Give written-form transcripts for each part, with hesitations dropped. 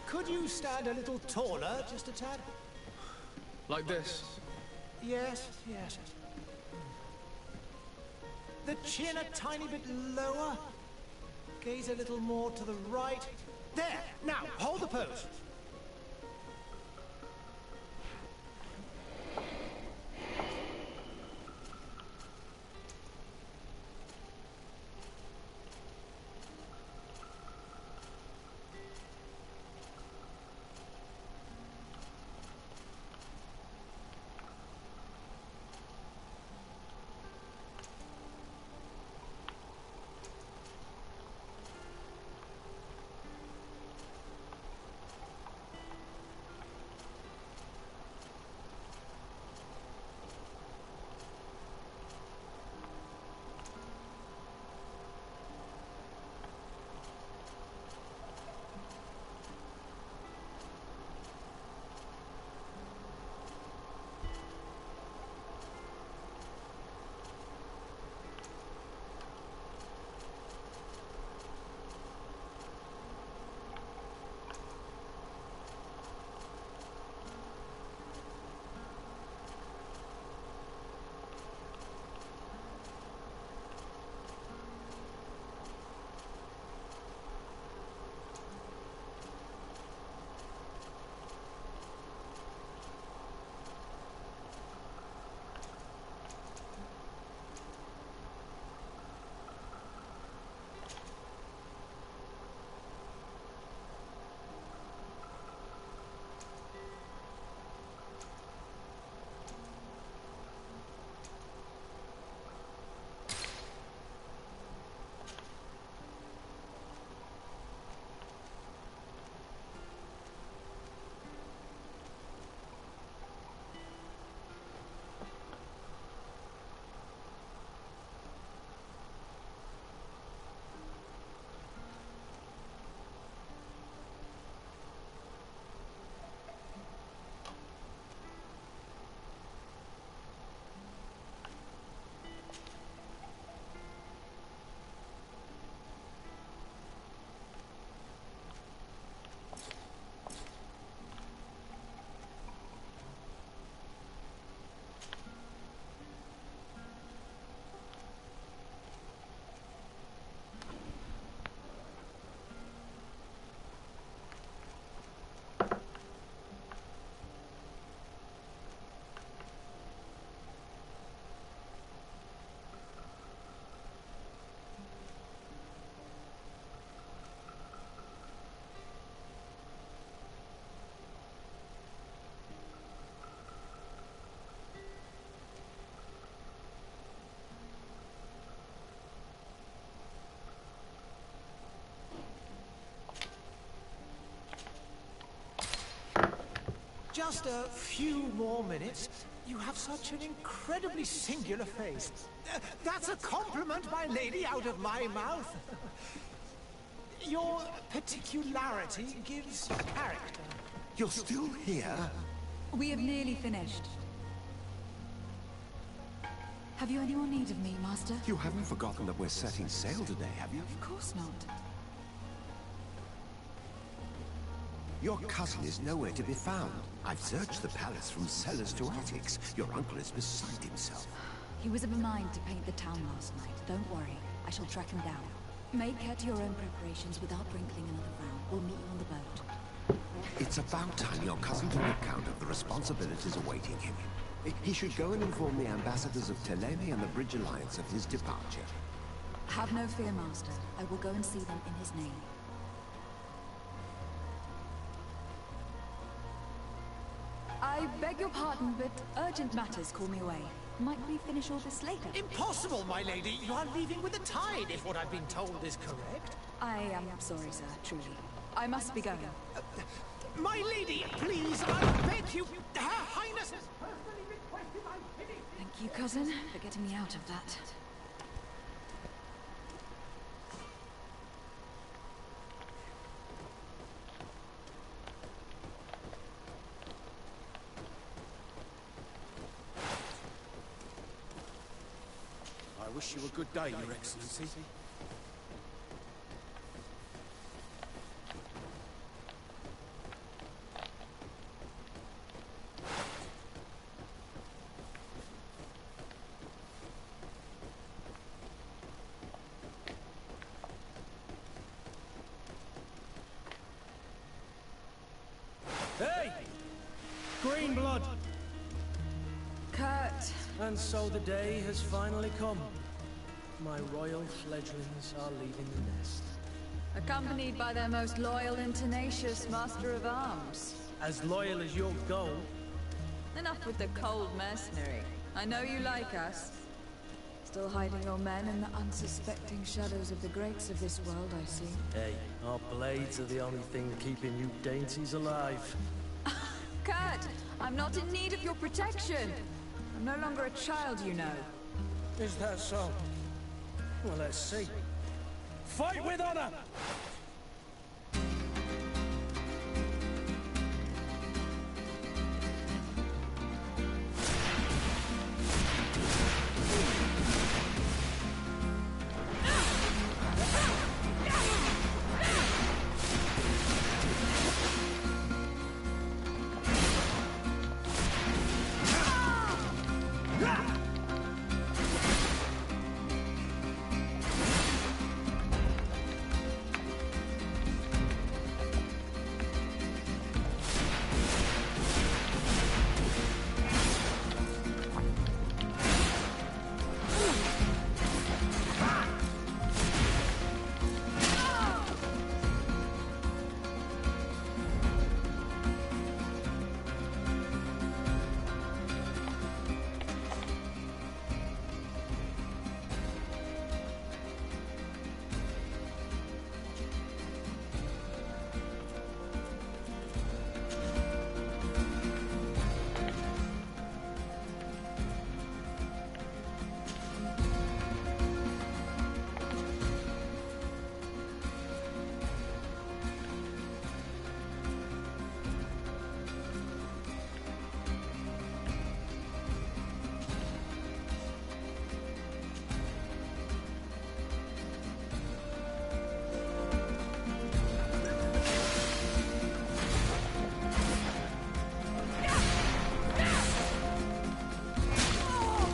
Could you stand a little taller, just a tad? Like this? Yes, yes. The chin a tiny bit lower. Gaze a little more to the right. There! Now, hold the pose. Just a few more minutes. You have such an incredibly singular face. That's a compliment, my lady, out of my mouth. Your particularity gives character. You're still here? We have nearly finished. Have you any more need of me, Master? You haven't forgotten that we're setting sail today, have you? Of course not. Your cousin is nowhere to be found. I've searched the palace from cellars to attics. Your uncle is beside himself. He was of a mind to paint the town last night. Don't worry, I shall track him down. Make care to your own preparations without wrinkling another frown. We'll meet you on the boat. It's about time your cousin took account of the responsibilities awaiting him. He should go and inform the ambassadors of Teleme and the Bridge Alliance of his departure. Have no fear, Master. I will go and see them in his name. I beg your pardon, but urgent matters call me away. Might we finish all this later? Impossible, my lady. You are leaving with the tide, if what I've been told is correct. I am sorry, sir, truly. I must be going. My lady, please, I beg you. Her Highness has personally requested I finish. Thank you, cousin, for getting me out of that. I wish you a good day, Your Excellency. blood. Kurt. And so the day has finally come. My royal fledglings are leaving the nest. Accompanied by their most loyal and tenacious master of arms. As loyal as you'll go. Enough with the cold mercenary. I know you like us. Still hiding your men in the unsuspecting shadows of the greats of this world, I see. Hey, our blades are the only thing keeping you dainties alive. Kurt, I'm not in need of your protection. I'm no longer a child, you know. Is that so? Well, let's see. Fight with honor!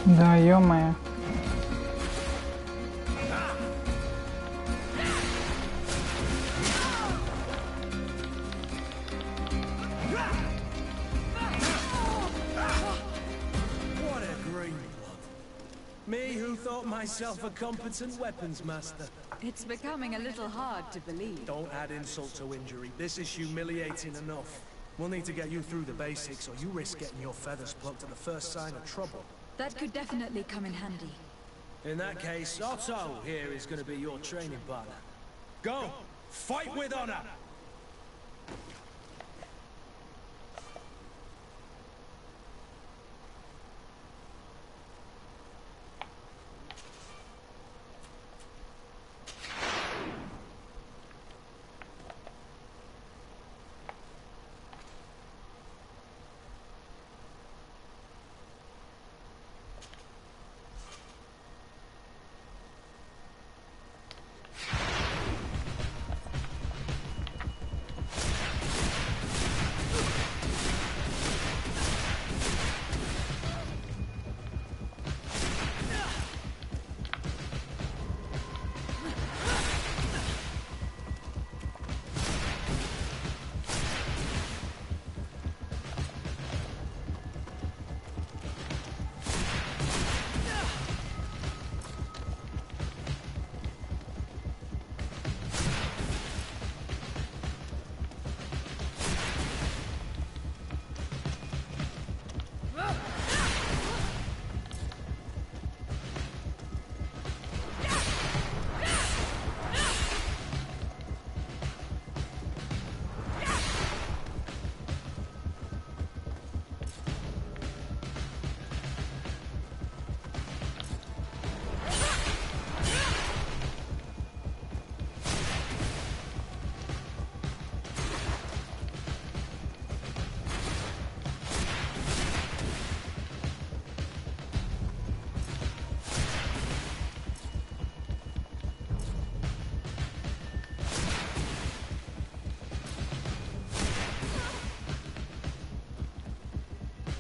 Да, ё-моё. What a green blood. Me who thought myself a competent weapons master. It's becoming a little hard to believe. Don't add insult to injury. This is humiliating enough. We'll need to get you through the basics, or you risk getting your feathers plucked at the first sign of trouble. That could definitely come in handy. In that case, Otto here is going to be your training partner. Go! Fight with honor!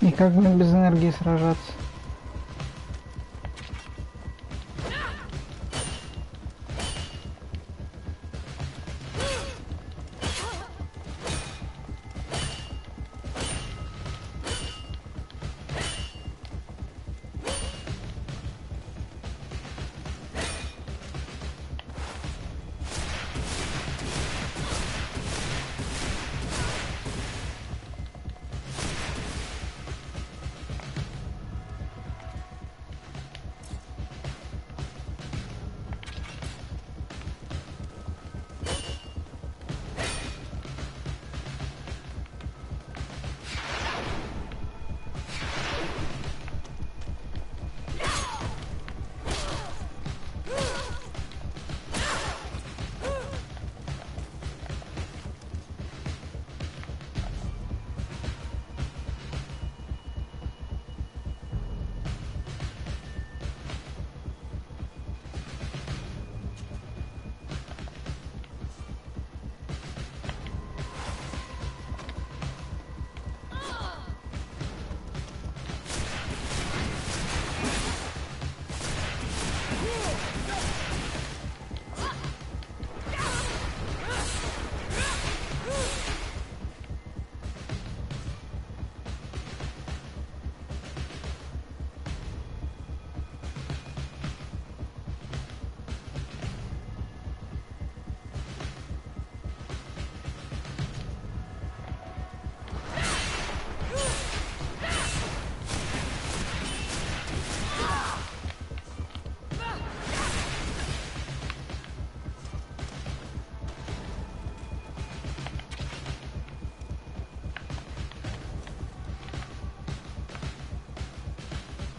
И как мне без энергии сражаться?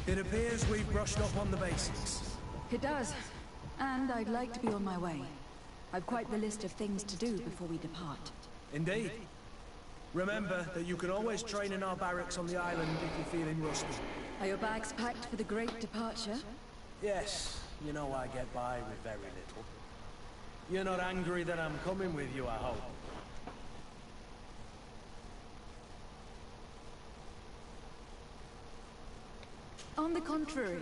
It appears we've brushed up on the basics. It does. And I'd like to be on my way. I've quite the list of things to do before we depart. Indeed. Remember that you can always train in our barracks on the island if you're feeling rusty. Are your bags packed for the great departure? Yes, you know I get by with very little. You're not angry that I'm coming with you, I hope. On the contrary,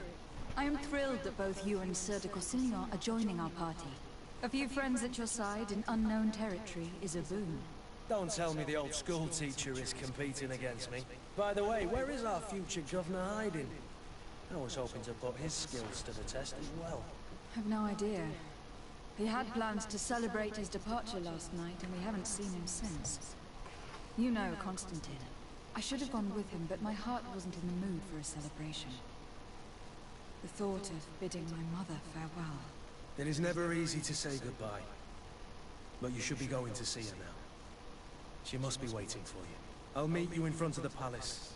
I am thrilled that both you and Sir de Coursignon are joining our party. A few friends at your side in unknown territory is a boon. Don't tell me the old school teacher is competing against me. By the way, where is our future governor hiding? I was hoping to put his skills to the test as well. I've no idea. He had plans to celebrate his departure last night, and we haven't seen him since. You know Constantine. I should have gone with him, but my heart wasn't in the mood for a celebration. The thought of bidding my mother farewell. It is never easy to say goodbye. But you should be going to see her now. She must be waiting for you. I'll meet you in front of the palace.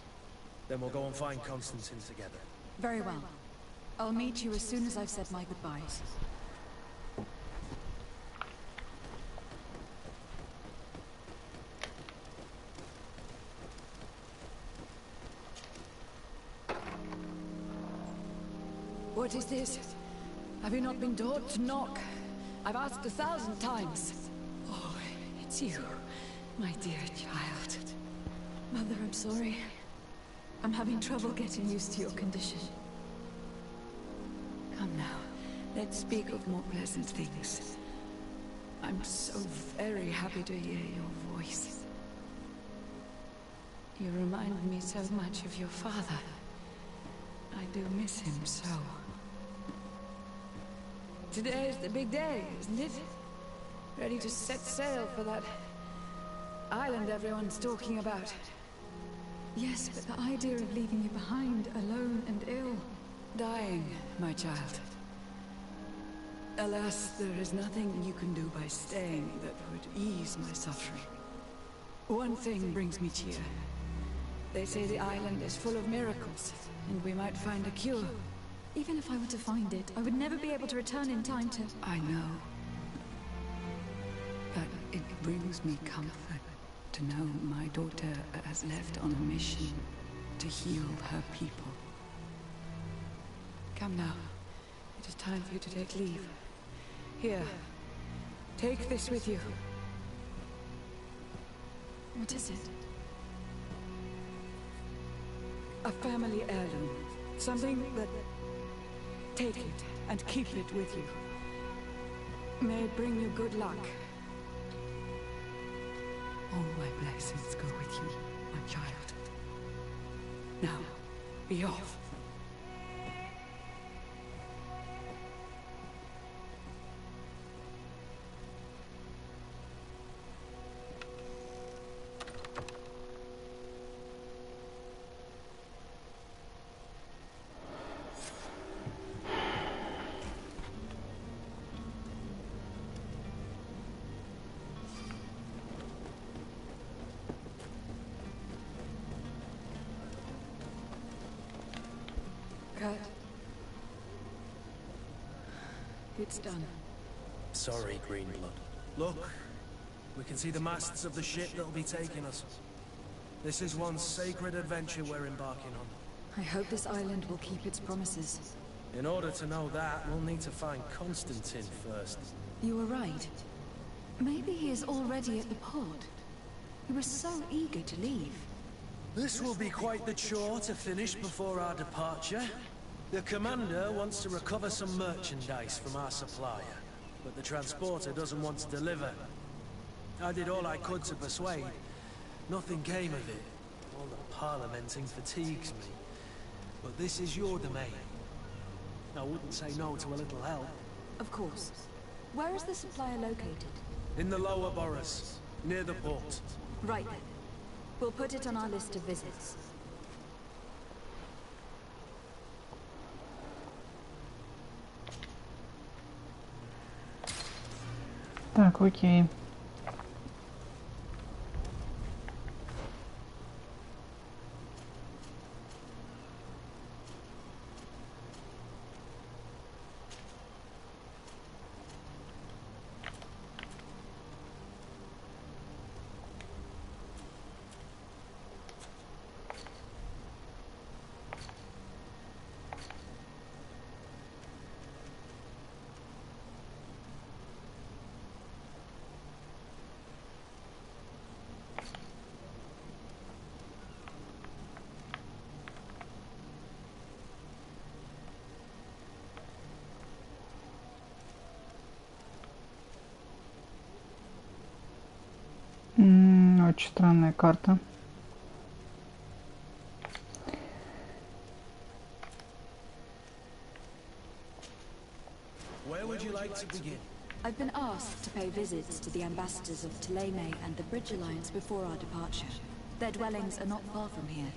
Then we'll go and find Constantine together. Very well. I'll meet you as soon as I've said my goodbyes. What is this? Have you not been taught to knock? I've asked 1,000 times. Oh, it's you, my dear child. Mother, I'm sorry. I'm having trouble getting used to your condition. Come now, let's speak of more pleasant things. I'm so very happy to hear your voice. You remind me so much of your father. I do miss him so. Today is the big day, isn't it? Ready to set sail for that island everyone's talking about. Yes, but the idea of leaving you behind, alone and ill... Dying, my child. Alas, there is nothing you can do by staying that would ease my suffering. One thing brings me cheer. They say the island is full of miracles, and we might find a cure. Even if I were to find it, I would never be able to return in time to... I know. But it brings me comfort to know my daughter has left on a mission to heal her people. Come now. It is time for you to take leave. Here. Take this with you. What is it? A family heirloom. Something that... Take it and keep it with you. May it bring you good luck. All my blessings go with you, my child. Now, be off. Cut. It's done. Sorry, Greenblood. Look, we can see the masts of the ship that'll be taking us. This is one sacred adventure we're embarking on. I hope this island will keep its promises. In order to know that, we'll need to find Constantine first. You were right. Maybe he is already at the port. He was so eager to leave. This will be quite the chore to finish before our departure. The commander wants to recover some merchandise from our supplier, but the transporter doesn't want to deliver. I did all I could to persuade. Nothing came of it. All the parliamenting fatigues me. But this is your domain. I wouldn't say no to a little help. Of course. Where is the supplier located? In the lower boroughs, near the port. Right then. We'll put it on our list of visits. Так, окей. Очень странная карта. Where would you like to begin? I've been asked to pay visits to the ambassadors of Thélème and the Bridge Alliance before our departure. Their dwellings are not far from here.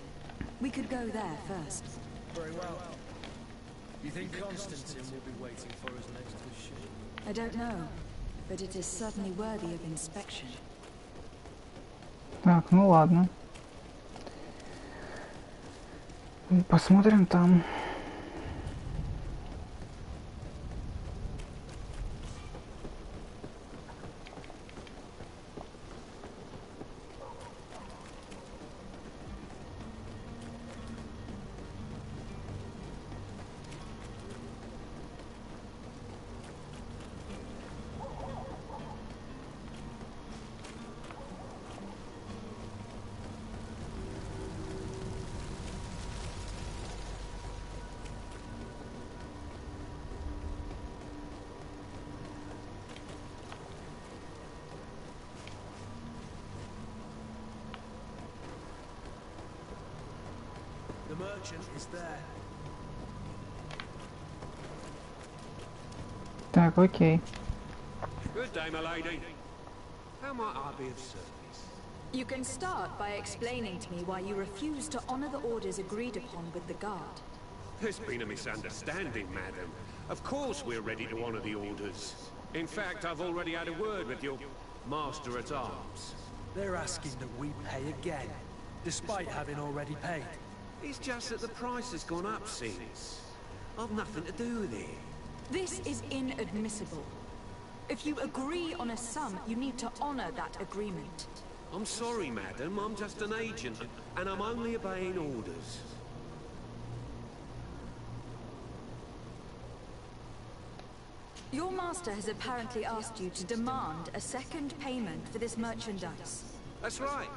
We could go there first. Very well. You think Constantine will be waiting for us next to the ship? I don't know, but it is certainly worthy of inspection. Так, ну ладно. Посмотрим там. The merchant is there. Так, окей. Good day, my lady. How might I be of service? You can start by explaining to me why you refuse to honor the orders agreed upon with the guard. There's been a misunderstanding, madam. Of course we're ready to honor the orders. In fact, I've already had a word with your master-at-arms. They're asking that we pay again, despite having already paid. It's just that the price has gone up since. I've nothing to do with it. This is inadmissible. If you agree on a sum, you need to honor that agreement. I'm sorry, madam. I'm just an agent, and I'm only obeying orders. Your master has apparently asked you to demand a second payment for this merchandise. That's right.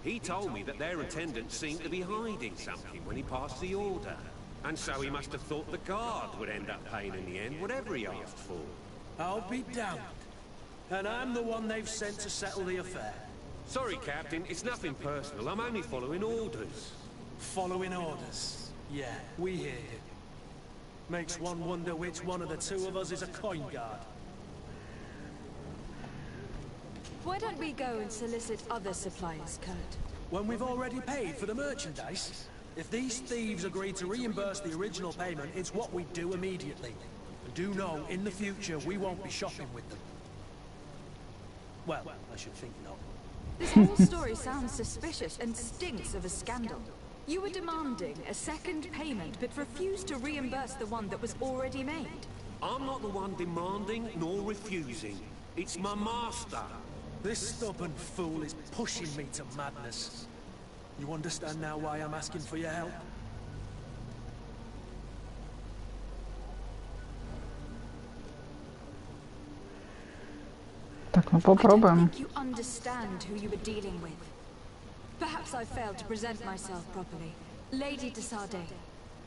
He told me that their attendants seemed to be hiding something when he passed the order. And so he must have thought the guard would end up paying in the end, whatever he asked for. I'll be damned. And I'm the one they've sent to settle the affair. Sorry, Captain, it's nothing personal. I'm only following orders. Following orders. Yeah, we hear you. Makes one wonder which one of the two of us is a coin guard. Why don't we go and solicit other suppliers, Kurt? When we've already paid for the merchandise? If these thieves agree to reimburse the original payment, it's what we do immediately. And do know, in the future, we won't be shopping with them. Well, I should think not. This whole story sounds suspicious and stinks of a scandal. You were demanding a second payment, but refused to reimburse the one that was already made. I'm not the one demanding nor refusing. It's my master. This stubborn fool is pushing me to madness. You understand now why I'm asking for your help? Так, ну попробуем. I don't think you understand who you were dealing with. Perhaps I failed to present myself properly. Lady de Sardet,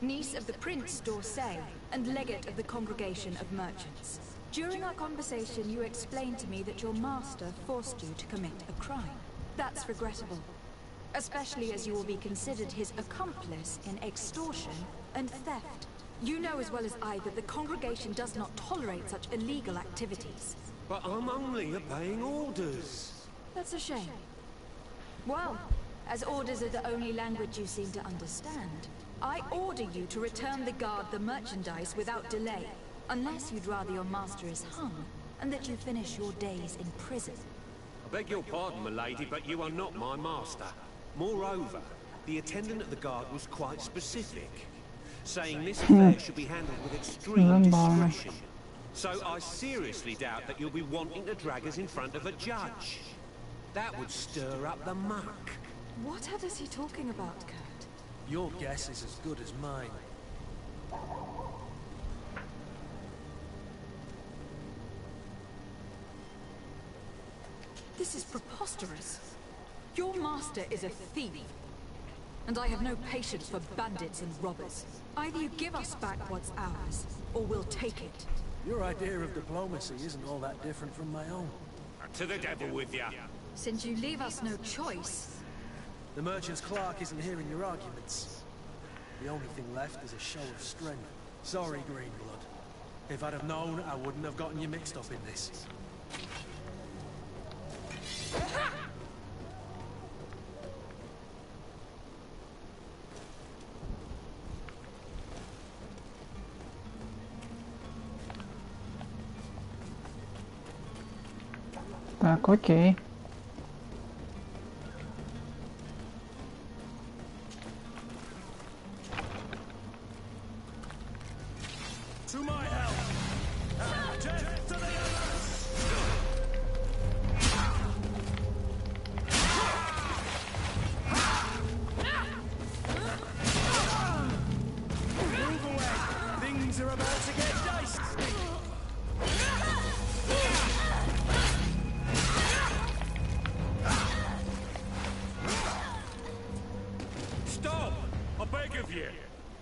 niece of the Prince d'Orsay and legate of the Congregation of Merchants. During our conversation, you explained to me that your master forced you to commit a crime. That's regrettable, especially as you will be considered his accomplice in extortion and theft. You know as well as I that the Congregation does not tolerate such illegal activities. But I'm only obeying orders. That's a shame. Well, as orders are the only language you seem to understand, I order you to return the guard the merchandise without delay. Unless you'd rather your master is hung, and that you finish your days in prison. I beg your pardon, my lady, but you are not my master. Moreover, the attendant at the guard was quite specific, saying this affair should be handled with extreme discretion. So I seriously doubt that you'll be wanting to drag us in front of a judge. That would stir up the muck. What is he talking about, Kurt? Your guess is as good as mine. This is preposterous. Your master is a thief. And I have no patience for bandits and robbers. Either you give us back what's ours, or we'll take it. Your idea of diplomacy isn't all that different from my own. To the devil with ya. Since you leave us no choice. The merchant's clerk isn't hearing your arguments. The only thing left is a show of strength. Sorry, Greenblood. If I'd have known, I wouldn't have gotten you mixed up in this. Так, окей.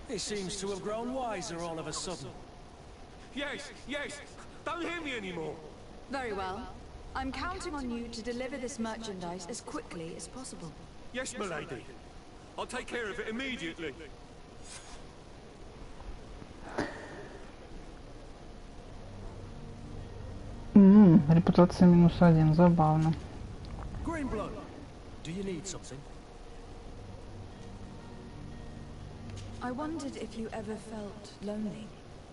He seems to have grown wiser all of a sudden. Yes, yes. Don't hear me anymore. Very well. I'm counting on you to deliver this merchandise as quickly as possible. Yes, milady. I'll take care of it immediately. Репутация -1, забавно. Greenblood, do you need something? I wondered if you ever felt lonely.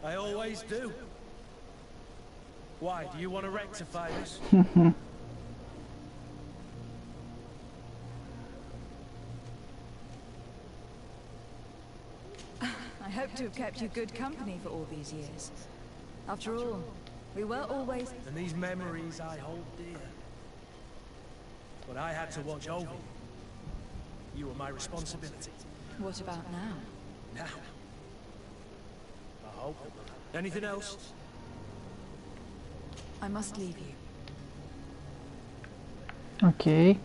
I always do. Why, do you want to rectify this? I hope to have kept you good company for all these years. After all, we were always... And these memories I hold dear. But I had to watch over you. You were my responsibility. What about now? Now? I hope. Anything else? I must leave you. Окей.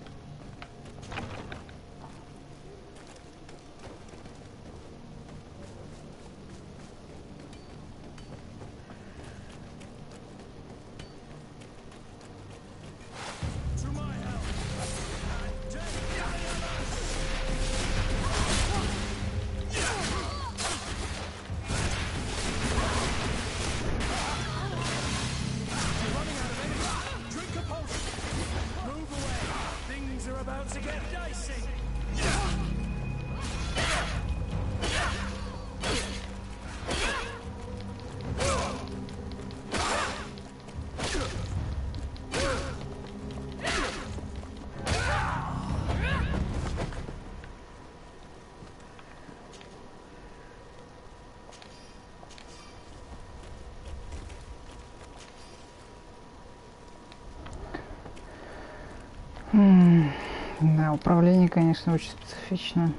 Да, управление, конечно, очень специфично.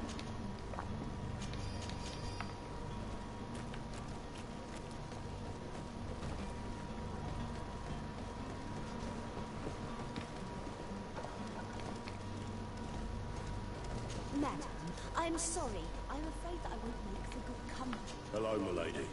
Madam, I'm sorry. I'm afraid that I won't make for good company. Hello, milady.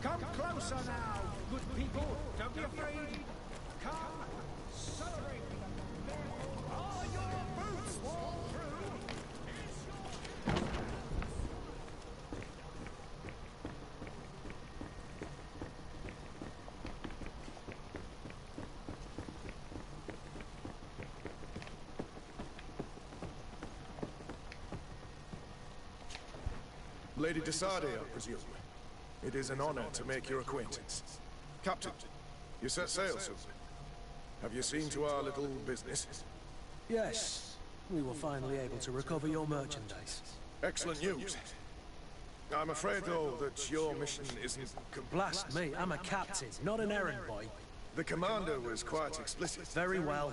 Come closer now, good people. Don't be afraid. Come, celebrate with them. Are your boots worn through? Lady Desade, I presume. It is an honor to make your acquaintance. Captain, you set sail soon. Have you seen to our little business? Yes. We were finally able to recover your merchandise. Excellent news. I'm afraid, though, that your mission isn't... Blast me, I'm a captain, not an errand boy. The commander was quite explicit. Very well.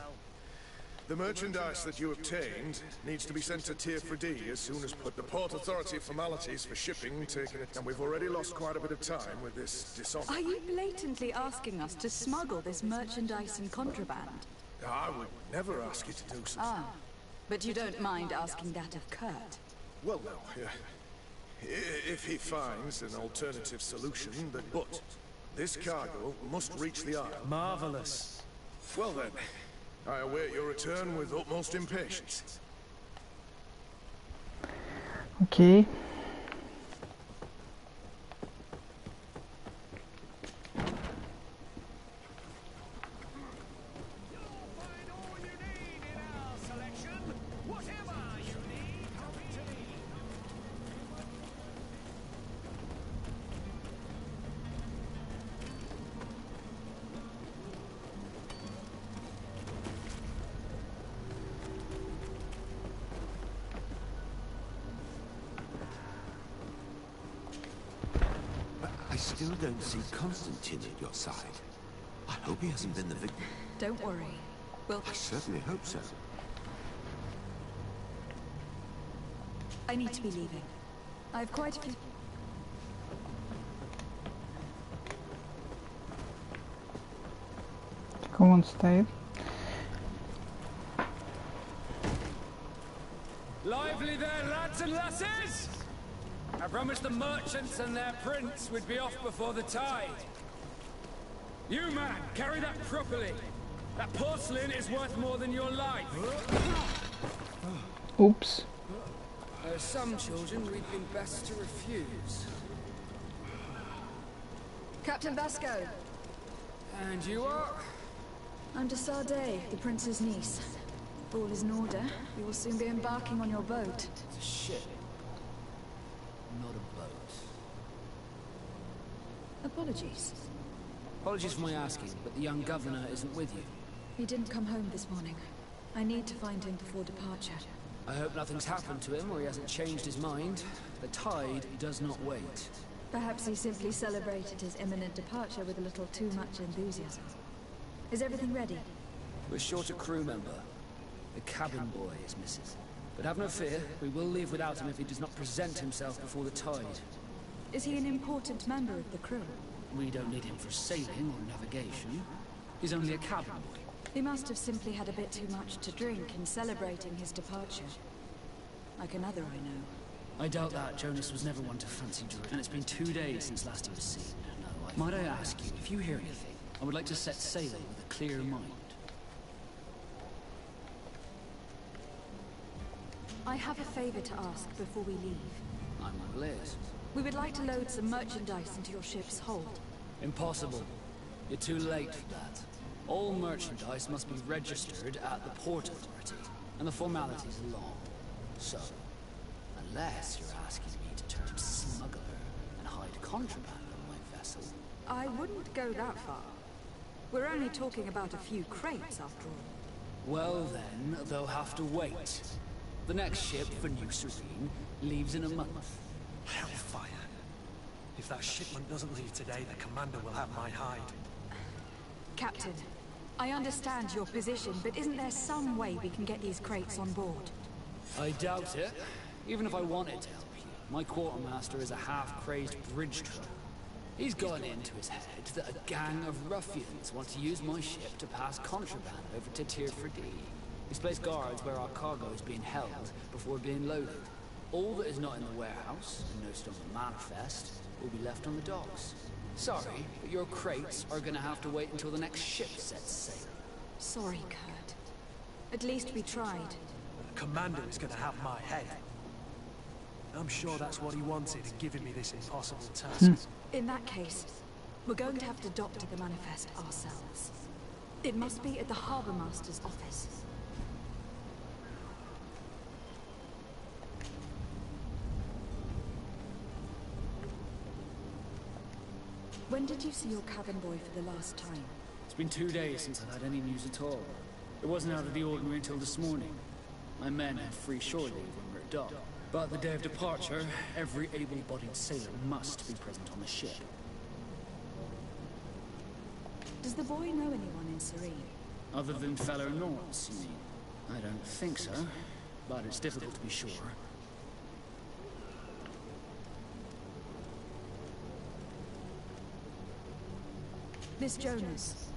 The merchandise that you obtained needs to be sent to Tier 4D as soon as put. The Port Authority formalities for shipping taken it, and we've already lost quite a bit of time with this dishonor. Are you blatantly asking us to smuggle this merchandise and contraband? I would never ask you to do so. Ah, but you don't mind asking that of Kurt? Well, no. If he finds an alternative solution, but this cargo must reach the Isle. Marvelous. Well then, I await your return with utmost impatience. Окей. I still don't see Constantine at your side. I hope he hasn't been the victim. Don't worry. I certainly hope so. I need to be leaving. I've quite a few... Кого он стоит? Lively there, lads and lasses! I promised the merchants and their prince we'd be off before the tide. You, man, carry that properly. That porcelain is worth more than your life. Oops. There are some children we'd been best to refuse. Captain Vasco! And you are? I'm de Sade, the prince's niece. All is in order. You will soon be embarking on your boat. It's a ship. Not a boat. Apologies. Apologies for my asking, but the young governor isn't with you. He didn't come home this morning. I need to find him before departure. I hope nothing's happened to him or he hasn't changed his mind. The tide does not wait. Perhaps he simply celebrated his imminent departure with a little too much enthusiasm. Is everything ready? We're short a crew member. The cabin boy is missing. But have no fear, we will leave without him if he does not present himself before the tide. Is he an important member of the crew? We don't need him for sailing or navigation. He's only a cabin boy. He must have simply had a bit too much to drink in celebrating his departure. Like another I know. I doubt that. Jonas was never one to fancy drink. And it's been 2 days since last he was seen. Might I ask you, if you hear anything, I would like to set sailing with a clear mind. I have a favor to ask before we leave. I'm all ears. We would like to load some merchandise into your ship's hold. Impossible. You're too late for that. All merchandise must be registered at the Port Authority, and the formalities are long. So, unless you're asking me to turn smuggler and hide contraband on my vessel... I wouldn't go that far. We're only talking about a few crates, after all. Well then, they'll have to wait. The next ship for New Serene leaves in a month. Hellfire. If that shipment doesn't leave today, the commander will have my hide. Captain, I understand your position, but isn't there some way we can get these crates on board? I doubt it. Even if I wanted to help you, my quartermaster is a half-crazed bridge troll. He's gotten into his head that a gang of ruffians want to use my ship to pass contraband over to Tier 4D. He's placed guards where our cargo is being held before being loaded. All that is not in the warehouse, and no stone manifest, will be left on the docks. Sorry, but your crates are gonna have to wait until the next ship sets sail. Sorry, Kurt. At least we tried. The commander is gonna have my head. I'm sure that's what he wanted in giving me this impossible task. In that case, we're going to have to doctor the manifest ourselves. It must be at the Harbour Master's office. When did you see your cabin boy for the last time? It's been 2 days since I've had any news at all. It wasn't out of the ordinary until this morning. My men had free shore leave when we were at dock. But the day of departure, every able-bodied sailor must be present on the ship. Does the boy know anyone in Serene? Other than fellow Nords, you mean? I don't think so, but it's difficult to be sure. This Jonas,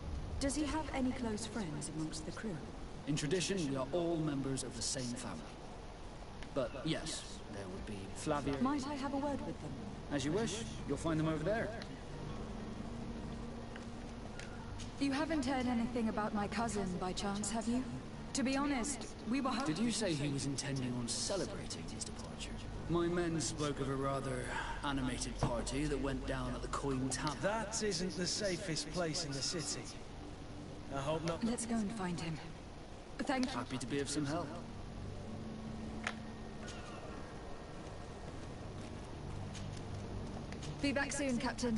does he have any close friends amongst the crew? In tradition, we are all members of the same family. But yes, there would be Flavia... Might I have a word with them? As you wish. You'll find them over there. You haven't heard anything about my cousin by chance, have you? To be honest, we were... Did you say he was intending on celebrating his departure? My men spoke of a rather animated party that went down at the Coin Tavern. That isn't the safest place in the city. I hope not. Let's go and find him. Thank you. Happy to be of some help. Be back soon, Captain.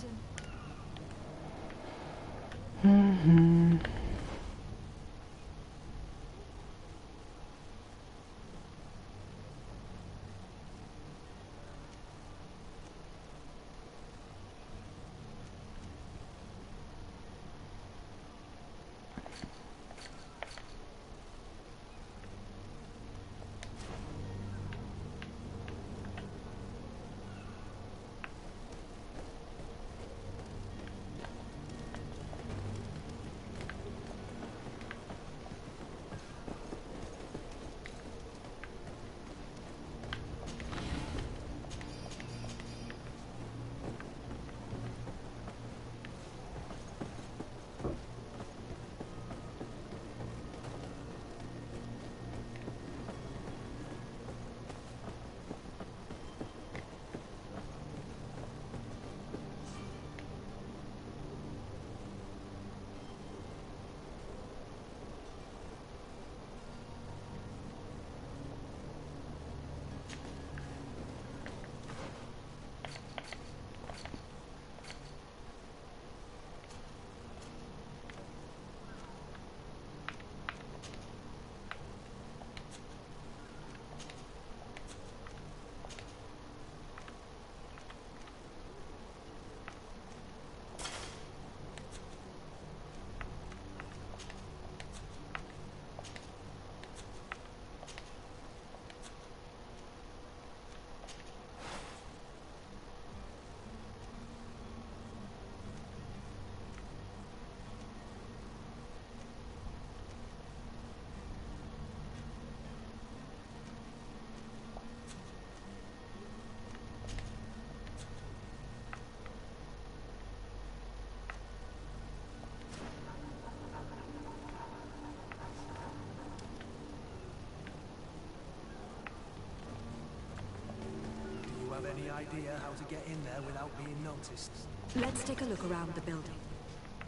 Any idea how to get in there without being noticed? Let's take a look around the building.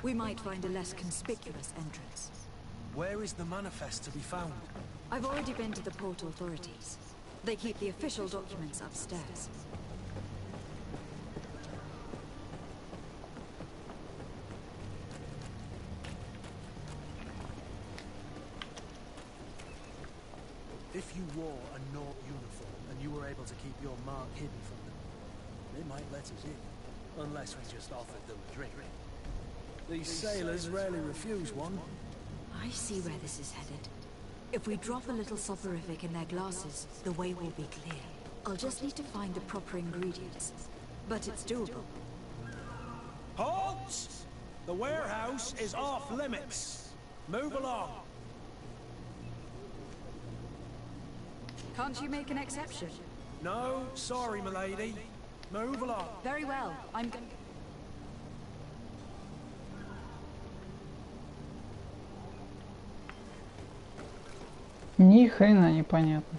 We might find a less conspicuous entrance. Where is the manifest to be found? I've already been to the port authorities. They keep the official documents upstairs. If you wore a Nort uniform and you were able to keep your mark hidden from them, they might let us in, unless we just offered them a drink. These sailors rarely refuse one. I see where this is headed. If we drop a little soporific in their glasses, the way will be clear. I'll just need to find the proper ingredients, but it's doable. Halt! The warehouse is off limits. Move along. Can't you make an exception? No, sorry, milady. Move along. Very well. I'm going. Ни хрена непонятно.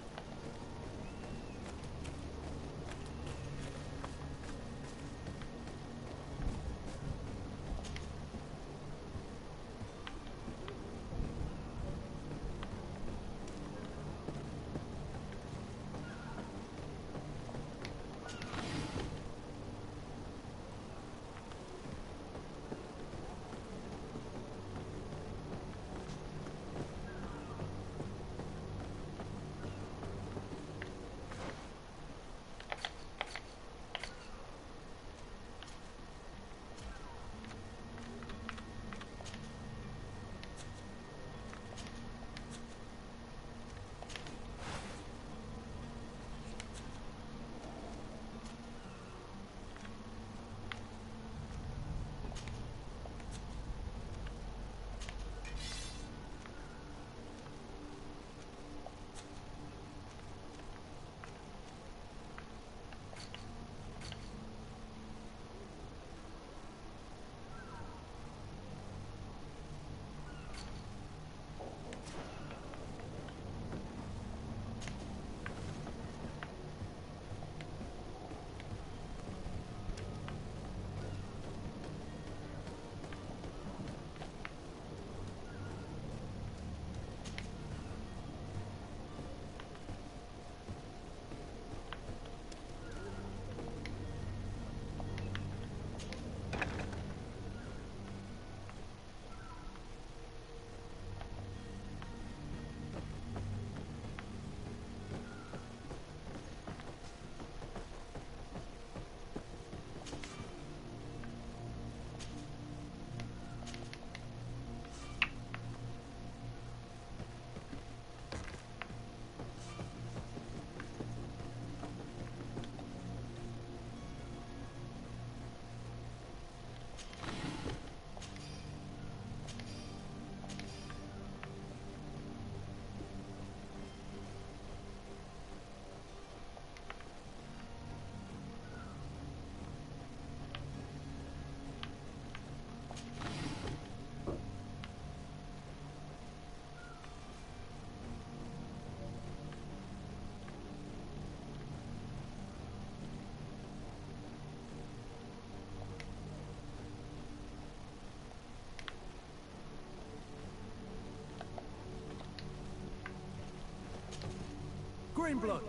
drawing blood.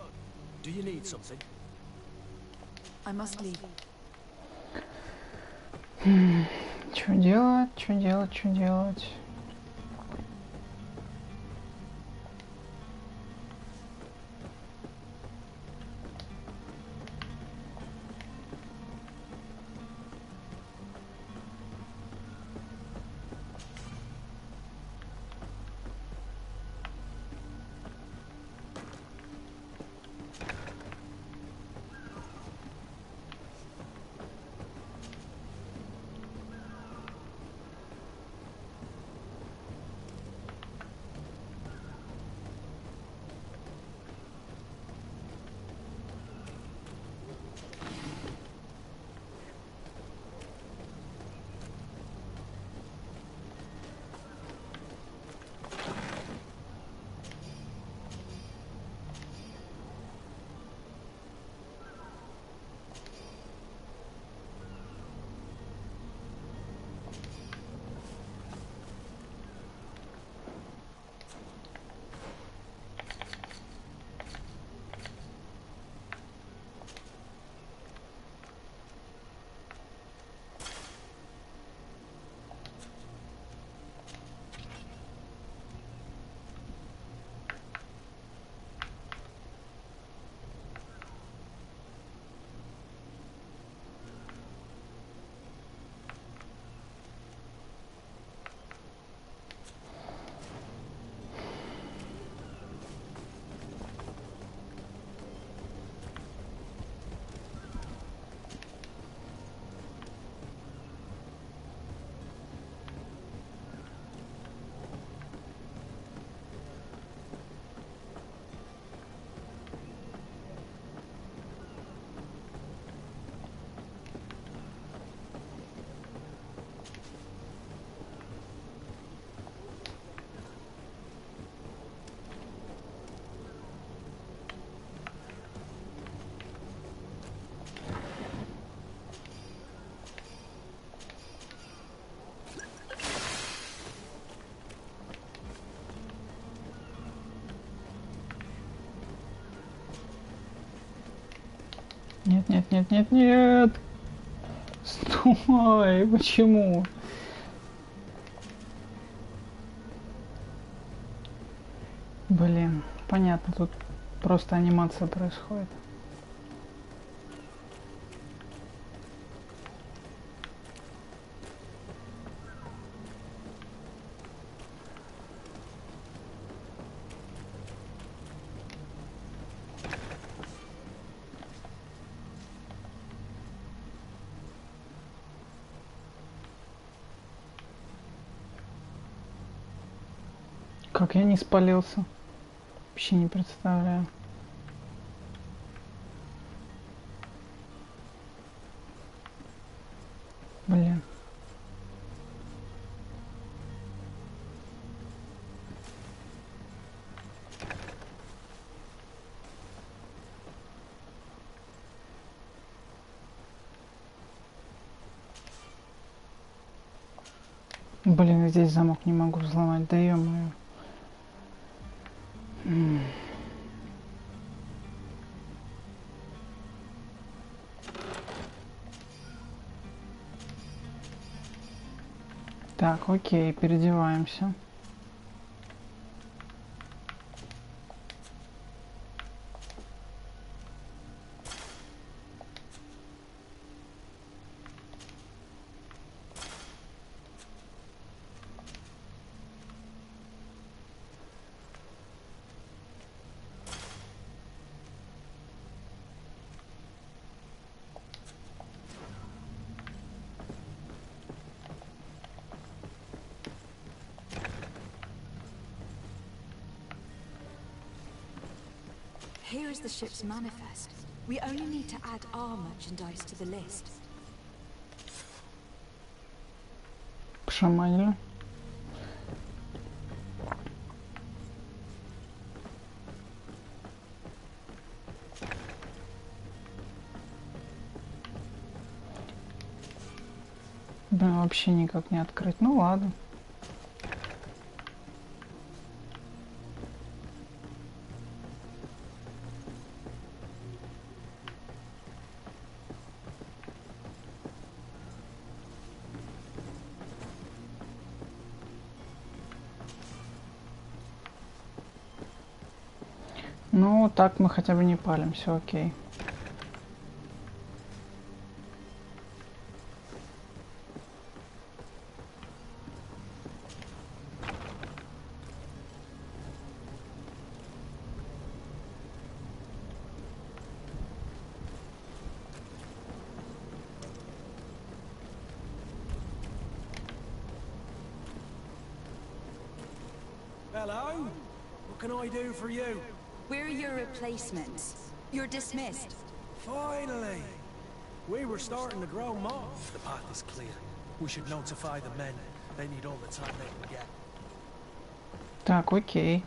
Do you need something? I must leave. Что делать? Что делать? Что делать? Нет, нет, нет, нет, нет. Стой, почему? Блин, понятно, тут просто анимация происходит. Как я не спалился? Вообще не представляю. Блин. Блин, здесь замок не могу взломать, да ё-моё. Так, окей, переодеваемся. Here is the ship's manifest. We only need to add our merchandise to the list. Пошаманили. Блин, вообще никак не открыть. Ну ладно. Ну, так мы хотя бы не палим, все окей. Hello? What can I do for you? We're your replacements. You're dismissed. Finally! We were starting to grow moss. The path is clear. We should notify the men. They need all the time they can get. Так, окей.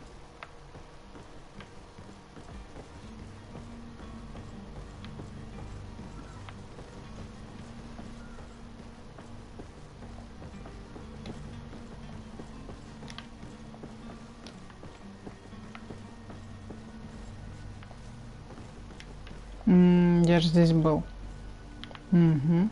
Я же здесь был. Угу.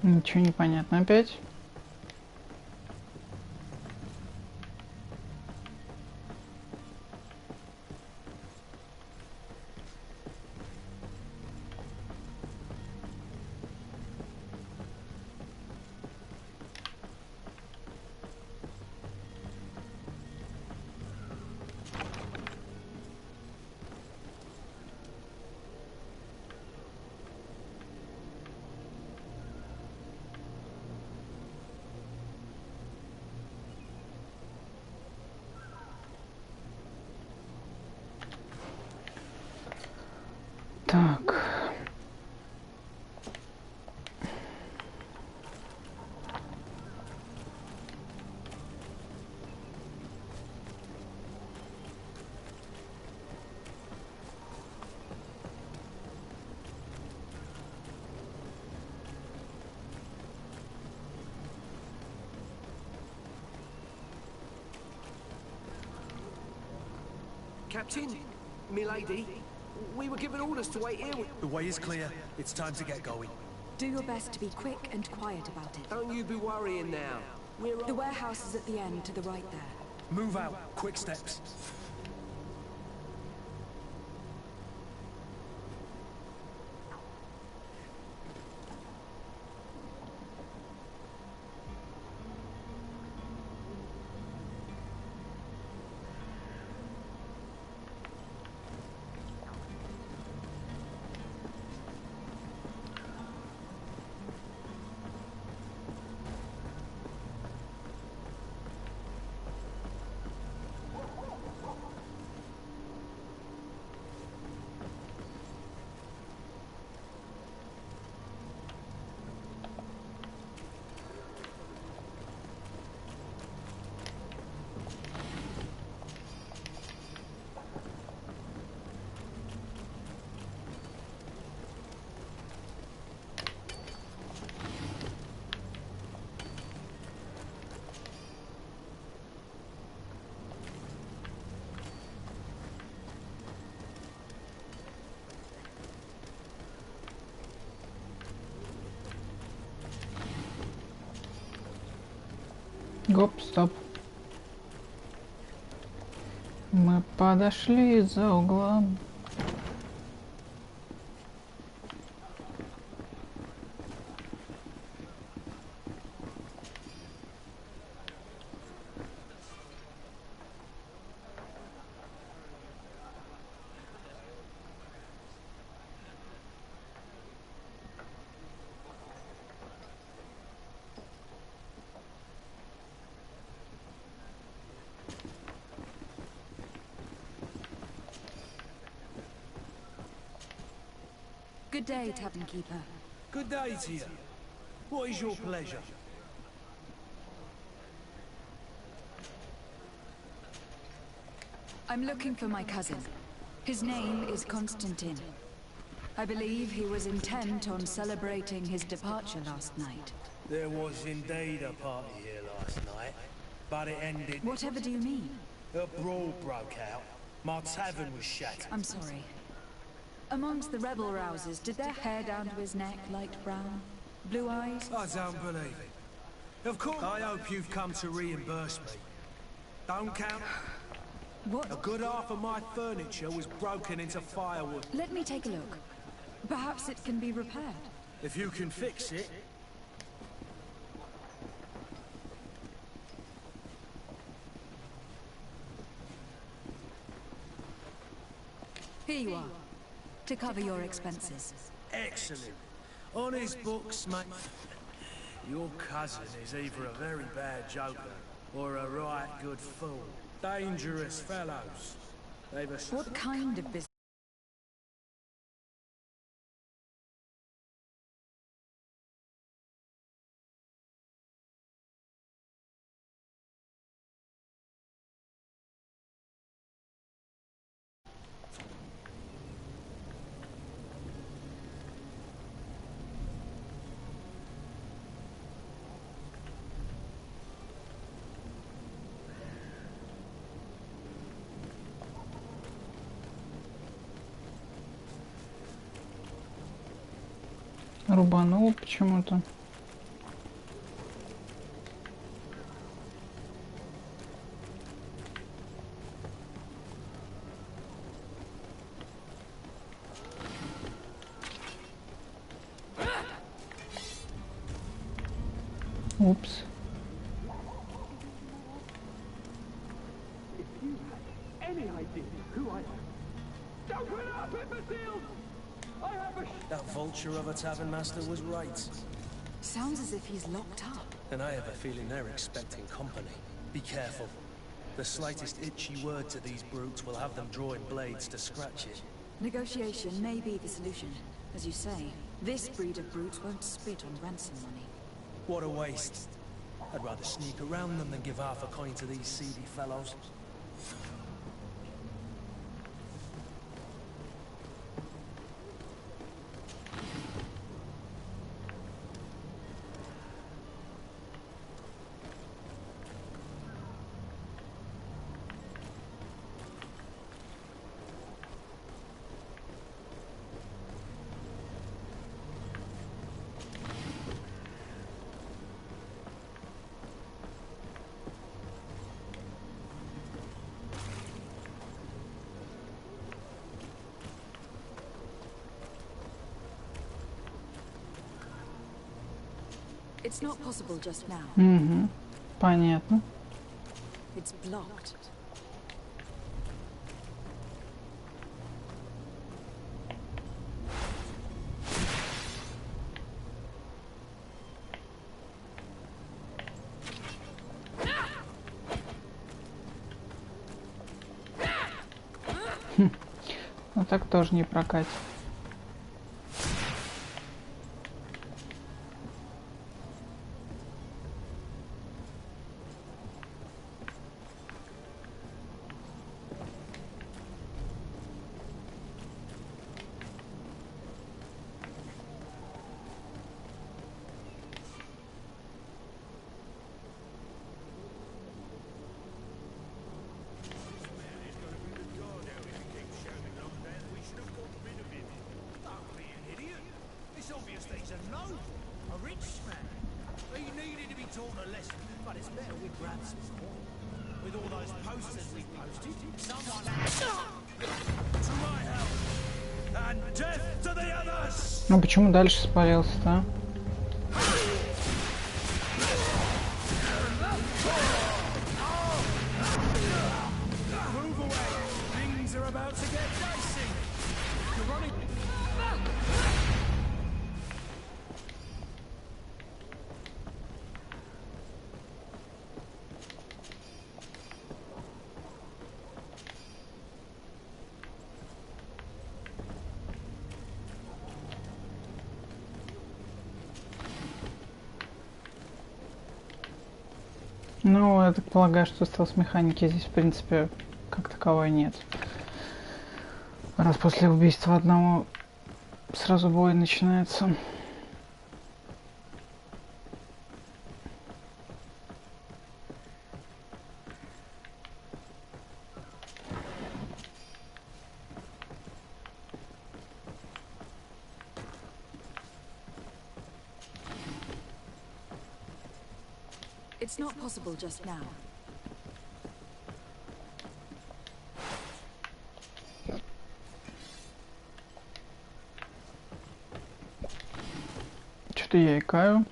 Ничего не понятно опять. Так. Captain, milady, we were given orders to wait here. The way is clear. It's time to get going. Do your best to be quick and quiet about it. Don't you be worrying now. The warehouse is at the end to the right there. Move out. Quick steps. Гоп, стоп. Мы подошли за углом. Good day, Tavern Keeper. Good day to you. What is your pleasure? I'm looking for my cousin. His name is Constantine. I believe he was intent on celebrating his departure last night. There was indeed a party here last night, but it ended... Whatever do you mean? A brawl broke out. My tavern was shattered. I'm sorry. Amongst the rebel rousers, did their hair down to his neck light brown? Blue eyes? I don't believe it. Of course. I hope you've come to reimburse me. Don't count. What? A good half of my furniture was broken into firewood. Let me take a look. Perhaps it can be repaired. If you can fix it. Here you are, to cover your expenses. Excellent. On his books, mate. Your cousin is either a very bad joker or a right good fool. Dangerous fellows. They've a... What kind of business? Рубанул почему-то. Упс. That vulture of a tavern master was right. Sounds as if he's locked up. And I have a feeling they're expecting company. Be careful. The slightest itchy word to these brutes will have them drawing blades to scratch it. Negotiation may be the solution. As you say, this breed of brutes won't spit on ransom money. What a waste. I'd rather sneak around them than give half a coin to these seedy fellows. It's not possible just now. Понятно. It's blocked. Ну так тоже не прокатит. Ну почему дальше спалился-то? Ну, я так полагаю, что стелс-механики здесь, в принципе, как таковой нет. Раз после убийства одного Сразу бой начинается. It's not possible just now. Что-то я икаю.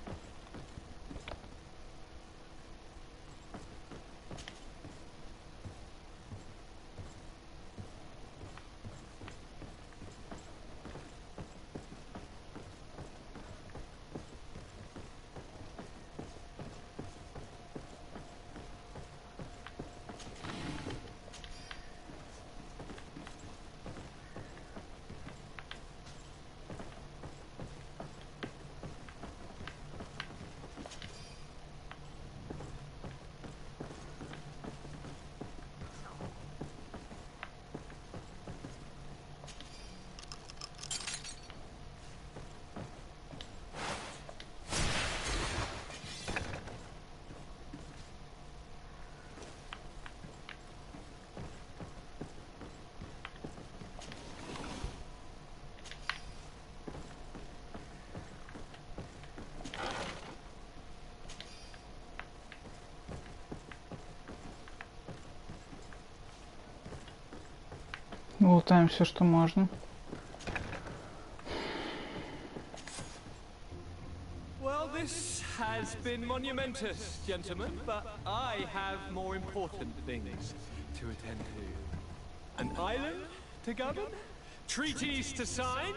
Лутаем все, что можно. Well, this has been monumentous, gentlemen, but I have more important things to attend to. An island to govern, treaties to sign,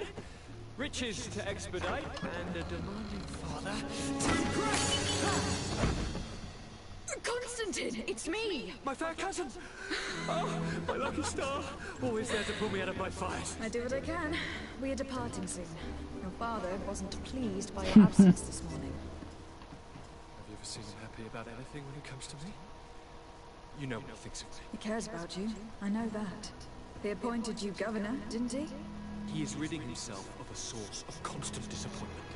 riches to expedite, and a demanding father to impress. Constantine, it's me! My fair cousin! Oh, my lucky star! Always there to pull me out of my fight. I do what I can. We are departing soon. Your father wasn't pleased by your absence this morning. Have you ever seen him happy about anything when it comes to me? You know what he thinks of me. He cares about you. I know that. He appointed you governor, didn't he? He is ridding himself of a source of constant disappointment.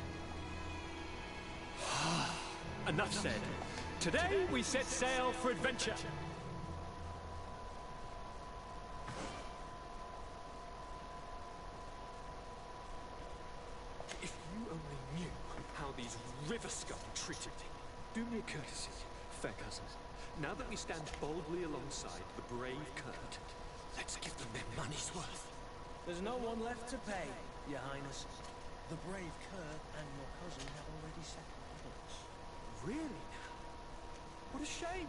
Enough said. Today we set sail for adventure. If you only knew how these river scum treated me. Do me a courtesy, fair cousin. Now that we stand boldly alongside the brave Kurt, let's give them their money's worth. There's no one left to pay, Your Highness. The brave Kurt and your cousin have already settled us. Really now? What a shame.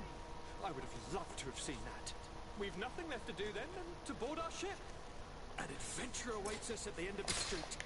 I would have loved to have seen that. We've nothing left to do then than to board our ship. An adventure awaits us at the end of the street.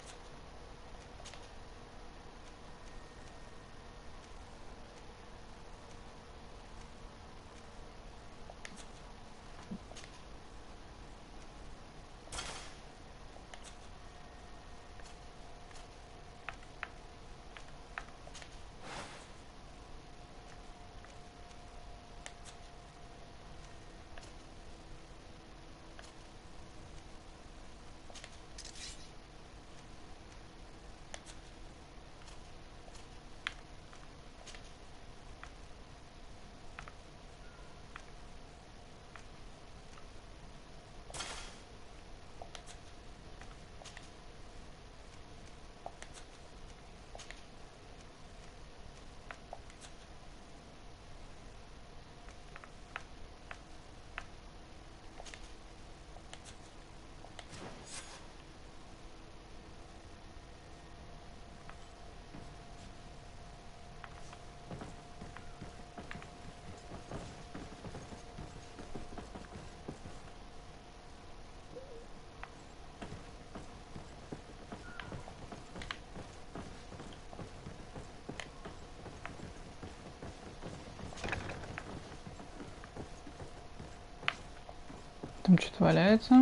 Там что-то валяется.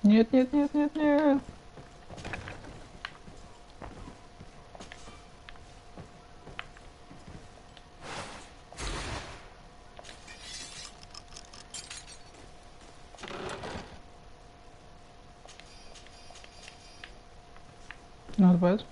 Нет, нет, нет, нет, нет. Not bad.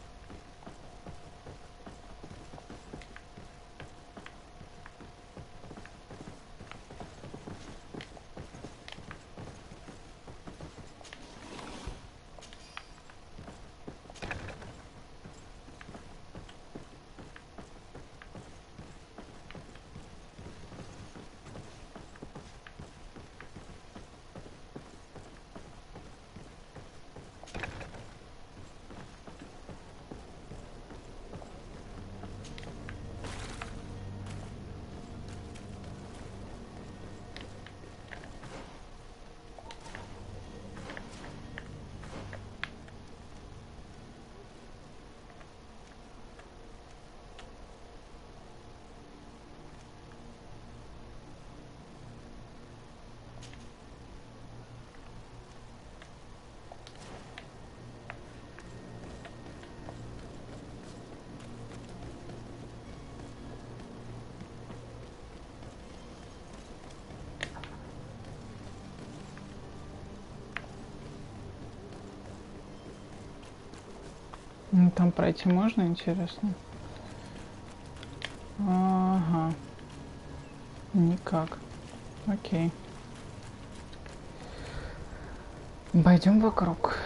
Там пройти можно, интересно? Ага. Никак. Окей. Пойдем вокруг.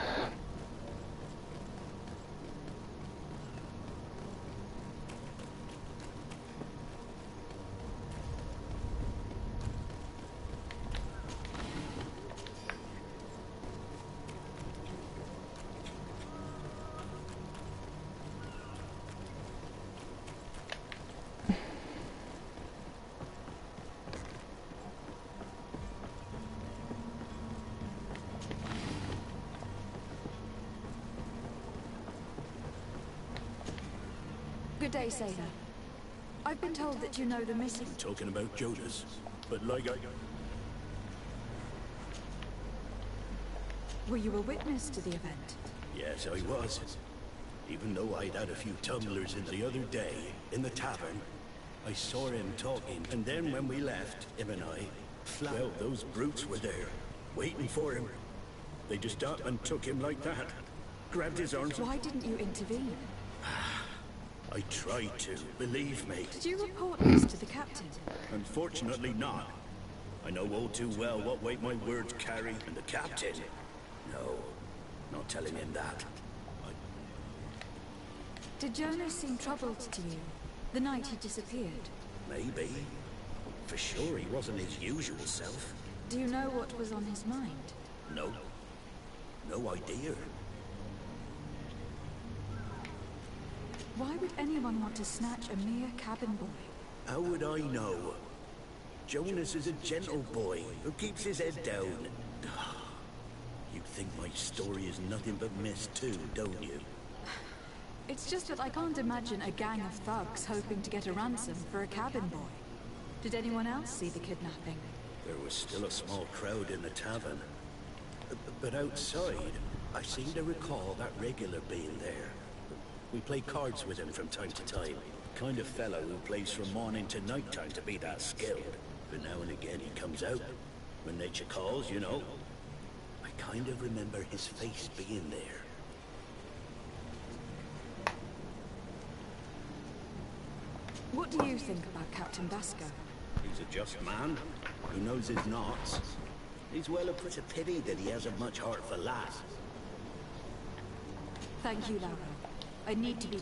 Good day, Sailor. I've been told that you know the missing... Talking about Jonas, but like Were you a witness to the event? Yes, I was. Even though I'd had a few tumblers in the other day, in the tavern, I saw him talking, and then when we left, him and I, well, those brutes were there, waiting for him. They just up and took him like that. Grabbed his arms. Why didn't you intervene? I tried to, believe me. Did you report this to the captain? Unfortunately not. I know all too well what weight my words carry, and the captain... No, not telling him that. Did Jonas seem troubled to you, the night he disappeared? Maybe. For sure he wasn't his usual self. Do you know what was on his mind? No. No idea. Why would anyone want to snatch a mere cabin boy? How would I know? Jonas is a gentle boy who keeps his head down. You think my story is nothing but mist too, don't you? It's just that I can't imagine a gang of thugs hoping to get a ransom for a cabin boy. Did anyone else see the kidnapping? There was still a small crowd in the tavern. But outside, I seem to recall that regular being there. We play cards with him from time to time. Kind of fellow who plays from morning to night time to be that skilled. But now and again he comes out. When nature calls, you know. I kind of remember his face being there. What do you think about Captain Basco? He's a just man who knows his knots. He's well, it's a pity that he hasn't much heart for lass. Thank you, Laura. I need to be...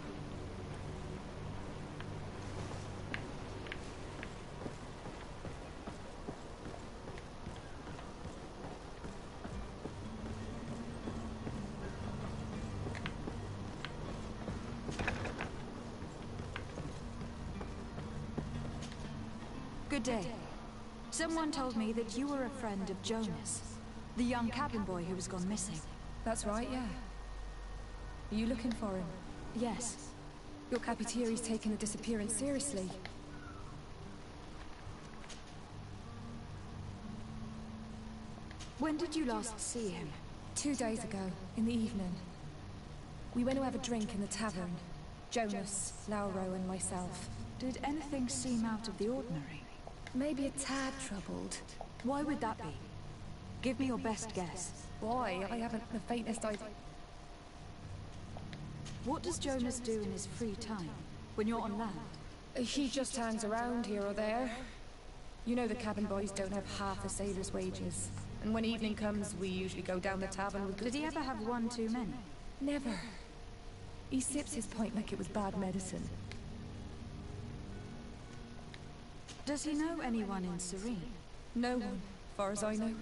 Good day. Someone told me that you were a friend of Jonas, the young cabin boy who was gone missing. That's right, yeah. Are you looking for him? Yes. Your Capitiri's taking the disappearance seriously. When did you last see him? 2 days ago, in the evening. We went to have a drink in the tavern. Jonas, Lauro and myself. Did anything seem out of the ordinary? Maybe a tad troubled. Why would that be? Give me your best guess. Why? I haven't the faintest idea. What does Jonas do in his free time, when you're on land? He just hangs around here or there. You know the cabin boys don't have half a sailor's wages. And when evening comes, we usually go down the tavern with... Did he ever have one too many? Never. He sips his pint like it was bad medicine. Does he know anyone in Serene? No one, far as I know.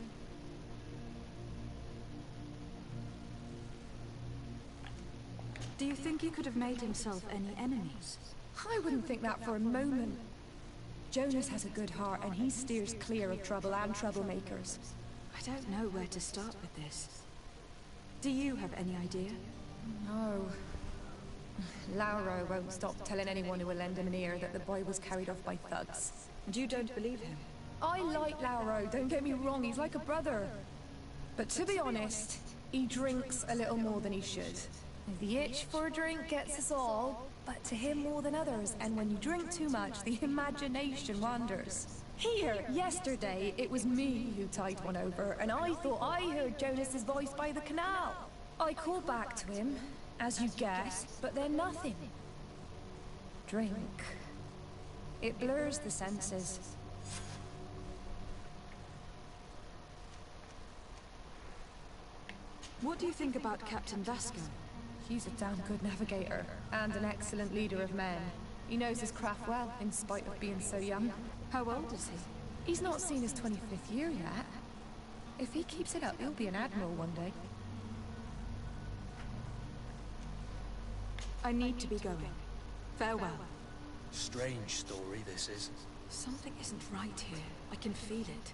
Do you think he could have made himself any enemies? I wouldn't think that for a moment. Jonas has a good heart and he steers clear of trouble and troublemakers. I don't know where to start with this. Do you have any idea? No. Lauro won't stop telling anyone who will lend him an ear that the boy was carried off by thugs. And you don't believe him? I like Lauro, don't get me wrong, he's like a brother. But to be honest, he drinks a little more than he should. The itch for a drink gets us all, but to him more than others, and when you drink too much, the imagination wanders. Here, yesterday, it was me who tied one over, and I thought I heard Jonas's voice by the canal. I called back to him, as you guessed, but then nothing. Drink. It blurs the senses. What do you think about Captain Vasco? He's a damn good navigator, and an excellent leader of men. He knows his craft well, in spite of being so young. How old is he? He's not seen his 25th year yet. If he keeps it up, he'll be an admiral one day. I need to be going. Farewell. Strange story, this is. Something isn't right here. I can feel it.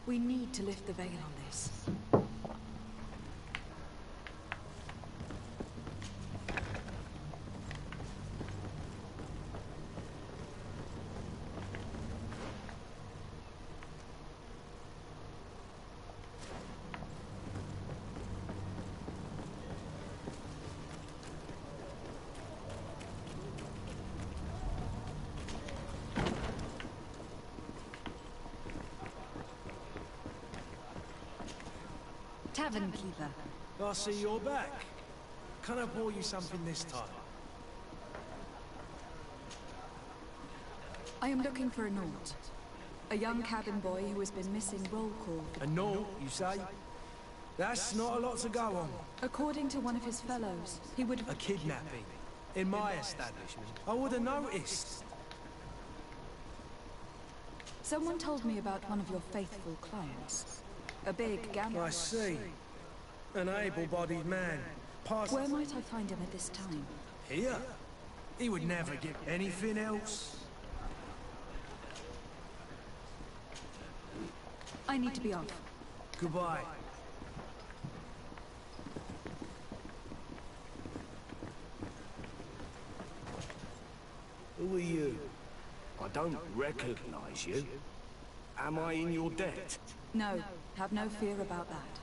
We need to lift the veil on this. Tavern keeper. I see you're back. Can I pour you something this time? I am looking for a Naut. A young cabin boy who has been missing roll call. A Naut, you say? That's not a lot to go on. According to one of his fellows, he would... A kidnapping. In my establishment. I would have noticed. Someone told me about one of your faithful clients. A big gambler. I see. An able-bodied man. Where might I find him at this time? Here? He would never get anything else. I need to be off. Goodbye. Who are you? I don't recognize you. Am I in your debt? No, have no fear about that.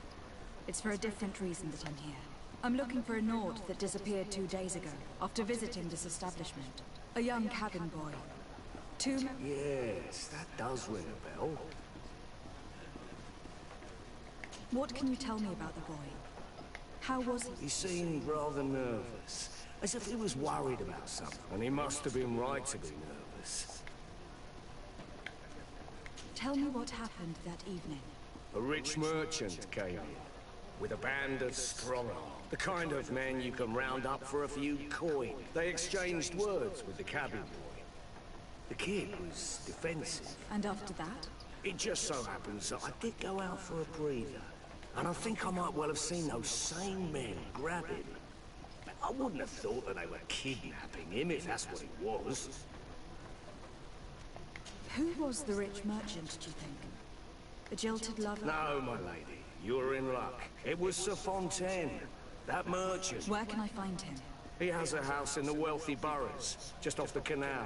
It's for a different reason that I'm here. I'm looking for a Naut that disappeared 2 days ago, after visiting this establishment. A young cabin boy. Yes, that does ring a bell. What can you tell me about the boy? How was he? He seemed rather nervous, as if he was worried about something. And he must have been right to be nervous. Tell me what happened that evening. A rich merchant came in, with a band of strong-arm. The kind of men you can round up for a few coin. They exchanged words with the cabin boy. The kid was defensive. And after that? It just so happens that I did go out for a breather. And I think I might well have seen those same men grab him. I wouldn't have thought that they were kidnapping him, if that's what it was. Who was the rich merchant, do you think? A jilted lover? No, my lady. You're in luck. It was Sir Fontaine, that merchant. Where can I find him? He has a house in the wealthy boroughs, just off the canal.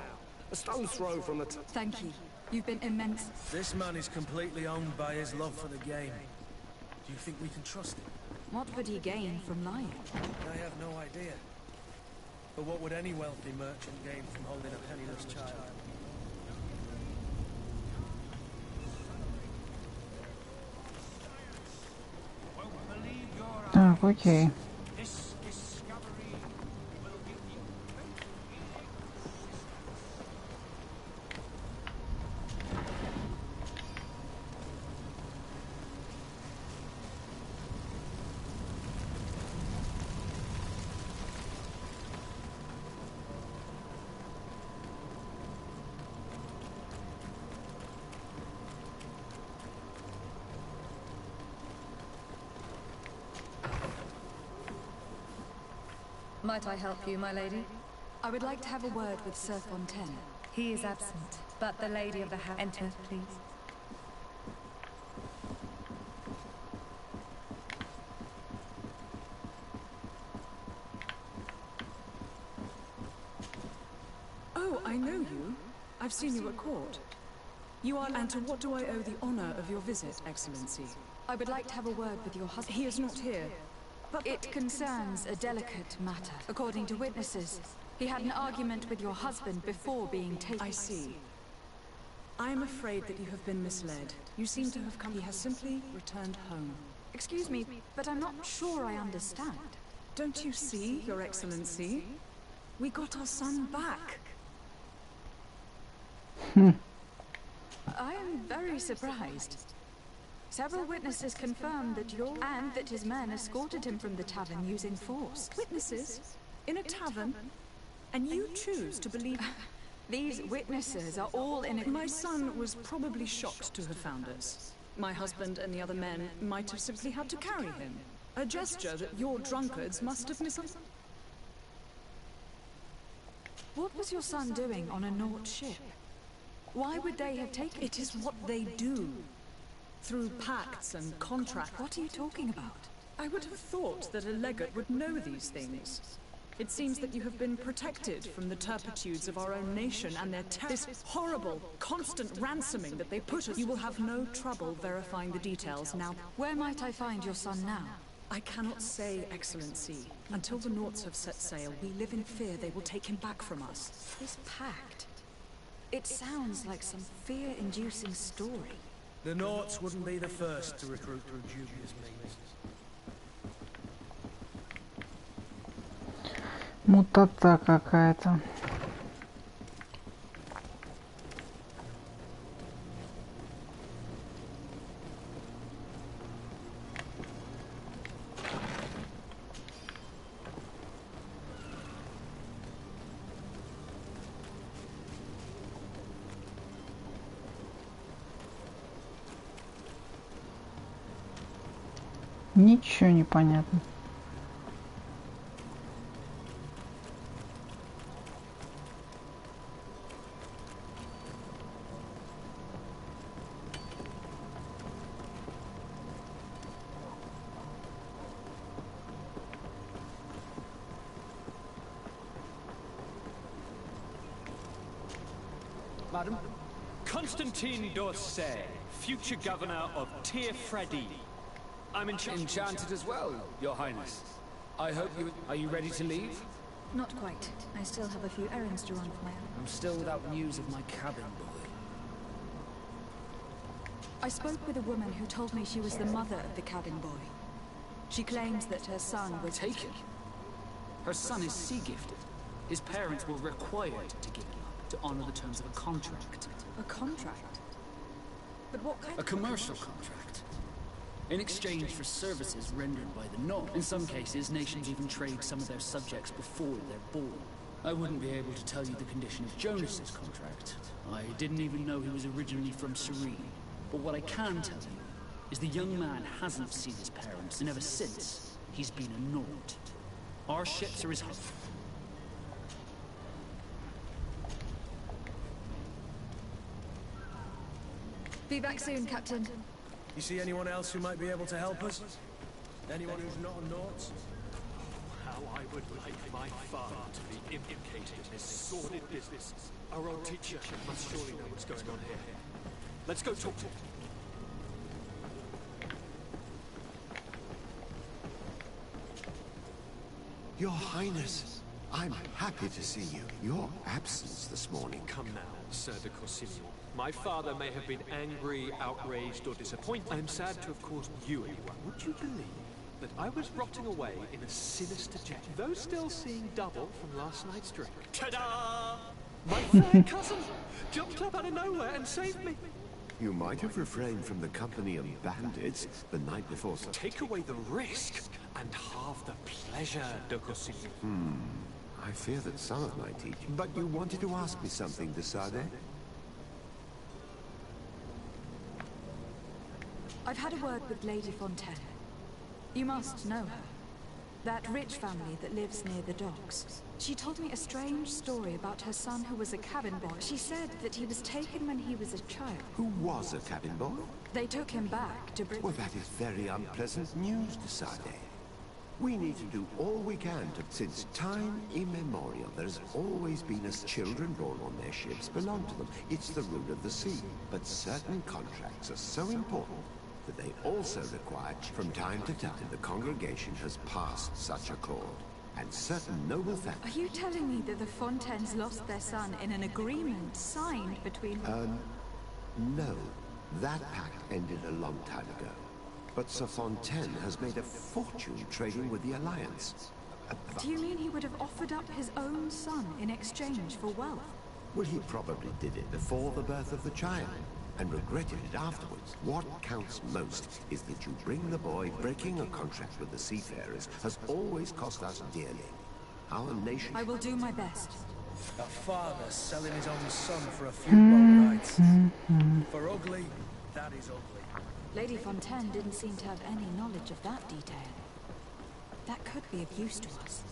A stone's throw from the... Thank you. You've been immense. This man is completely owned by his love for the game. Do you think we can trust him? What would he gain from lying? I have no idea. But what would any wealthy merchant gain from holding a penniless child? Так, окей. Might I help you, my lady? I would like to have a word with Sir Fontaine. He is absent, but the lady of the house. Enter, please. Oh, I know you. I've seen you at court. You are, and to what do I owe the honor of your visit, Excellency? I would like to have a word with your husband. He is not here. But it concerns a delicate matter. According to witnesses, he had an argument with your husband before being taken. I see. I am afraid that you have been misled. You seem to have come. He has simply returned home. Excuse me, but I'm not sure I understand. Don't you see, Your Excellency? We got our son back. I am very surprised. Several witnesses confirmed that and that his men escorted him from the tavern using force. Witnesses? In a tavern? And you choose to believe... These witnesses are all in it. My son was probably shocked to have found us. My husband and the other men might have simply had to carry him. A gesture that your drunkards must have misunderstood. What was your son doing on a Naut ship? Why would they have taken... It is what they do. Through pacts and contracts. What are you talking about? I would have thought that a legate would know these things. It seems that you have been protected from the turpitudes of our own nation and their this horrible, constant ransoming that they put us. You will have no trouble verifying the details now. Where might I find your son now? I cannot say, Excellency. Until the Nauts have set sail, we live in fear they will take him back from us. This pact. It sounds like some fear-inducing story. The Nauts wouldn't be the first to recruit through dubious means. Мутата какая-то. Ничего не понятно. Madam, Constantine d'Orsay, future governor of Tir-Freddy. I'm enchanted as well, Your Highness. I hope you... Are you ready to leave? Not quite. I still have a few errands to run for my own. I'm still without news of my cabin boy. I spoke with a woman who told me she was the mother of the cabin boy. She claims that her son was... Taken? Her son is sea-gifted. His parents were required to give him up to honor the terms of a contract. A contract? But what kind of... A commercial contract. In exchange for services rendered by the Nord. In some cases, nations even trade some of their subjects before they're born. I wouldn't be able to tell you the condition of Jonas's contract. I didn't even know he was originally from Serene. But what I can tell you is the young man hasn't seen his parents, and ever since, he's been a Nord. Our ships are his home. Be back soon, Captain. You see anyone else who might be able to help us? Anyone who's not a Naut? How I would like my father to be implicated in this sordid business. Our old teacher must surely know what's going on here. Let's go talk to him. Your Highness, I'm happy to see you. Your absence this morning. Come now, Sir de Corsignon. My father may have been angry, outraged, or disappointed. I'm sad to have caused you anyone. Would you believe that I was rotting away in a sinister jet, though still seeing double from last night's drink? Ta-da! My fair cousin jumped up out of nowhere and saved me. You might have refrained from the company of bandits the night before. Take away the risk and halve the pleasure, de Corsignon. I fear that some of my teaching. But you wanted to ask me something, de Sade? I've had a word with Lady Fontaine. You must know her. That rich family that lives near the docks. She told me a strange story about her son who was a cabin boy. She said that he was taken when he was a child. Who was a cabin boy? They took him back to Britain. Well, that is very unpleasant news, Desade. We need to do all we can to... Since time immemorial, there has always been as children born on their ships belong to them. It's the rule of the sea. But certain contracts are so important that they also require... From time to time, the congregation has passed such accord. And certain noble families... Are you telling me that the Fontaines lost their son in an agreement signed between... No. That pact ended a long time ago. But Sir Fontaine has made a fortune trading with the Alliance. Do you mean he would have offered up his own son in exchange for wealth? Well, he probably did it before the birth of the child, and regretted it afterwards. What counts most is that you bring the boy. Breaking a contract with the seafarers has always cost us dearly. Our nation... I will do my best. A father selling his own son for a few boat rides. For ugly, that is ugly. Lady Fontaine didn't seem to have any knowledge of that detail. That could be of use to us.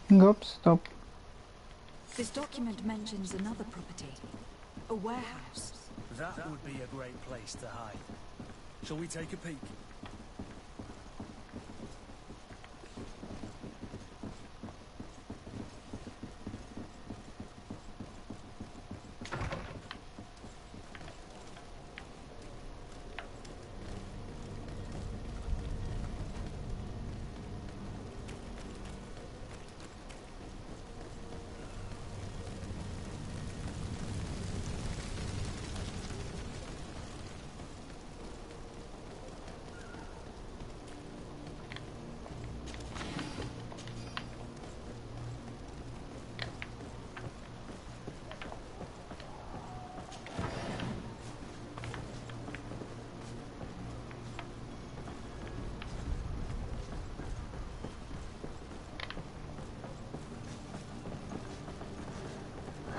Гоп, стоп. This document mentions another property. A warehouse. That would be a great place to hide. Shall we take a peek?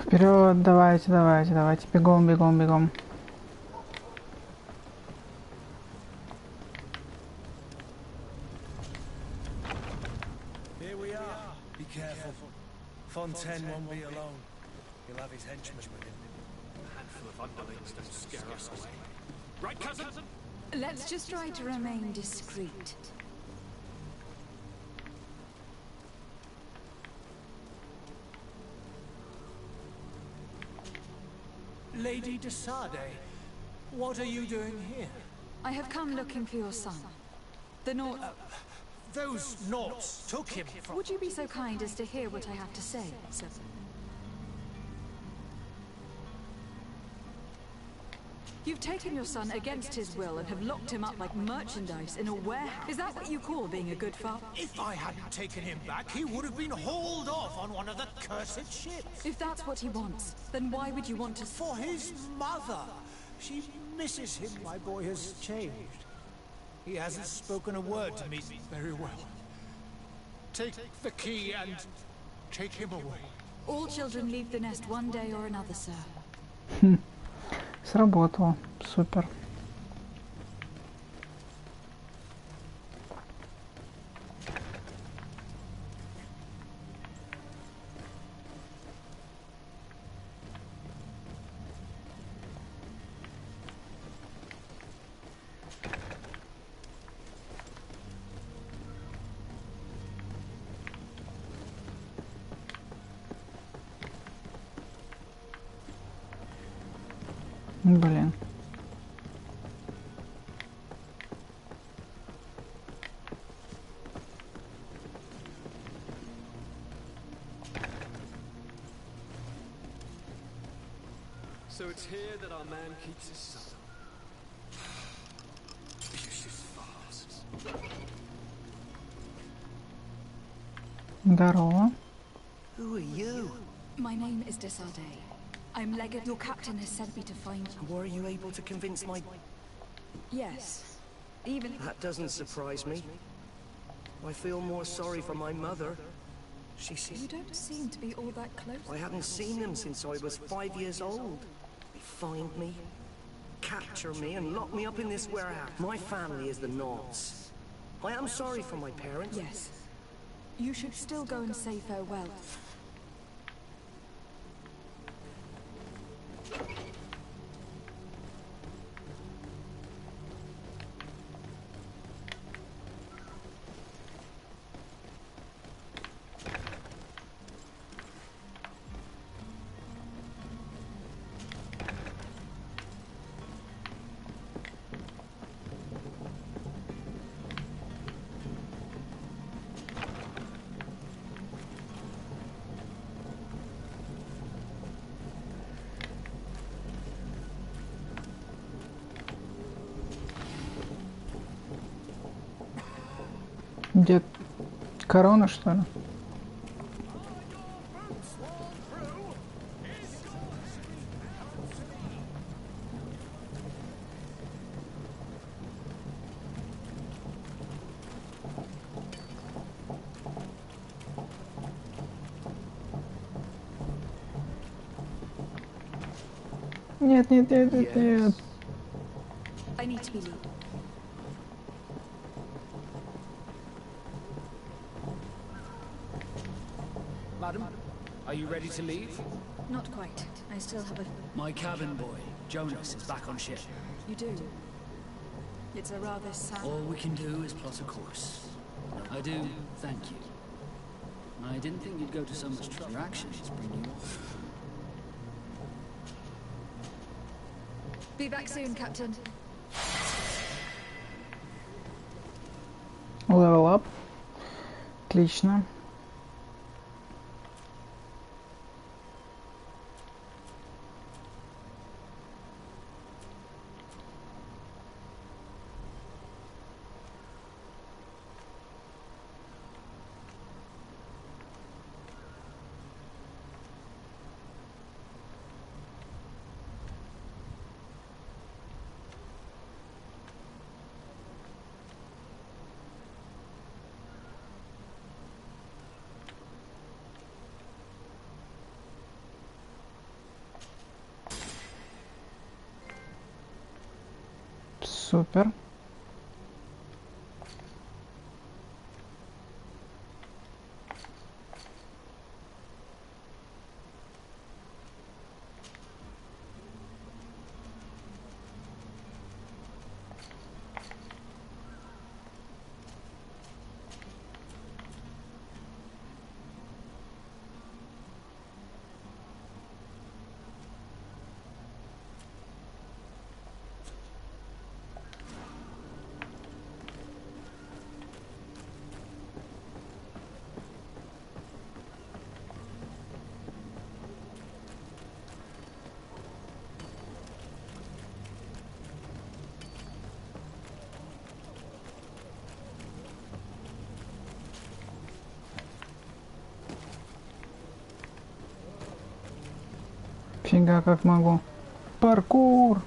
Вперед, давайте, давайте, давайте, бегом, бегом, бегом. Here we are. Be careful. Fontaine won't be alone. He'll have his henchmen with him. A handful of underlings don't scare us away. Right, cousin? Let's just try to remain discreet. Lady Desade, what are you doing here? I have come looking for your son. The Nort... Those Norts took him from... Would you be so kind as to hear what I have to say, sir? You've taken your son against his will and have locked him up like merchandise in a warehouse. Is that what you call being a good father? If I hadn't taken him back, he would have been hauled off on one of the cursed ships. If that's what he wants, then why would you want to... For his mother. She misses him. My boy has changed. He hasn't spoken a word to me very well. Take the key and take him away. All children leave the nest one day or another, sir. Сработало. Супер. Блин. So it's here that our man keeps his son. Vicious farce. Здорово. Who are you? My name is Desade. I'm Legate. Your captain has sent me to find you. Were you able to convince my... Yes. Even... That doesn't surprise me. I feel more sorry for my mother. She seems... You don't seem to be all that close. I hadn't seen them since I was 5 years old. They find me, capture me, and lock me up in this warehouse. My family is the Nords. I am sorry for my parents. Yes. You should still go and say farewell. Где корона, что ли? Нет, нет, нет, нет, нет. I need to be leaving. Madam, are you ready to leave? Not quite. I still have a... My cabin boy, Jonas, is back on ship. You do? It's a rather sad... All we can do is plot a course. I do thank you. I didn't think you'd go to so much trouble. Your actions bring you off. Be back soon, Captain. Level up. Отлично. Супер. Фига как могу. Паркур.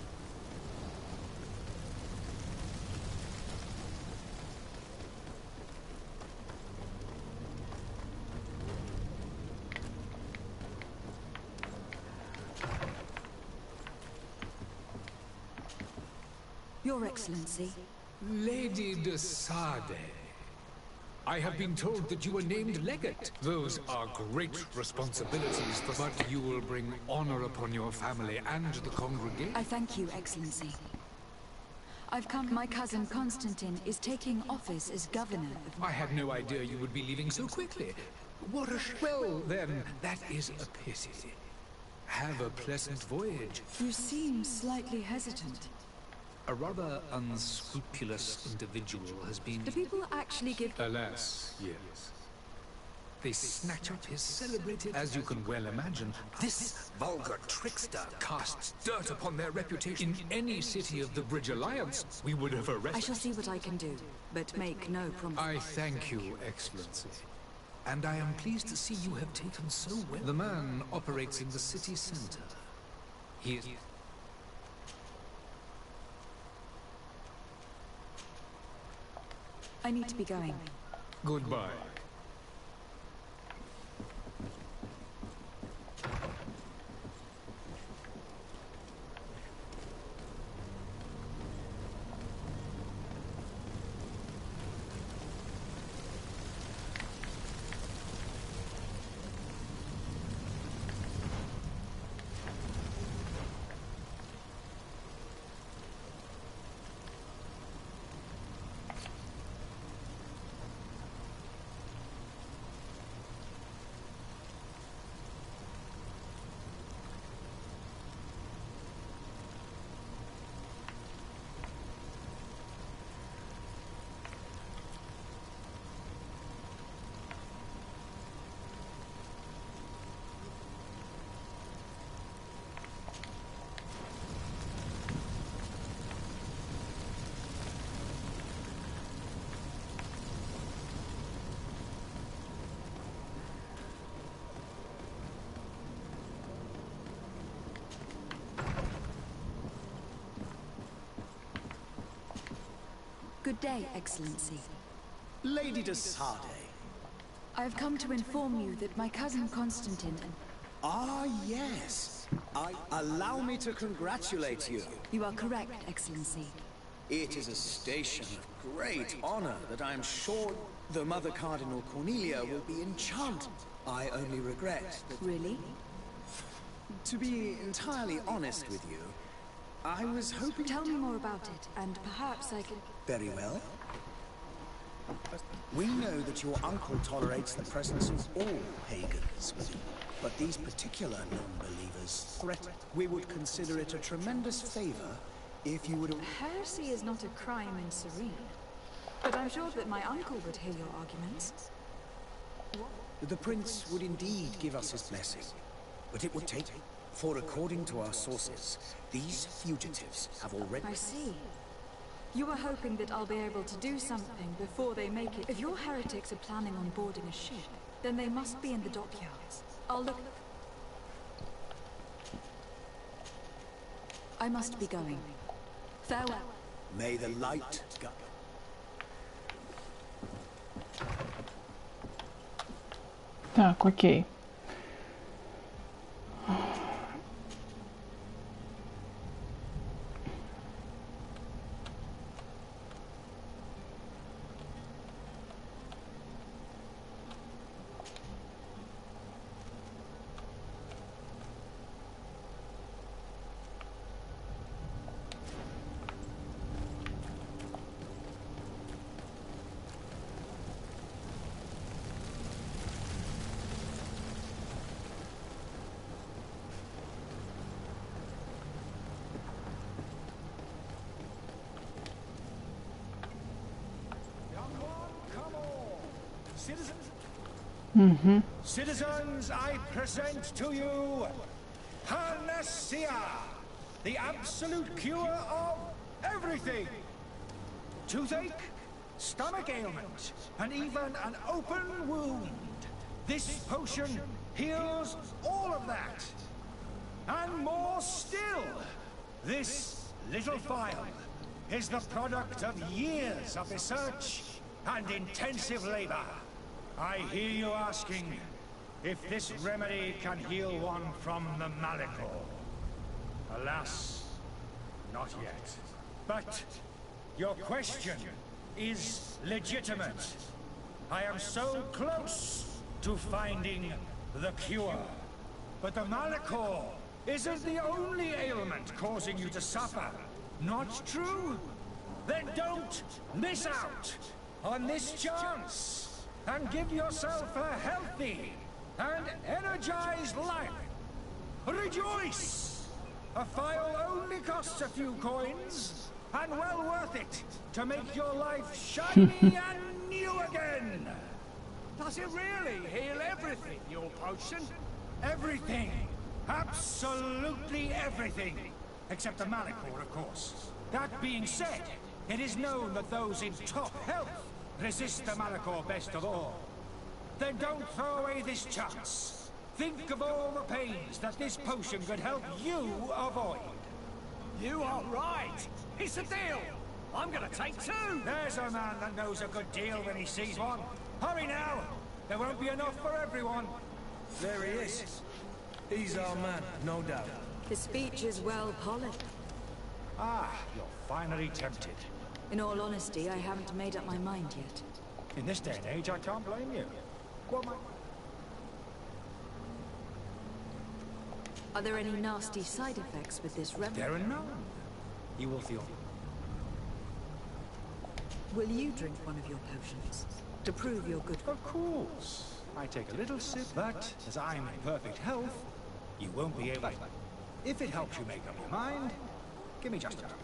Your Excellency. Lady Desade. I have been told that you were named Legate. Those are great responsibilities, but you will bring honor upon your family and the congregation. I thank you, Excellency. I've come... My cousin Constantine is taking office as governor of... I had no idea you would be leaving so quickly. What a... Well, then, that is a pity. Have a pleasant voyage. You seem slightly hesitant. A rather unscrupulous individual has been... Do people actually give... Alas, yes. They snatch up his celebrated... As you can well imagine, this vulgar trickster casts dirt upon their reputation. In any city of the Bridge Alliance, we would have arrested... I shall see what I can do, but make no promise. I thank you, Excellency. And I am pleased to see you have taken so well. The man operates in the city center. He is... I need to be going. Goodbye. Good day, Excellency. Lady de Sade. I have come to inform you that my cousin Constantine and... Ah, yes. Allow me to congratulate you. You are correct, Excellency. It is a station of great honor that I am sure the Mother Cardinal Cornelia will be enchanted. I only regret that... Really? To be entirely honest with you, I was hoping... Tell me more about it, and perhaps I can... Very well. We know that your uncle tolerates the presence of all pagans within, but these particular non-believers threaten. We would consider it a tremendous favor if you would... Heresy is not a crime in Serene, but I'm sure that my uncle would hear your arguments. The prince would indeed give us his blessing, but it would take... For according to our sources, these fugitives have already... I see. You were hoping that I'll be able to do something before they make it. If your heretics are planning on boarding a ship, then they must be in the dockyards. I'll look... I must be going. Farewell. May the light go... Так, окей. Citizens, I present to you Panacea, the absolute cure of everything. Toothache, stomach ailment, and even an open wound. This potion heals all of that. And more still, this little vial is the product of years of research and intensive labor. I hear you asking if this remedy can heal one from the Malachor. Alas, not yet. But your question is legitimate. I am so close to finding the cure. But the Malachor isn't the only ailment causing you to suffer. Not true? Then don't miss out on this chance and give yourself a healthy and energized life. Rejoice! A file only costs a few coins, and well worth it to make your life shiny and new again. Does it really heal everything, your potion? Everything. Absolutely everything. Except the Malachor, of course. That being said, it is known that those in top health resist the Malachor best of all. Then don't throw away this chance. Think of all the pains that this potion could help you avoid. You are right. It's a deal. I'm gonna take two. There's a man that knows a good deal when he sees one. Hurry now. There won't be enough for everyone. There he is. He's our man, no doubt. The speech is well polished. Ah, you're finally tempted. In all honesty, I haven't made up my mind yet. In this day and age, I can't blame you. What might... Are there any nasty side effects with this remedy? There are none. You will feel... Will you drink one of your potions? To prove you're good? Of course. I take a little sip, but as I'm in perfect health, you won't be able... If it helps you make up your mind, give me just a moment.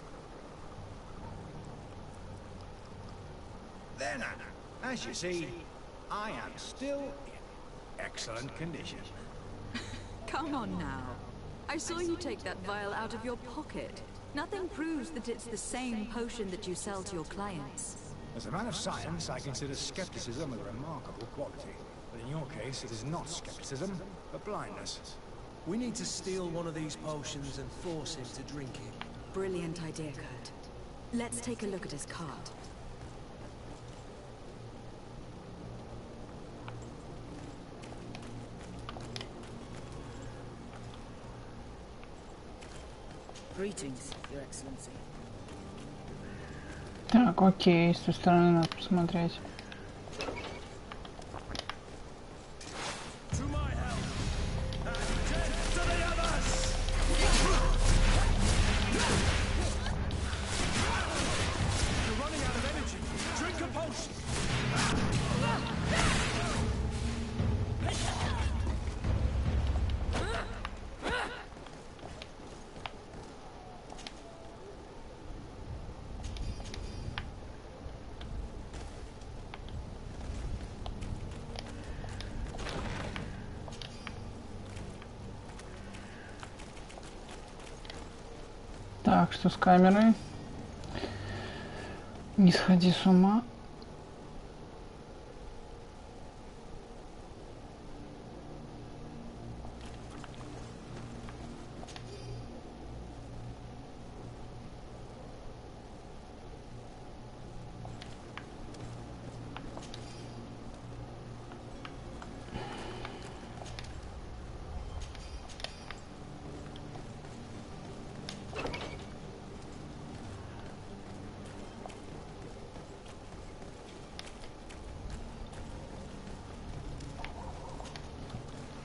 There now. As you see, I am still in excellent condition. Come on now. I saw you take that vial out of your pocket. Nothing proves that it's the same potion that you sell to your clients. As a man of science, I consider skepticism a remarkable quality. But in your case, it is not skepticism, but blindness. We need to steal one of these potions and force him to drink it. Brilliant idea, Kurt. Let's take a look at his card. Greetings, Your Excellency. Так, окей, с той стороны надо посмотреть. Так, что с камерой? Не сходи с ума.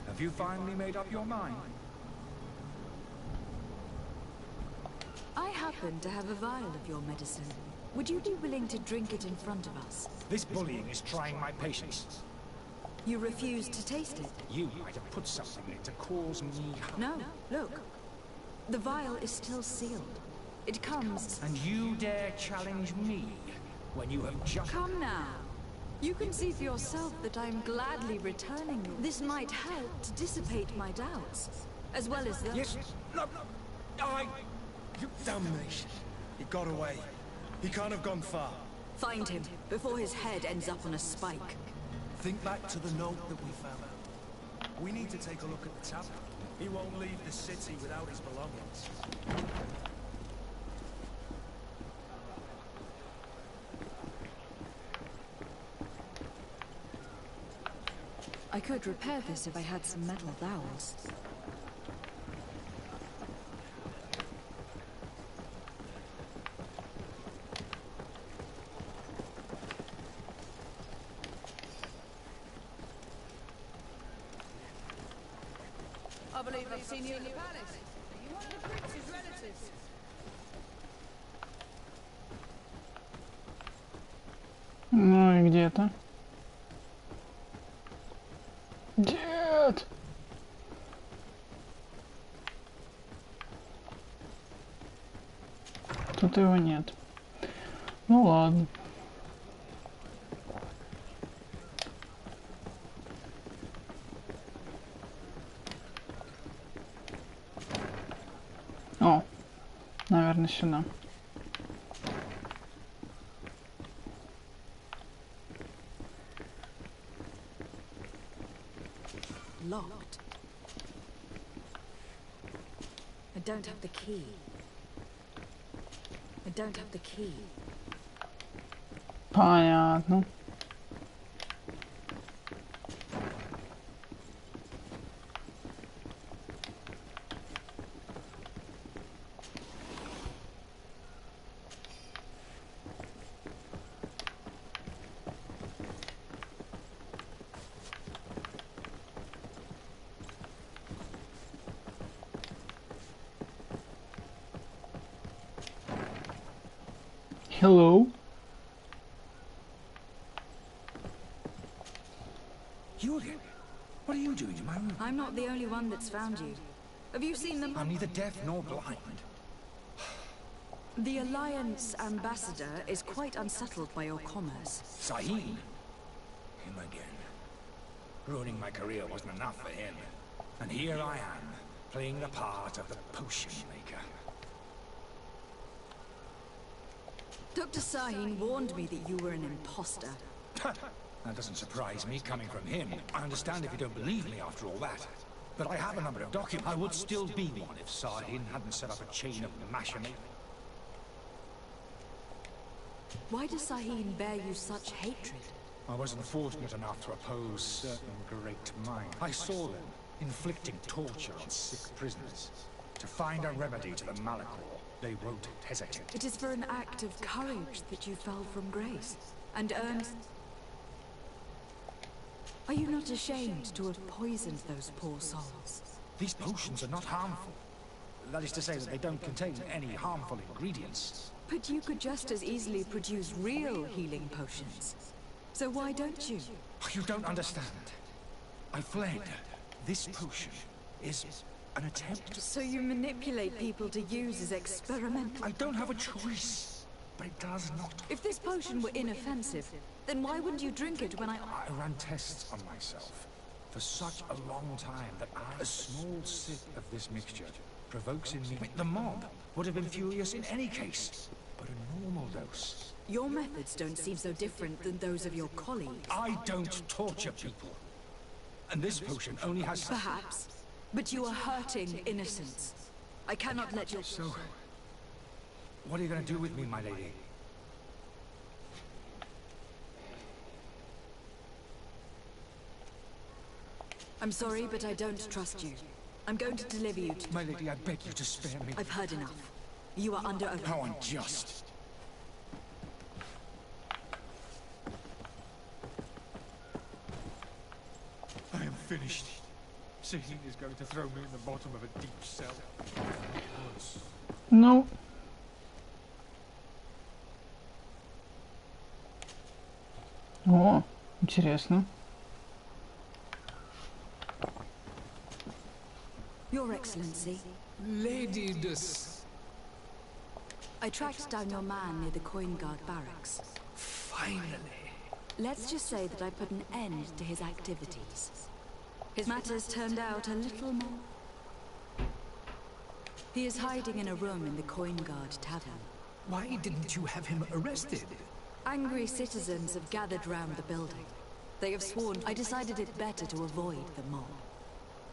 Have you finally made up your mind? I happen to have a vial of your medicine. Would you be willing to drink it in front of us? This bullying is trying my patience. You refuse to taste it? You might have put something in it to cause me harm. No, look. The vial is still sealed. It comes... And you dare challenge me when you have just... Come now. You can see for yourself that I'm gladly returning you. This might help to dissipate my doubts, as well as the... Yes, no, You damnation. He got away. He can't have gone far. Find him, before his head ends up on a spike. Think back to the note that we found. We need to take a look at the tavern. He won't leave the city without his belongings. I could repair this if I had some metal dowels. I believe I've seen you in the palace. Are you one of the prince's relatives? Ну и где это? Дед! Тут его нет. Ну ладно. О, наверное, сюда. locked. I don't have the key. I don't have the key. Понятно. Hello. Julian, what are you doing in my room? I'm not the only one that's found you. Have you seen them? I'm neither deaf nor blind. The Alliance ambassador is quite unsettled by your commerce. Saheen? Him again. Ruining my career wasn't enough for him. And here I am, playing the part of the potion maker. Dr. Saheen warned me that you were an imposter. That doesn't surprise me, coming from him. I understand if you don't believe me after all that. But I have a number of documents. I would still be one if Saheen hadn't set up a chain of machination. Why does Saheen bear you such hatred? I wasn't fortunate enough to oppose certain great minds. I saw them inflicting torture on sick prisoners. To find a remedy to the Malachor, they won't hesitate. It is for an act of courage that you fell from grace, and earned... Are you not ashamed to have poisoned those poor souls? These potions are not harmful. That is to say that they don't contain any harmful ingredients. But you could just as easily produce real healing potions. So why don't you? You don't understand. I fled. This potion is an attempt. So you manipulate people to use as experimental... I don't have a choice, but it does not. If this potion were inoffensive, then why wouldn't you drink it when I ran tests on myself for such a long time that a small sip of this mixture provokes in me... The mob would have been furious in any case, but a normal dose... Your methods don't seem so different than those of your colleagues. I don't torture people. And this potion only has... Perhaps. But you are hurting innocents. I cannot let you... So... what are you going to do with me, my lady? I'm sorry, but I don't trust you. I'm going to deliver you to... My lady, I beg you to spare me. I've heard enough. You are under oath. How unjust. I am finished. Saheen is going to throw me in the bottom of a deep cell. No. О, интересно. Your Excellency. Lady I tracked down your man near the Coin Guard barracks. Finally. Let's just say that I put an end to his activities. His matters turned out a little more... He is hiding in a room in the Coin Guard tavern. Why didn't you have him arrested? Angry citizens have gathered round the building. They have sworn... I decided it better to avoid the mob.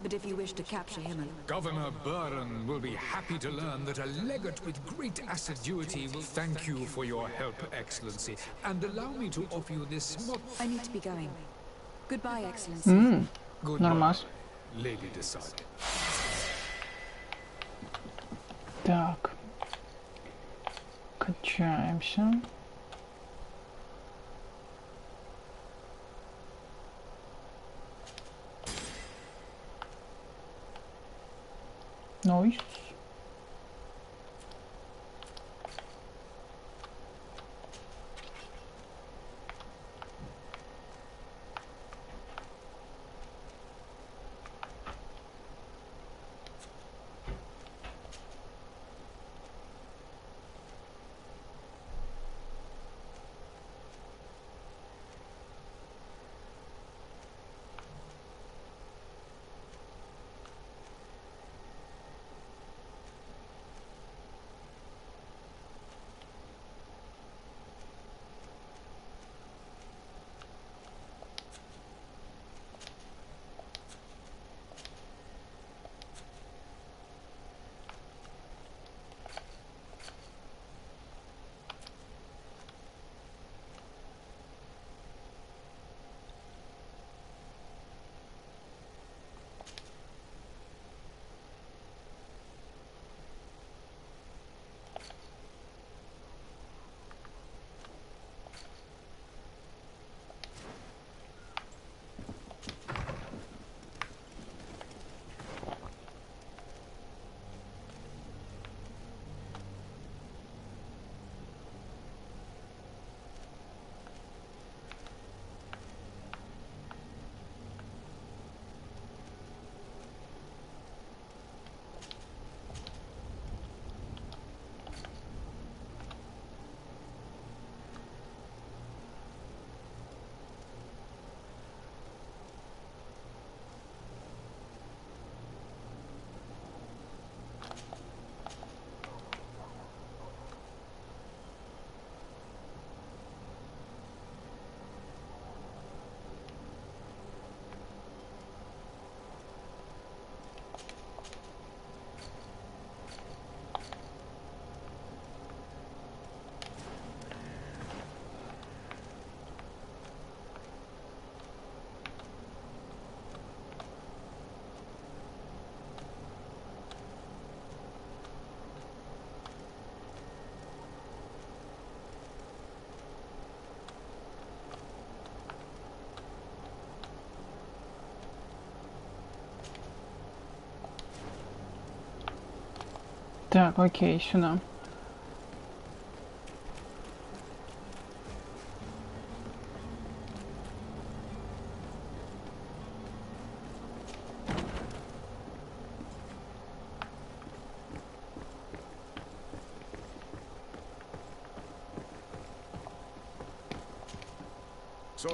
But if you wish to capture him... Governor Burren will be happy to learn that a legate with great assiduity will thank you for your help, Excellency, and allow me to offer you this small... I need to be going. Goodbye, Excellency. Нормально. Lady decided. Так. Качаемся. Nice. Так, окей, сюда.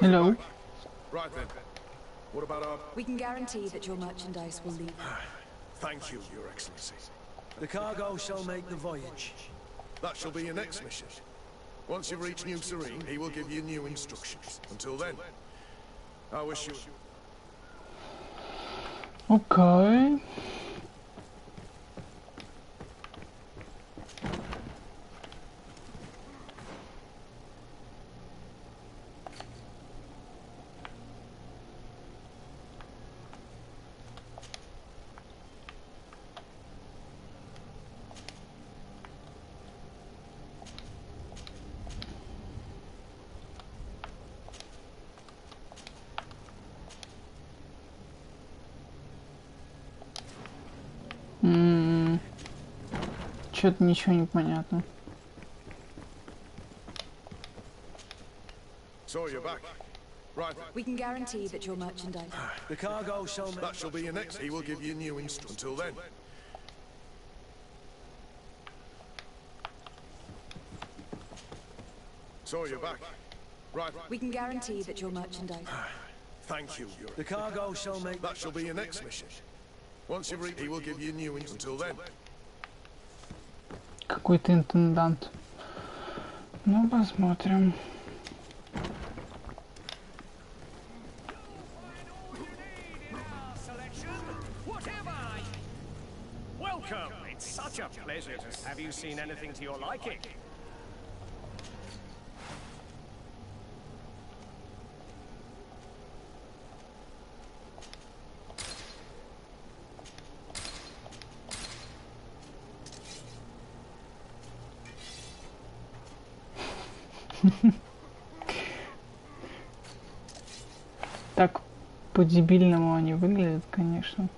Hello. Right then. What about our... We can guarantee that your merchandise will leave. Thank you, Your Excellency. The cargo shall make the voyage. That shall be your next mission. Once you've reached New Serene, he will give you new instructions. Until then, I wish you... Okay. Что-то ничего не понятно. So you're back. Right. We can guarantee that your merchandise... The cargo shall make... That shall be your next. He will give you new instructions. Until then. So you're back. Right. We can guarantee that your merchandise... Thank you, Your... The cargo shall make... That shall be your next mission. Once you've reached, he will give you new instructions. Until then. Какой-то интендант. Ну, посмотрим. Welcome. It's such a pleasure to have you seen anything to your liking. Так по-дебильному они выглядят, конечно.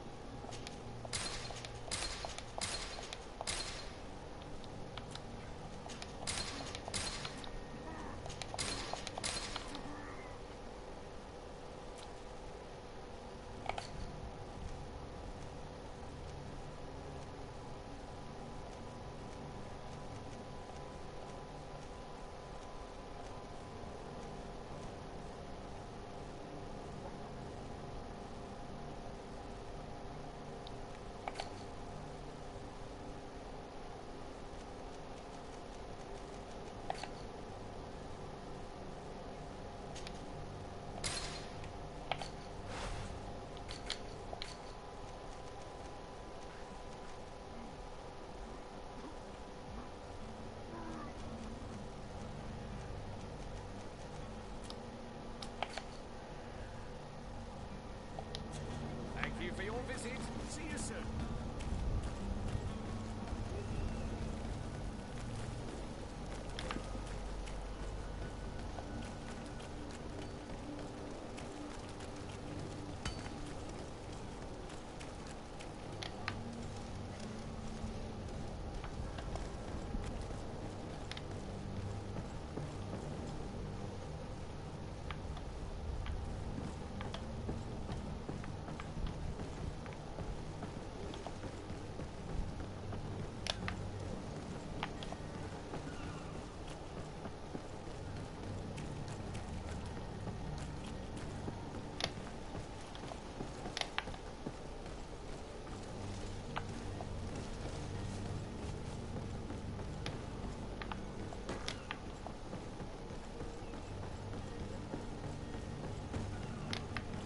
For your visit. See you soon.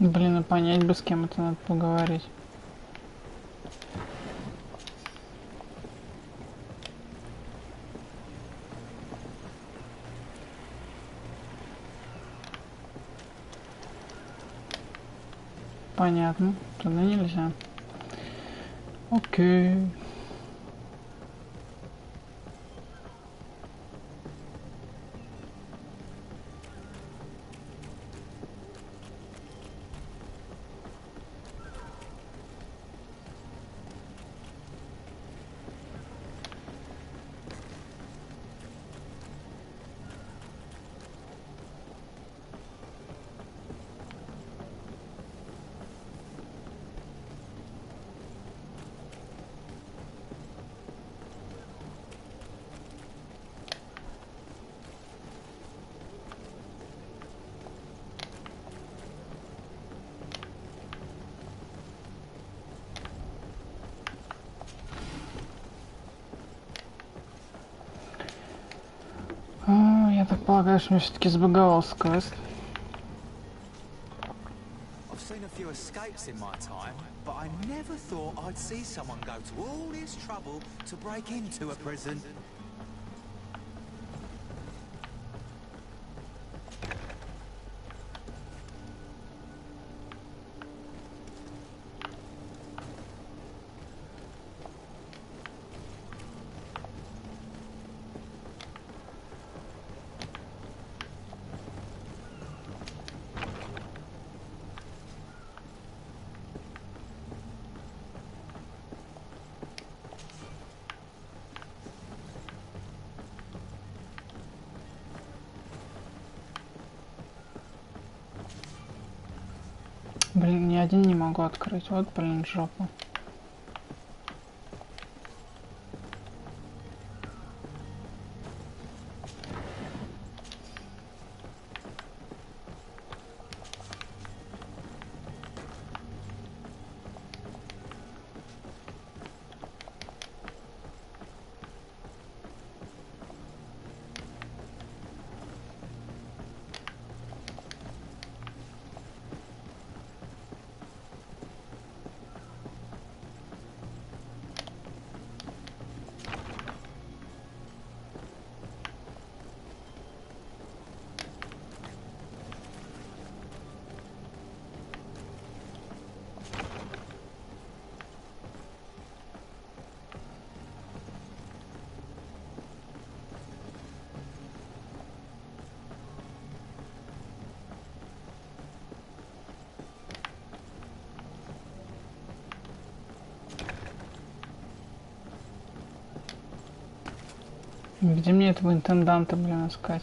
Блин, а понять бы, с кем это надо поговорить. Понятно, туда нельзя. Окей. полагаешь, мне все-таки сбаговался квест? I've seen a few escapes in my time, but I never thought I'd see someone go to all this trouble to break into a prison. Блин, ни один не могу открыть. Вот, блин, жопа. Где мне этого интенданта, блин, искать?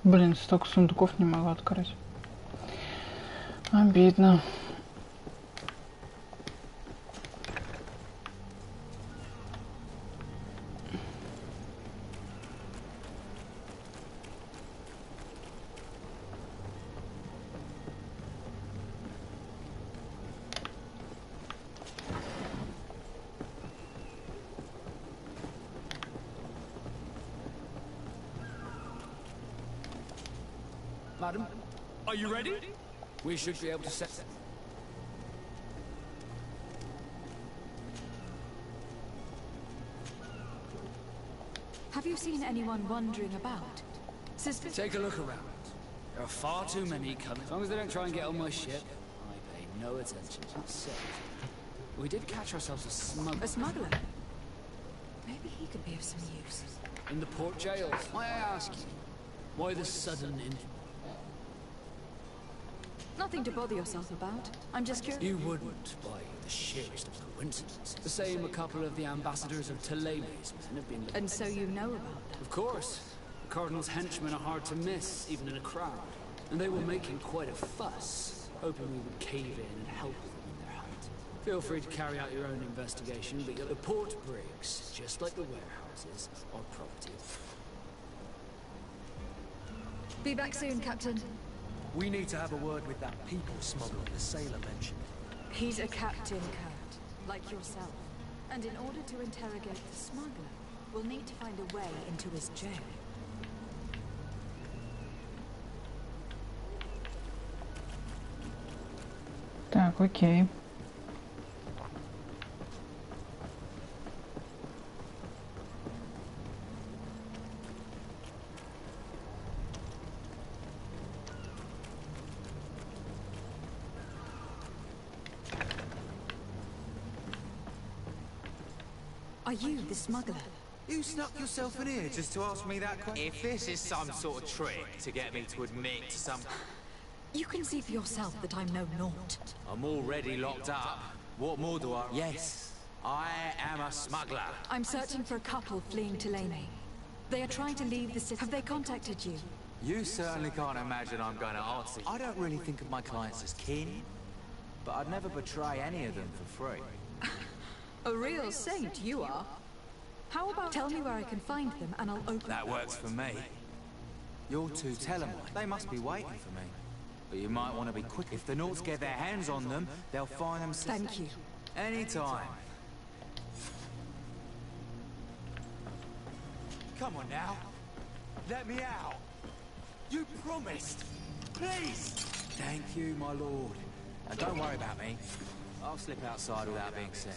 Блин, столько сундуков не могу открыть. Обидно. Madam, are you ready? We should be able to set... Have you seen anyone wandering about? Take a look around. There are far too many coming. As long as they don't try and get on my ship, I pay no attention. So, we did catch ourselves a smuggler. A smuggler? Maybe he could be of some use. In the port jails. May I ask you, why the sudden Nothing to bother yourself about. I'm just curious. You wouldn't, by the sheerest of coincidence. The same a couple of the ambassadors of Ptolemy's men have been... And so you know about them? Of course. The Cardinal's henchmen are hard to miss, even in a crowd. And they were making quite a fuss, hoping we would cave in and help them in their hunt. Feel free to carry out your own investigation, but the port brigs, just like the warehouses, are property. Be back soon, Captain. We need to have a word with that people smuggler the sailor mentioned. He's a captain, Kurt, like yourself. And in order to interrogate the smuggler, we'll need to find a way into his jail. Так, окей. Are you the smuggler? You snuck yourself in here just to ask me that question? If this is some sort of trick to get me to admit to some... You can see for yourself that I'm no naught. I'm already locked up. What more do I... Yes, I am a smuggler. I'm searching for a couple fleeing Tulane. They are trying to leave the city. Have they contacted you? You certainly can't imagine I'm going to answer. I don't really think of my clients as kin, but I'd never betray any of them for free. A real saint you are. How about tell me where I can find them and I'll open... That works for me. You're two Telemoy. They must be waiting for me. But you might want to be quick. If the Naughts get their hands on them, they'll find them... Thank you. Anytime. Come on now. Let me out. You promised. Please. Thank you, my lord. And don't worry about me. I'll slip outside without being seen.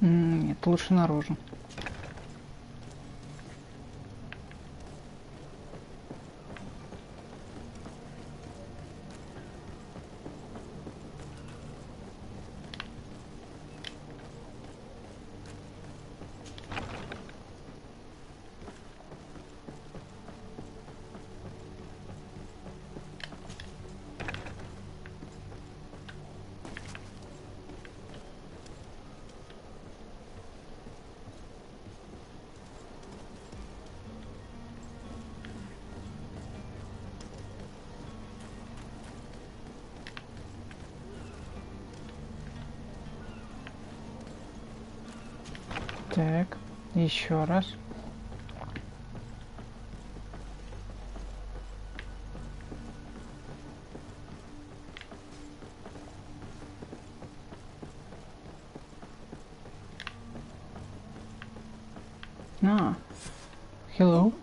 Нет, лучше наружу. Так, еще раз. Ah, hello.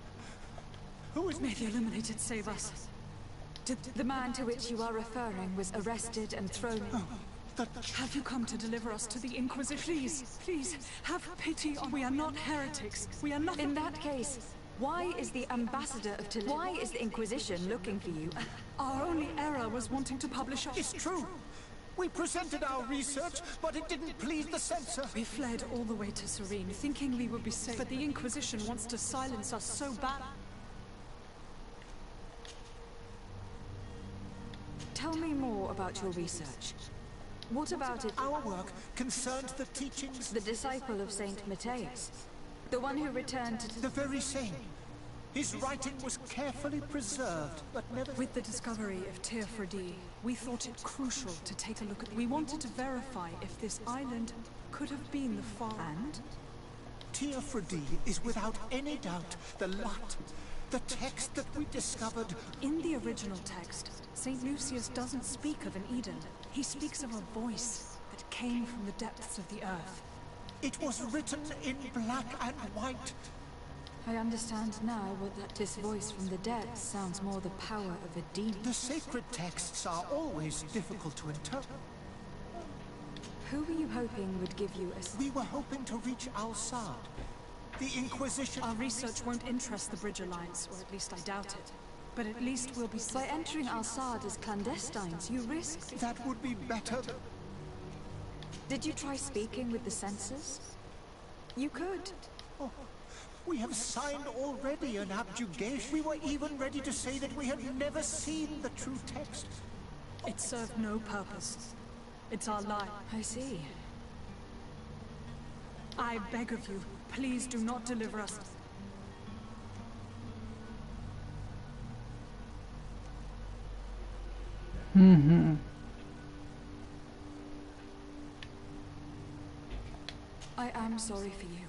Who is... May the Illuminated save us. The man to which you are referring was arrested and thrown in... Have you come to deliver us to the Inquisition? Please, please, have pity on... We are not heretics. We are not... In that case, why is the ambassador of Tulane... Why is the Inquisition looking for you? Our only error was wanting to publish our... It's true. We presented our research, but it didn't please the censor. We fled all the way to Serene, thinking we would be safe. But the Inquisition wants to silence us so bad. Tell me more about your research. What about it? Our work concerned the teachings... The disciple of Saint Matthias. The one who returned to... The very same. His writing was carefully preserved, but never... With the discovery of Teofredi, we thought it crucial to take a look at... We wanted to verify if this island could have been the far... And? Teofredi is without any doubt the lot. The text that we discovered... In the original text, St. Lucius doesn't speak of an Eden. He speaks of a voice that came from the depths of the earth. It was written in black and white. I understand now that this voice from the depths sounds more the power of a demon. The sacred texts are always difficult to interpret. Who were you hoping would give you a... We were hoping to reach Al-Sad. The Inquisition... Our research won't interest the Bridge Alliance, or at least I doubt it. But at least we'll be... By entering Al-Sad as clandestines, you risk... That would be better. Did you try speaking with the censors? You could. Oh, we have signed already an abjugation. We were even ready to say that we had never seen the true text. It served no purpose. It's our lie. I see. I beg of you, please do not deliver us. Mm-hmm. I am sorry for you,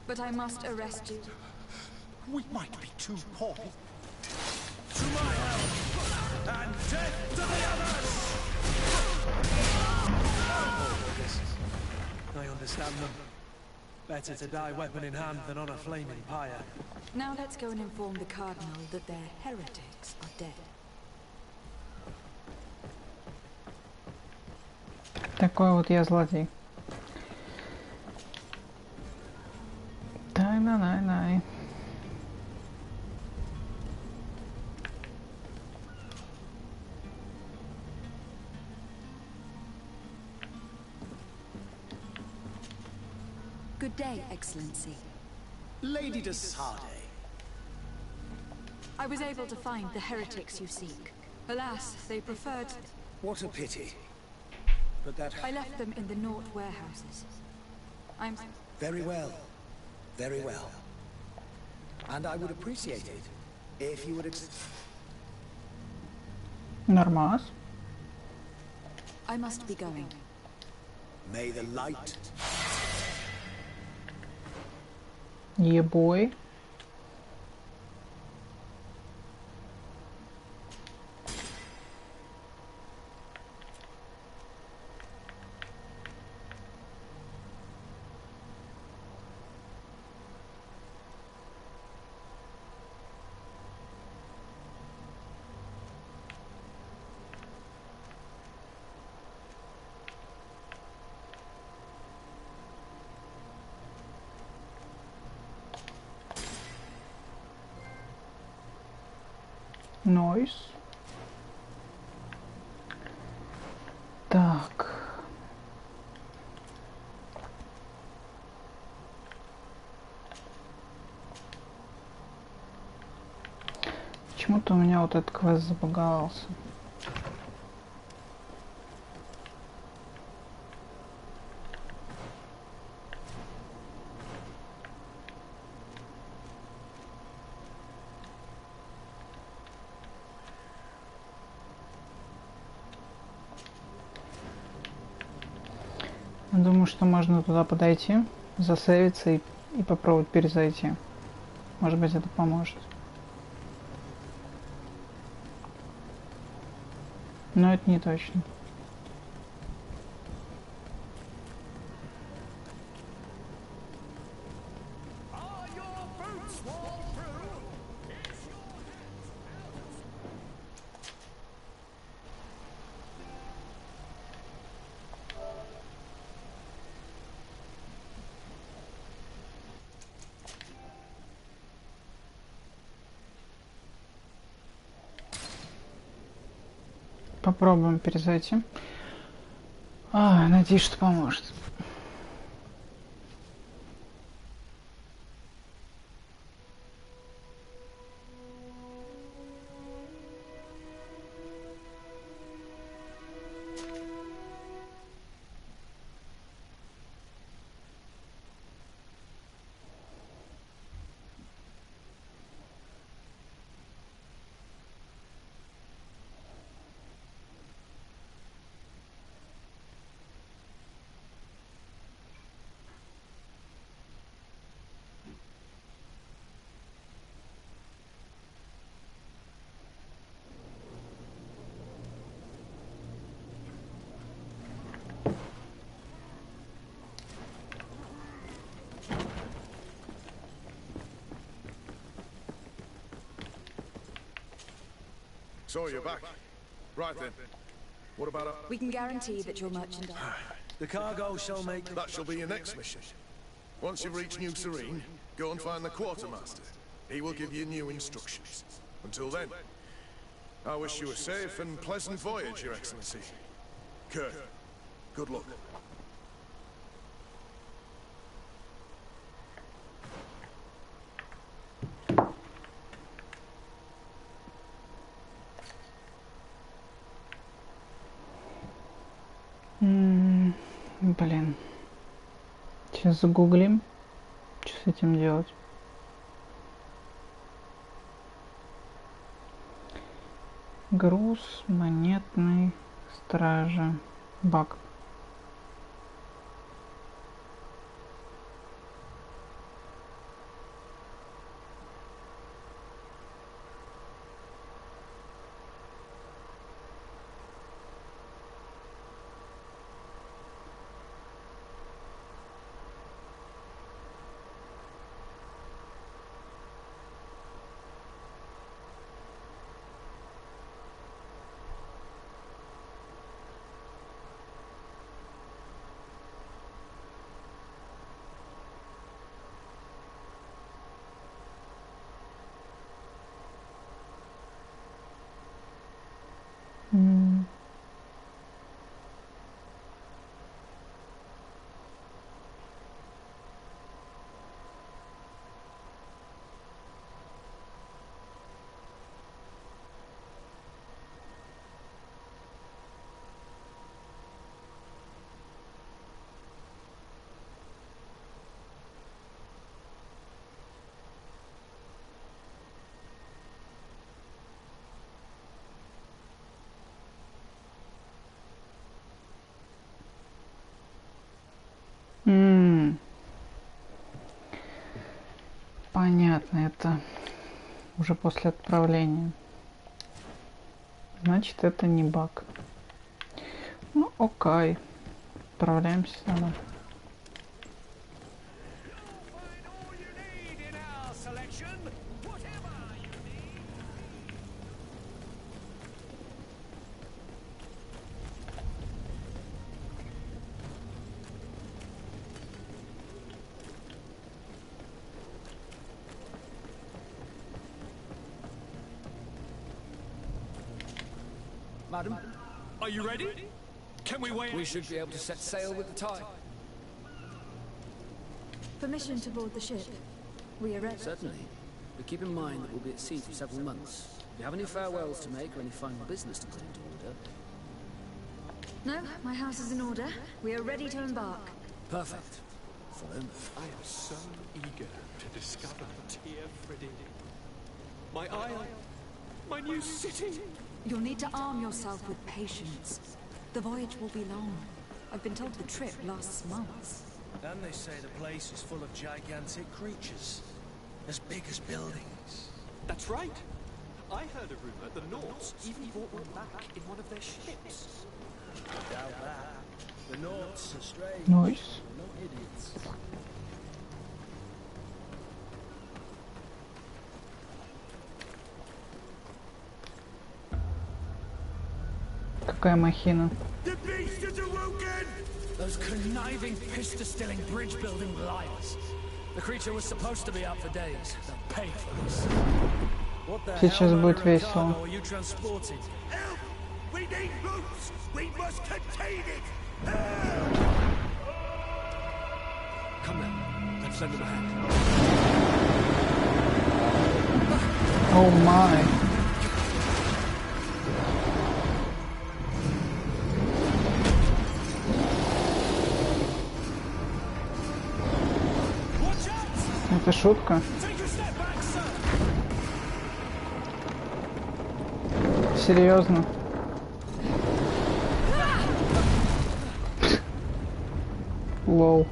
but I must arrest you. We might be too poor. To my help! And death to the others! I understand them. Better to die weapon in hand than on a flaming pyre. Now let's go and inform the Cardinal that their heretics are dead. Такой вот я злодей. Дай-на-най-най. Good day, Excellency. Lady de Sade. I was able to find the heretics you seek. Alas, they preferred... What a pity. But that... I left them in the North warehouses. I'm... Very well. Very well. And I would appreciate it if you would Нормас. I must be going. May the light... Yeah, boy. Нойс. Так. Почему-то у меня вот этот квест забаговался. Думаю, что можно туда подойти, засейвиться и попробовать перезайти. Может быть, это поможет. Но это не точно. Попробуем перезайти. Надеюсь, что поможет. So you're back. Right then. What about We can guarantee that your merchandise... The cargo shall make... That shall be your next mission. Once you reach New Serene, go and find the quartermaster. He will give you new instructions. Until then, I wish you a safe and pleasant voyage, Your Excellency. Kurt, good luck. Блин. Сейчас загуглим, что с этим делать. Груз монетной стражи. Баг. Понятно, это уже после отправления. Значит, это не баг. Ну, окей. Отправляемся сюда. Madam, are you ready? Can we wait? We should be able to set sail with the tide. Permission to board the ship. We are ready. Certainly. But keep in mind that we'll be at sea for several months. Do you have any farewells to make or any final business to put into order? No, my house is in order. We are ready to embark. Perfect. Follow me. I am so eager to discover Tear Freddy. My isle, my new city. You'll need to arm yourself with patience. The voyage will be long. I've been told the trip lasts months. And they say the place is full of gigantic creatures. As big as buildings. That's right. I heard a rumor the Nords even brought one back in one of their ships. Doubt that. The Nords are strange. Nice. No idiots. Какая махина? The beast is awoken! Those conniving, piss-distilling, bridge-building liars. The creature was supposed to be out for days. They'll pay for this. Сейчас будет весело. Help! We need boots! We must contain it! Come then, let's lend them a hand. Oh my. Это шутка? Серьезно? Лол.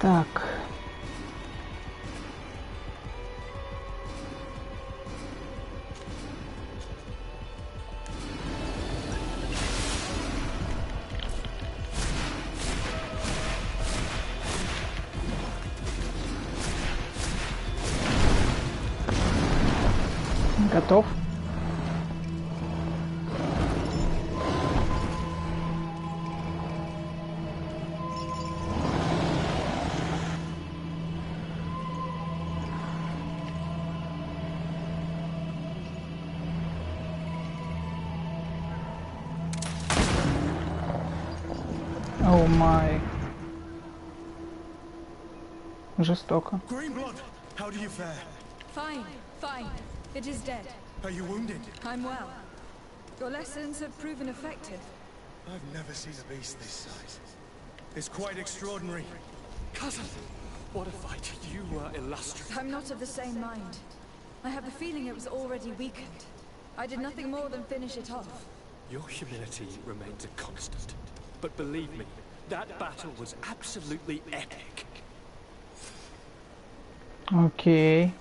Так. Готов? Oh my. Жестоко. Greenblood, how do you fare? Fine, fine. It is dead. Are you wounded? I'm well. Your lessons have proven effective. I've never seen a beast this size. It's quite extraordinary. Cousin, what a fight. You were illustrious. I'm not of the same mind. I have the feeling it was already weakened. I did nothing more than finish it off. Your humility remains a constant. But believe me, that battle was absolutely epic. Окей.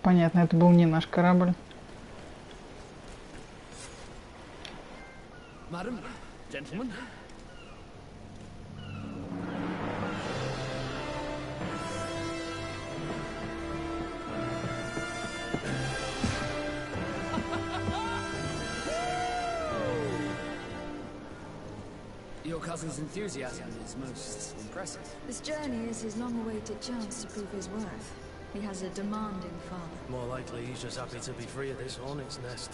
Понятно, это был не наш корабль. Madam, gentlemen. Your cousin's enthusiasm is most impressive. This journey is his long-awaited chance to prove his worth. He has a demanding father. More likely he's just happy to be free of this hornet's nest.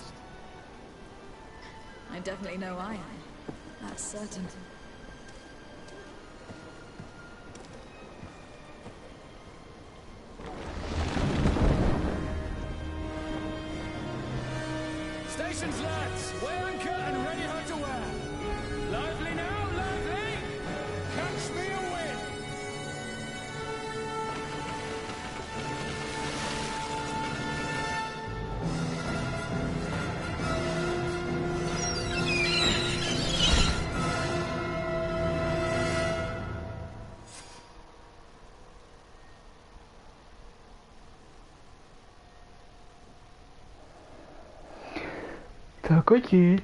I definitely know I am. That's certain. Stations, lads! Weigh anchor and ready her to wear. Lively now, lively! Catch me a wind! Так, окей.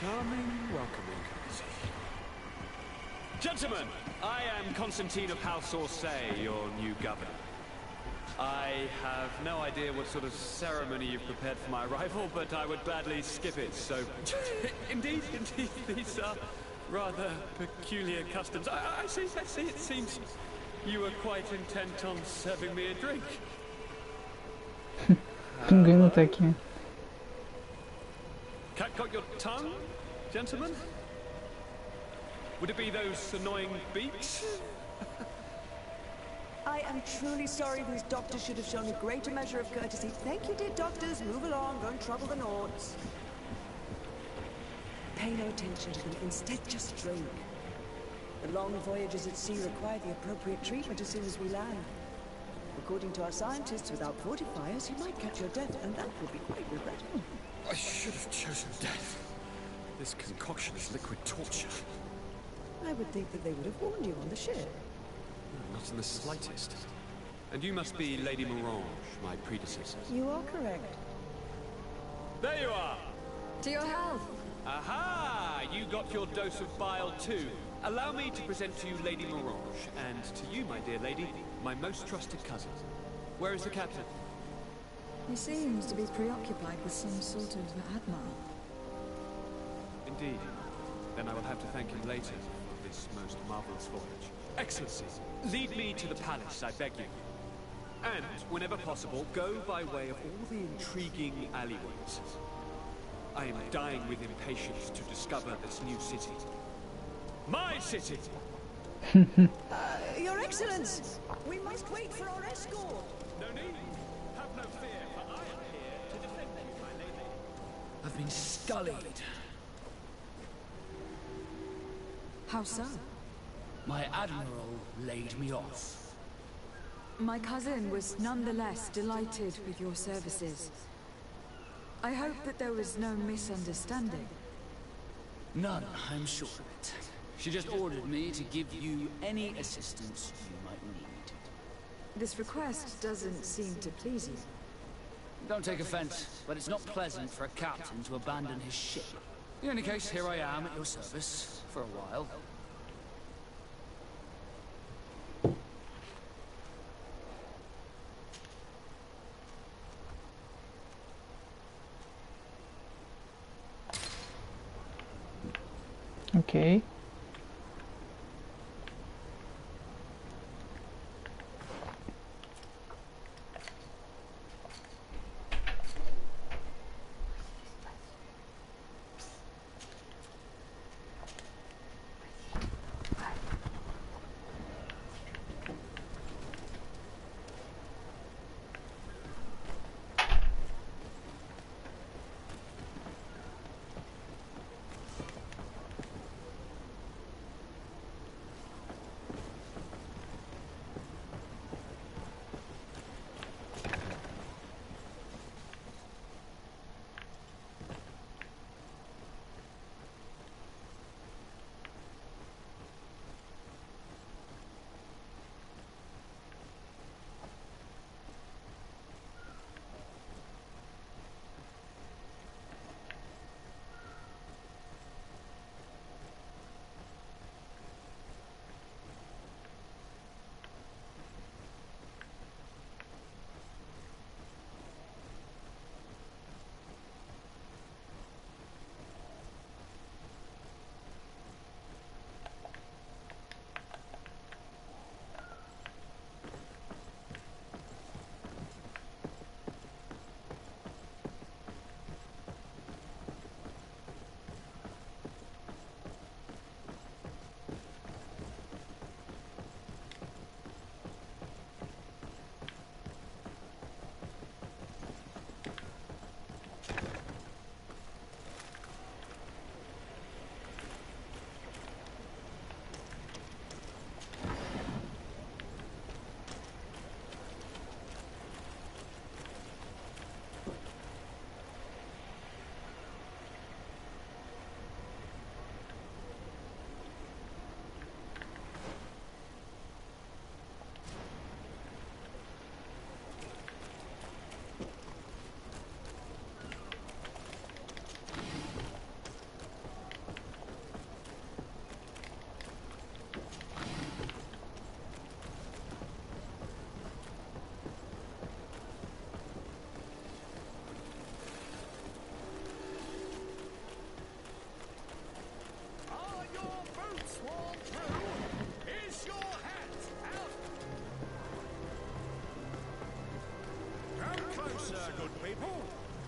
Charming, welcoming courtesy. Gentlemen, I am Constantine of House Orsay, your new governor. I have no idea what sort of ceremony you've prepared for my arrival, but I would gladly skip it, so... Indeed, these are rather peculiar customs. I see, it seems you were quite intent on serving me a drink. Пингвины такие. Got your tongue, gentlemen? Would it be those annoying beaks? I am truly sorry. These doctors should have shown a greater measure of courtesy. Thank you, dear doctors. Move along. Don't trouble the Nords. Pay no attention to them. Instead, just drink. The long voyages at sea require the appropriate treatment as soon as we land. According to our scientists, without fortifiers, you might catch your death, and that would be quite regrettable. I should have chosen death. This concoction is liquid torture. I would think that they would have warned you on the ship. Not in the slightest. And you must be Lady Morange, my predecessor. You are correct. There you are! To your health! Aha! You got your dose of bile too. Allow me to present to you Lady Morange, and to you, my dear lady, my most trusted cousin. Where is the captain? He seems to be preoccupied with some sort of admiral. Indeed. Then I will have to thank him later for this most marvelous voyage. Excellency, lead me to the palace, I beg you. And, whenever possible, go by way of all the intriguing alleyways. I am dying with impatience to discover this new city. My city. Your Excellence, we must wait for our escort. No need. Have no fear, for I am here to defend you, my lady. I've been scullied. How so? My admiral laid me off. My cousin was nonetheless delighted with your services. I hope that there was no misunderstanding. None, I'm sure of it. She just ordered me to give you any assistance you might need. This request doesn't seem to please you. Don't take offense, but it's not pleasant for a captain to abandon his ship. In any case, here I am at your service for a while. Okay.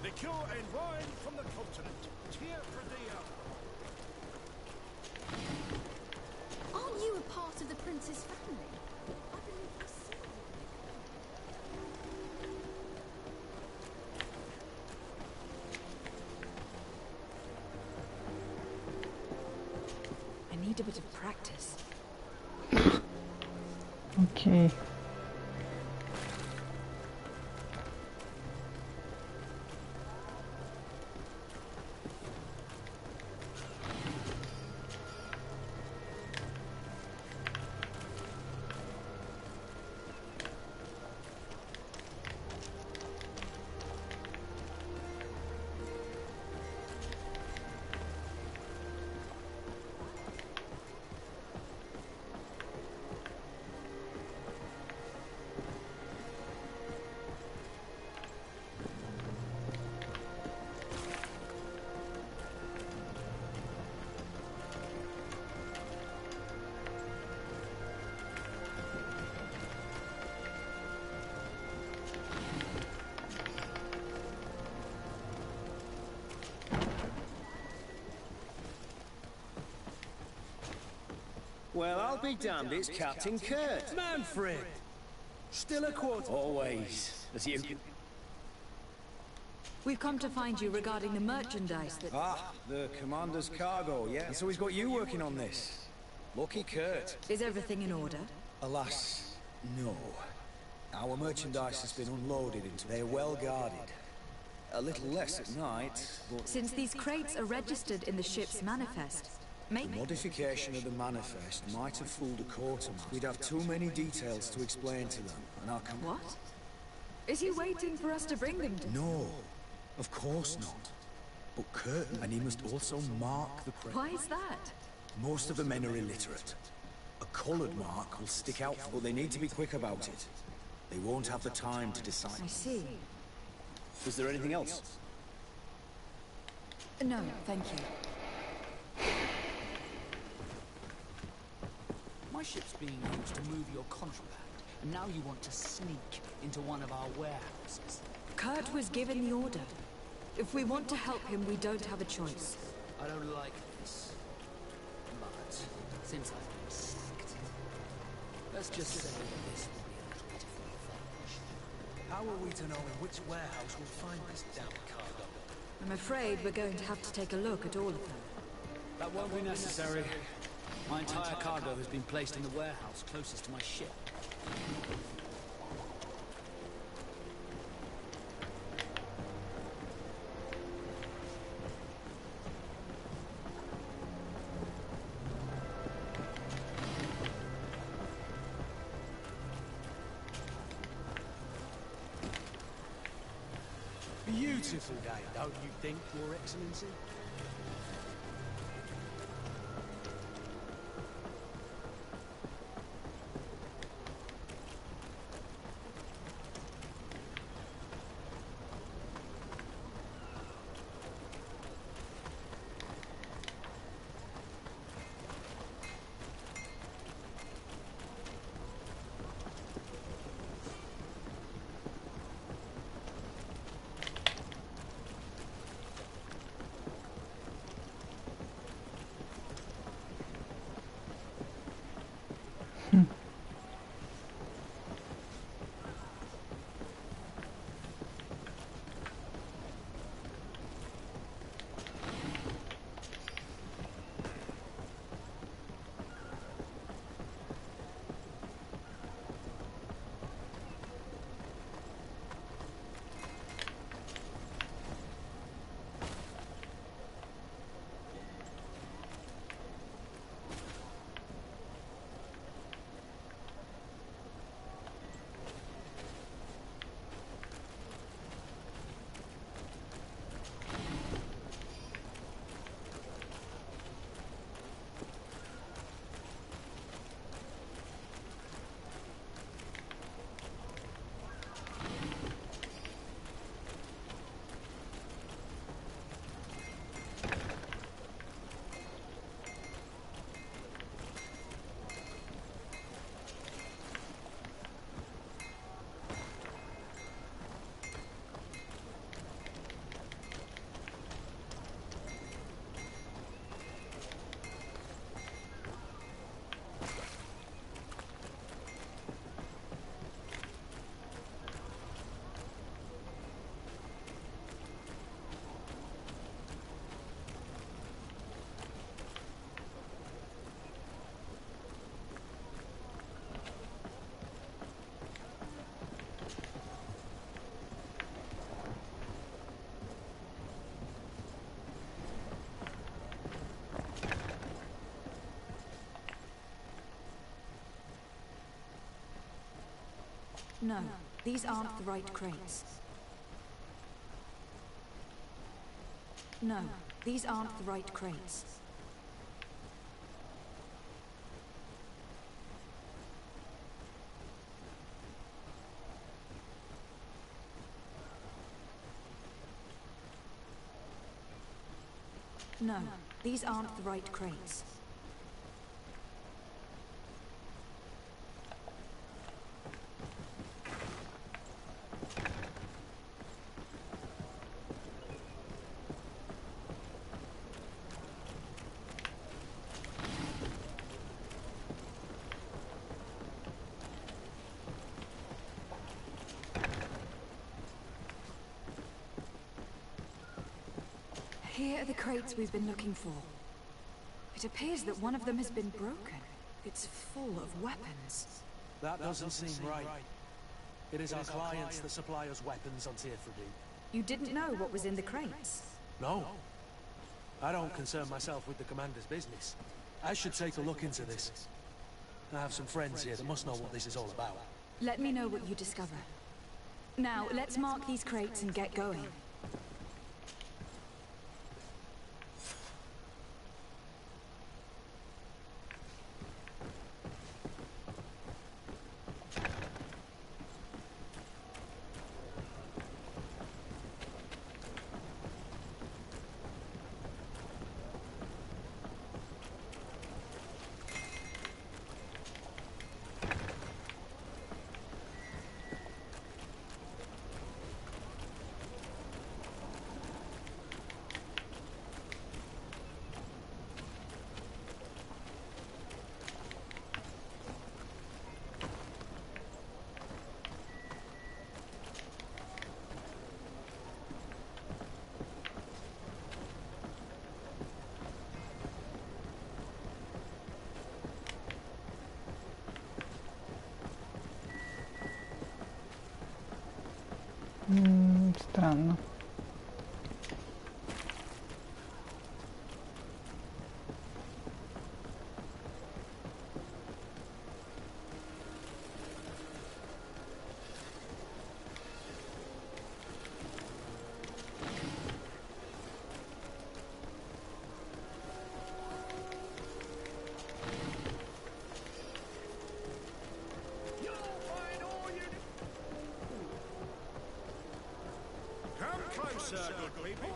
Liqueur and wine from the continent. Cheer for Dio. Aren't you a part of the prince's family? I believe you said. I need a bit of practice. Okay. Well, I'll be damned, it's Captain Kurt. Manfred! Still a quarter. Always. As you... We've come to find you regarding the merchandise that... Ah, the commander's cargo, yeah. And so he's got you working on this. Lucky Kurt. Is everything in order? Alas, no. Our merchandise has been unloaded into... They're well guarded. A little less at night, but... Since these crates are registered in the ship's manifest, The modification of the manifest might have fooled a quartermaster. We'd have too many details to explain to them, and I'll come... What? Is he waiting for us to bring them to... No, of course not. But Kurt, and he must also mark the crate. Why is that? Most of the men are illiterate. A coloured mark will stick out, but they need to be quick about it. They won't have the time to decide. I see. Was there anything else? No, thank you. My ship's being used to move your contraband, and now you want to sneak into one of our warehouses. Kurt was given the order. If we want to help him, we don't have a choice. I don't like this. But since I've been sacked, let's just say that this will be a critical function. How are we to know in which warehouse we'll find this damn cargo? I'm afraid we're going to have to take a look at all of them. That won't be necessary. My entire cargo has been placed in the warehouse closest to my ship. Beautiful day, don't you think, Your Excellency? No, these aren't the right crates. No, these aren't the right crates. No, these aren't the right crates. Here are the crates we've been looking for. It appears that one of them has been broken. It's full of weapons. That doesn't seem right. It is our clients that supply us weapons on Tier 3. You didn't know what was in the crates? No. I don't concern myself with the commander's business. I should take a look into this. I have some friends here that must know what this is all about. Let me know what you discover. Now, let's mark these crates and get going. Странно. Good people.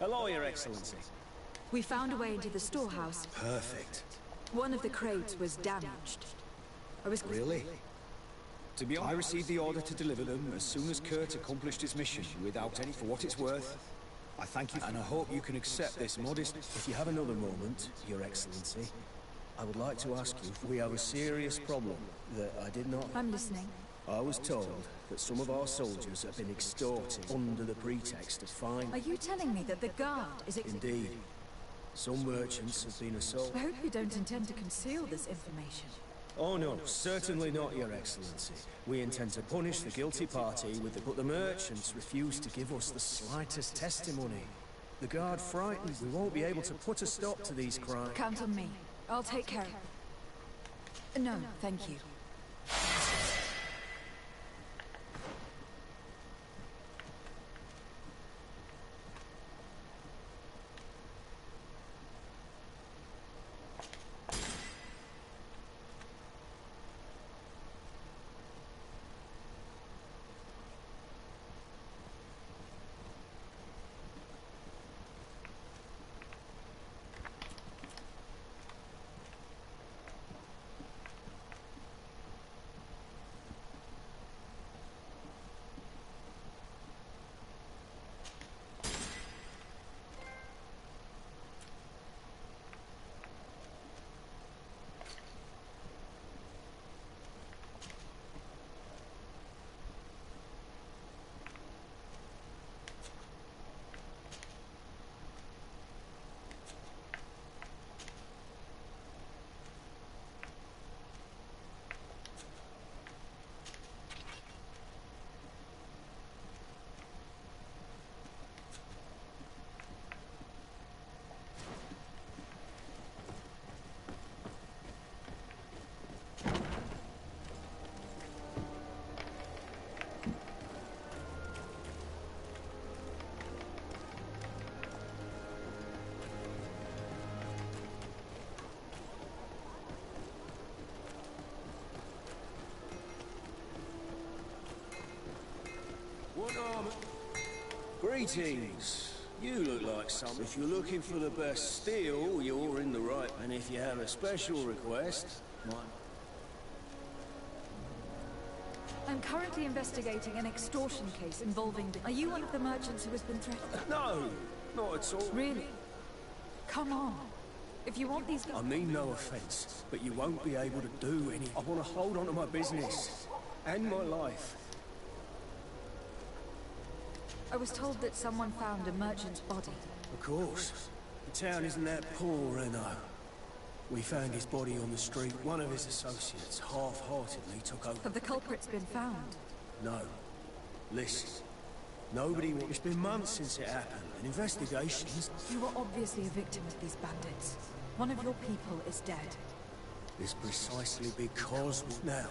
Hello, Your Excellency. We found a way into the storehouse. Perfect. One of the crates was damaged. Really? To be honest, I received the order to deliver them as soon as Kurt accomplished his mission without any. For what it's worth, I thank you, and I hope you can accept this modest. If you have another moment, Your Excellency, I would like to ask you, we have a serious problem that I did not... I'm listening. I was told that some of our soldiers have been extorted under the pretext of fine... Are you telling me that the guard is... Indeed. Some merchants have been assaulted. I hope you don't intend to conceal this information. Oh no, certainly not, Your Excellency. We intend to punish the guilty party with the... But the merchants refuse to give us the slightest testimony. The guard frightened. We won't be able to put a stop to these crimes. Count on me. I'll take care of it. No, thank you. Greetings. You look like some. If you're looking for the best steel, you're in the right. And if you have a special request, I'm currently investigating an extortion case involving the... Are you one of the merchants who has been threatened? No, not at all. Really? Come on. If you want these... I mean no offense, but you won't be able to do any... I want to hold on to my business. And my life. I was told that someone found a merchant's body. Of course. The town isn't that poor, Renault. We found his body on the street. One of his associates half-heartedly took over. Have the culprits been found? No. Listen. Nobody... It's been months since it happened, and investigations... You were obviously a victim of these bandits. One of your people is dead. It's precisely because... Now,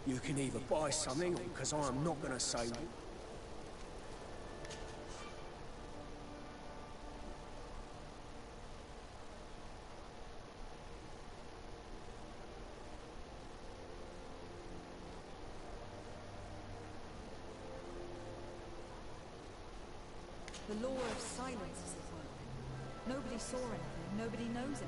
you can either buy something, or because I'm not going to say... The law of silence is at work. Nobody saw anything, nobody knows anything.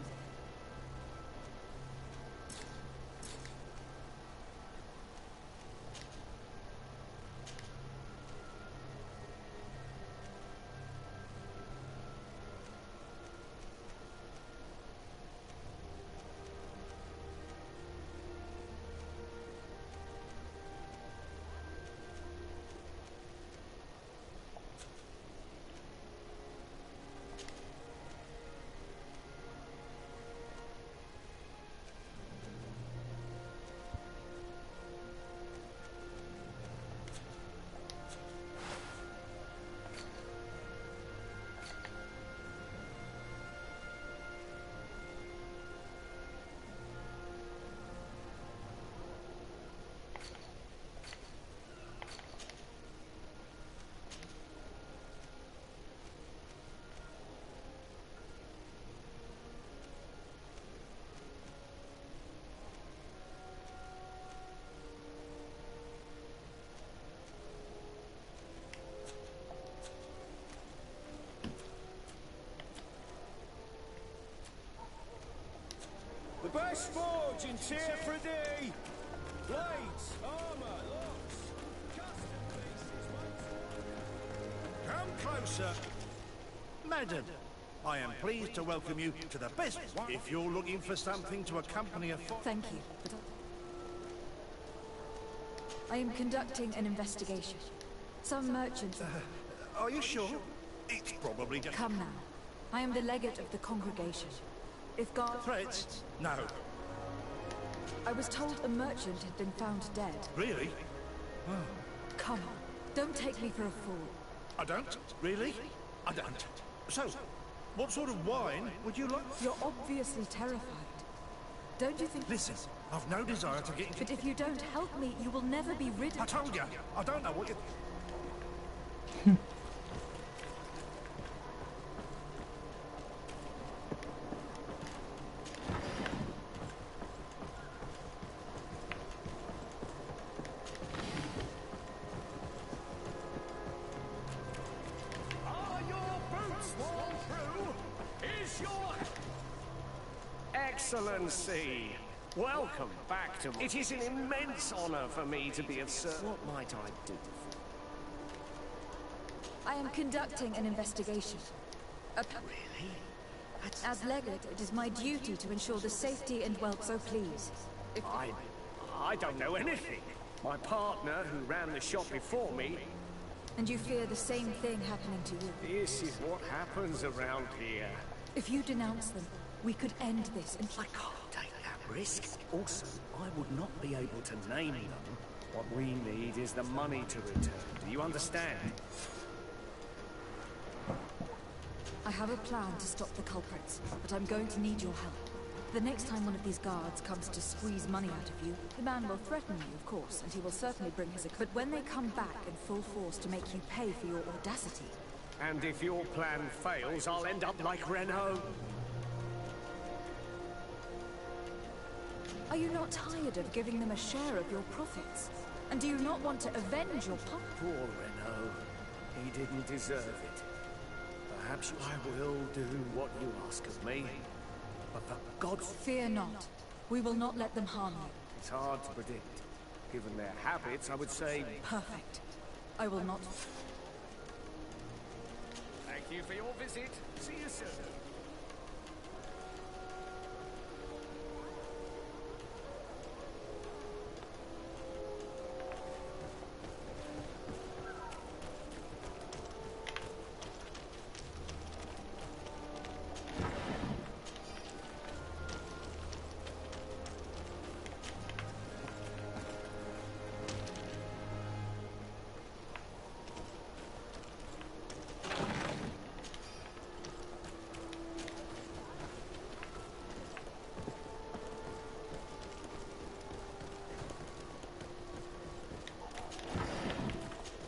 The best forge in Tier 3D! Blades, armor, locks, custom pieces... Come closer. Madam, I am pleased to welcome you to the best one. If you're looking for something to accompany a... Thank you, but I am conducting an investigation. Some merchants... are you sure? It's probably just... Come now. I am the legate of the congregation. If God... Threats? No. I was told a merchant had been found dead. Really? Come on. Don't take me for a fool. I don't? Really? I don't. So, what sort of wine would you like? You're obviously terrified. Don't you think... Listen, I've no desire to get into... But if you don't help me, you will never be rid of... I told you, I don't know what you... Excellency, welcome back to... It is an immense honor for me to be of service. What might I do? I am conducting an investigation. Really? As legate, it is my duty to ensure the safety and welfare. So please, if... I don't know anything. My partner, who ran the shop before me... And you fear the same thing happening to you? This is what happens around here. If you denounce them, we could end this and... I can't take that risk. Also, I would not be able to name them. What we need is the money to return. Do you understand? I have a plan to stop the culprits, but I'm going to need your help. The next time one of these guards comes to squeeze money out of you, the man will threaten you, of course, and he will certainly bring his... But when they come back in full force to make you pay for your audacity... And if your plan fails, I'll end up like Renault. Are you not tired of giving them a share of your profits? And do you not want to avenge your pop? Poor Renault. He didn't deserve it. Perhaps I will do what you ask of me. But for God's... Fear not. We will not let them harm you. It's hard to predict. Given their habits, I would say... Perfect. I will not... Thank you for your visit. See you soon.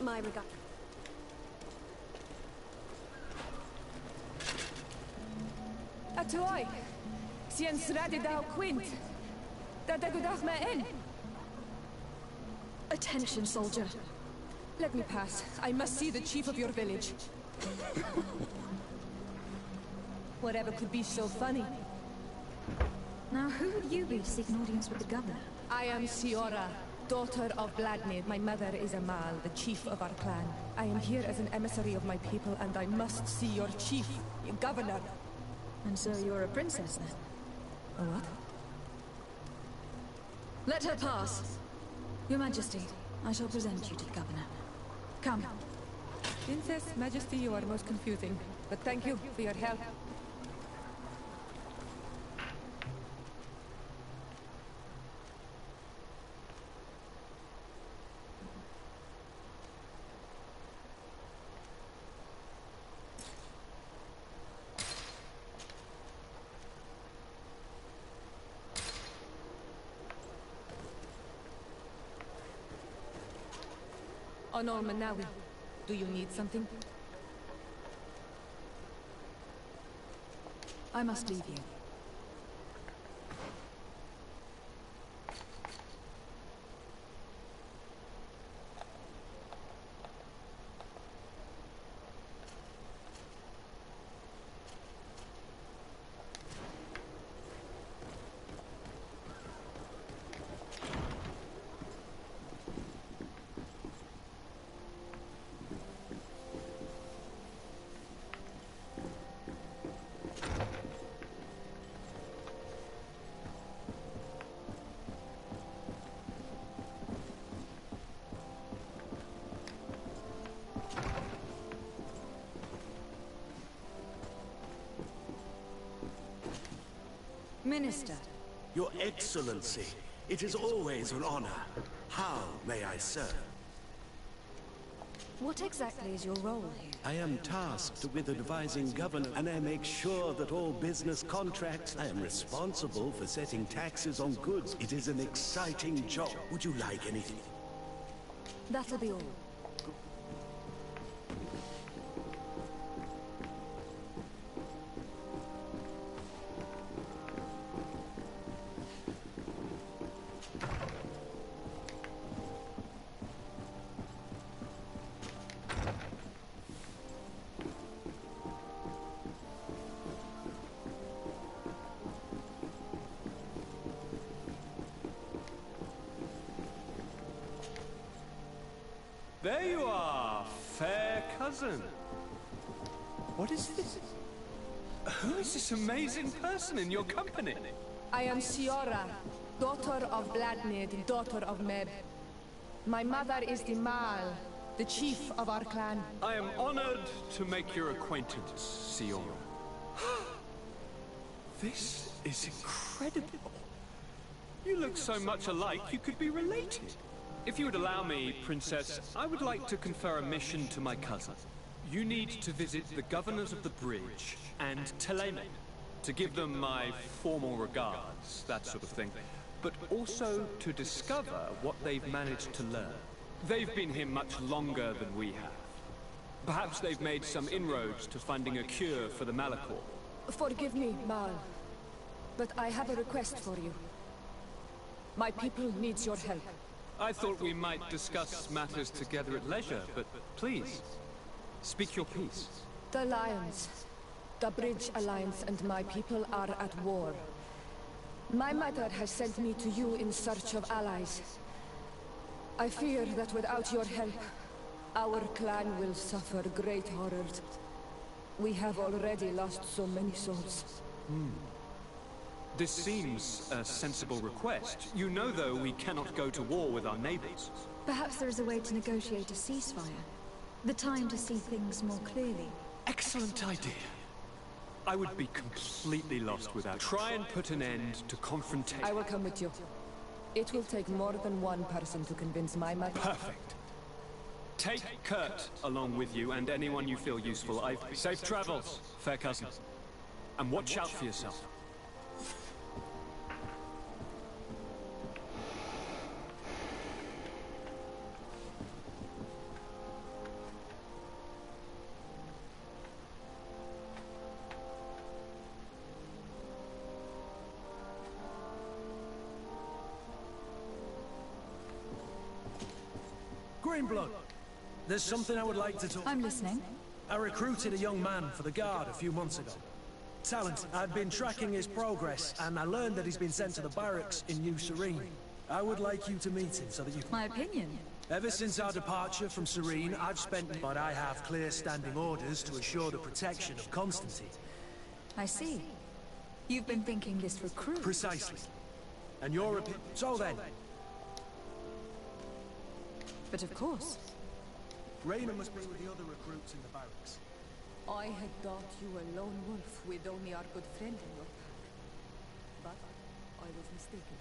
My regard. Atoy, sien sradi dau quint. Da degudach me in. Attention, soldier. Let me pass. I must see the chief of your village. Whatever could be so funny. Now, who would you be seeking audience with the governor? I am Siora, daughter of Vladimir. My mother is Amal, the chief of our clan. I am here as an emissary of my people, and I must see your chief, your governor. And so you're a princess, then? A what? Let her pass. Your Majesty, I shall present you to the governor. Come. Princess, Majesty, you are most confusing. But thank you for your help. Honor Manawi, do you need something? I must leave you. Minister. Your Excellency, it is always an honor. How may I serve? What exactly is your role here? I am tasked with advising governor, and I make sure that all business contracts... I am responsible for setting taxes on goods. It is an exciting job. Would you like anything? That'll be all. There you are, fair cousin. What is this? Who is this amazing person in your company? I am Siora, daughter of Vladimir, daughter of Meb. My mother is the Mal, the chief of our clan. I am honored to make your acquaintance, Siora. This is incredible. You look so much alike you could be related. If you would allow me, Princess, I would like to confer a mission to my cousin. You need to visit the governors of the bridge and Telemen to give them my formal regards, that sort of thing, but also to discover what they've managed to learn. They've been here much longer than we have. Perhaps they've made some inroads to finding a cure for the Malachor. Forgive me, Mal, but I have a request for you. My people needs your help. I thought we might discuss matters together at leisure, but please, speak your piece. The Alliance, the Bridge Alliance and my people are at war. My mother has sent me to you in search of allies. I fear that without your help, our clan will suffer great horrors. We have already lost so many souls. This seems a sensible request. You know, though, we cannot go to war with our neighbors. Perhaps there is a way to negotiate a ceasefire. The time to see things more clearly. Excellent idea. I would be completely lost without. Try and put an end to confrontation. I will come with you. It will take more than one person to convince my mother. Perfect. Take Kurt along with you and anyone you feel useful. Safe travels, fair cousin. And watch out for yourself. Greenblood, there's something I would like to talk. I'm listening. I recruited a young man for the Guard a few months ago. Talented. I've been tracking his progress, and I learned that he's been sent to the barracks in New Serene. I would like you to meet him so that you can... My opinion? Ever since our departure from Serene, I've spent... But I have clear standing orders to assure the protection of Constantine. I see. You've been thinking this recruit... Precisely. And your opinion... So then... But of course. Raina must be with the other recruits in the barracks. I had thought you were a lone wolf with only our good friend in your pack. But I was mistaken.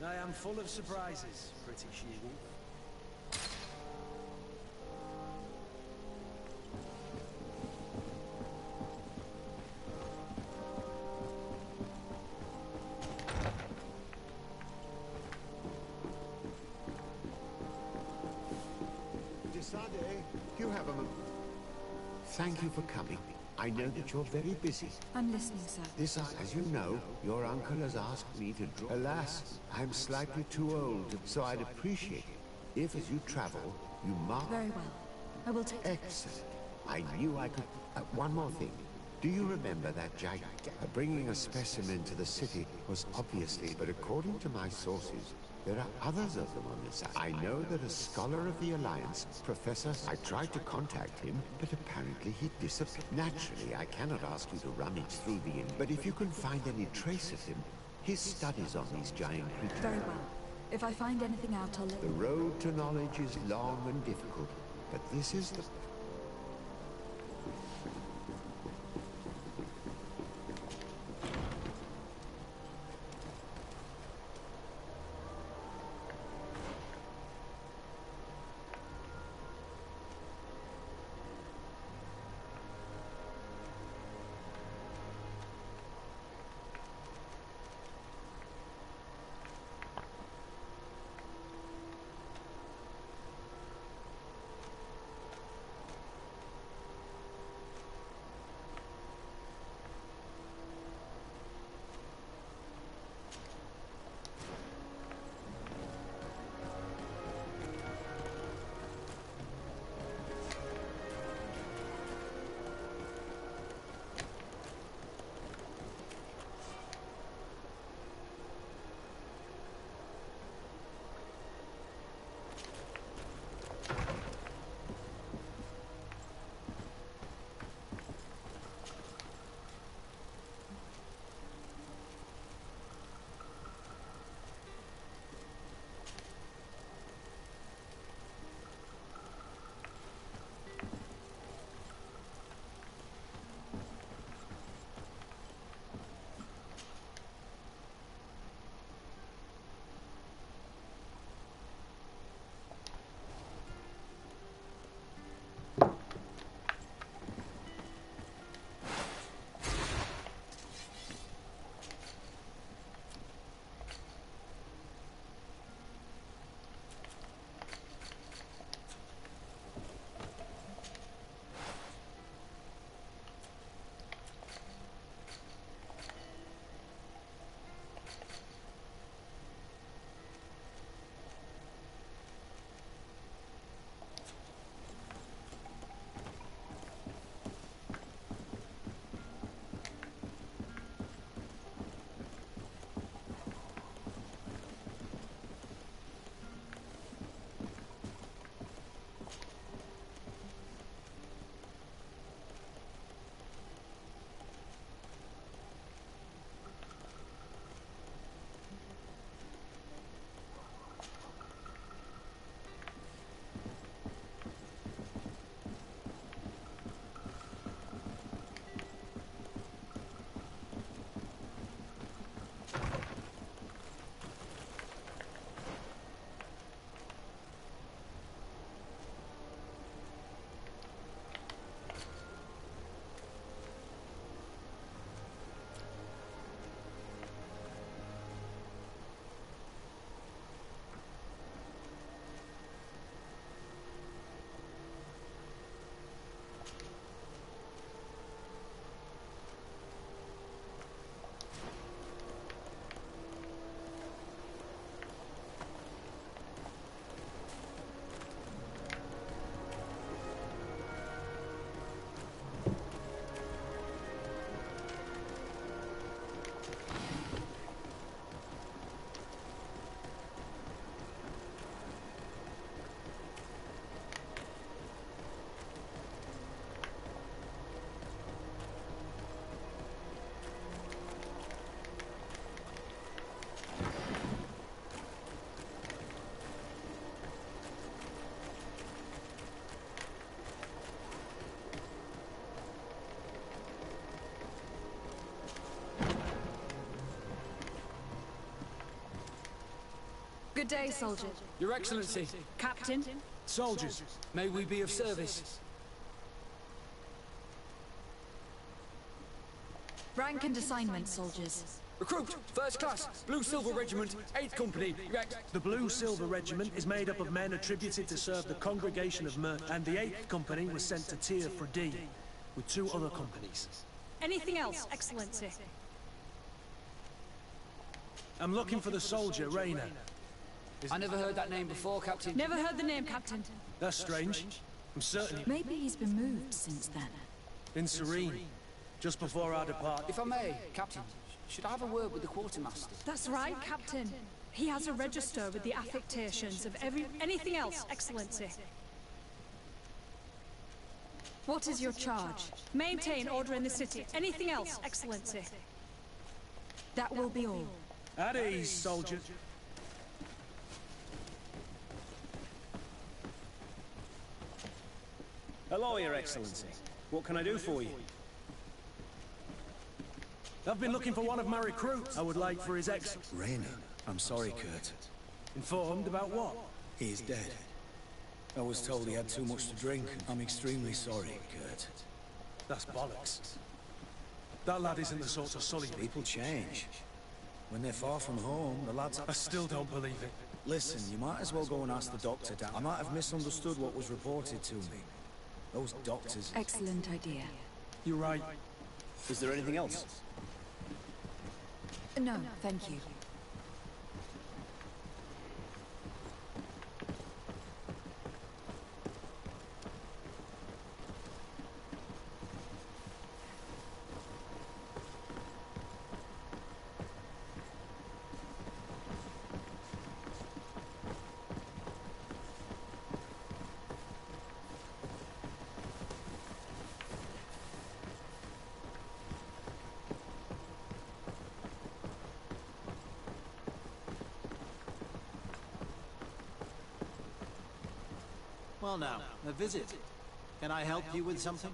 I am full of surprises, pretty she-wolf. You have a moment. Thank you for coming. I know that you're very busy. I'm listening, sir. This, as you know, your uncle has asked me to draw. Alas, I'm slightly too old, so I'd appreciate it if, as you travel, you mark... Very well. I will take... Excellent. I knew I could... one more thing. Do you remember that giant... bringing a specimen to the city was obviously... But according to my sources, there are others of them on this side. I know that a scholar of the Alliance, Professor... I tried to contact him, but apparently he disappeared. Naturally, I cannot ask you to rummage through the... But if you can find any trace of him, his studies on these giant creatures... Very well. If I find anything out, I'll let... The road to knowledge is long and difficult, but this is the... Good day, soldier. Your Excellency. Captain. Soldiers. May we be of service? Rank and assignment, soldiers. Recruit, first class, Blue Silver Regiment, 8th Company. The Blue Silver Regiment is made up of men attributed to serve the Congregation of Merchants, and the 8th Company was sent to Tier for D, with 2 other companies. Anything else, Excellency? I'm looking for the soldier, Rainer. I never heard that name before, Captain. Never heard the name, Captain. That's strange. I'm certain... Maybe he's been moved since then. In Serene, just before our depart. If I may, Captain, should I have a word with the quartermaster? That's right, Captain. He has a register with the affectations of anything else, Excellency. What is your charge? Maintain order in the city. Anything else, Excellency? That will be all. At ease, soldiers. Hello, Your Excellency. What can I do for you? I've been looking for one of my recruits. I would like for his Rainer, I'm sorry, Kurt. Informed about what? He is dead. I was told he had too much to drink. I'm extremely sorry, Kurt. That's bollocks. That lad isn't the sort of sully. People change. When they're far from home, the lads... I still don't believe it. Listen, you might as well go and ask the doctor down. I might have misunderstood what was reported to me. Those doctors... Excellent idea. You're right. Is there anything else? No, thank you. Well now, a visit. Can I help you with something?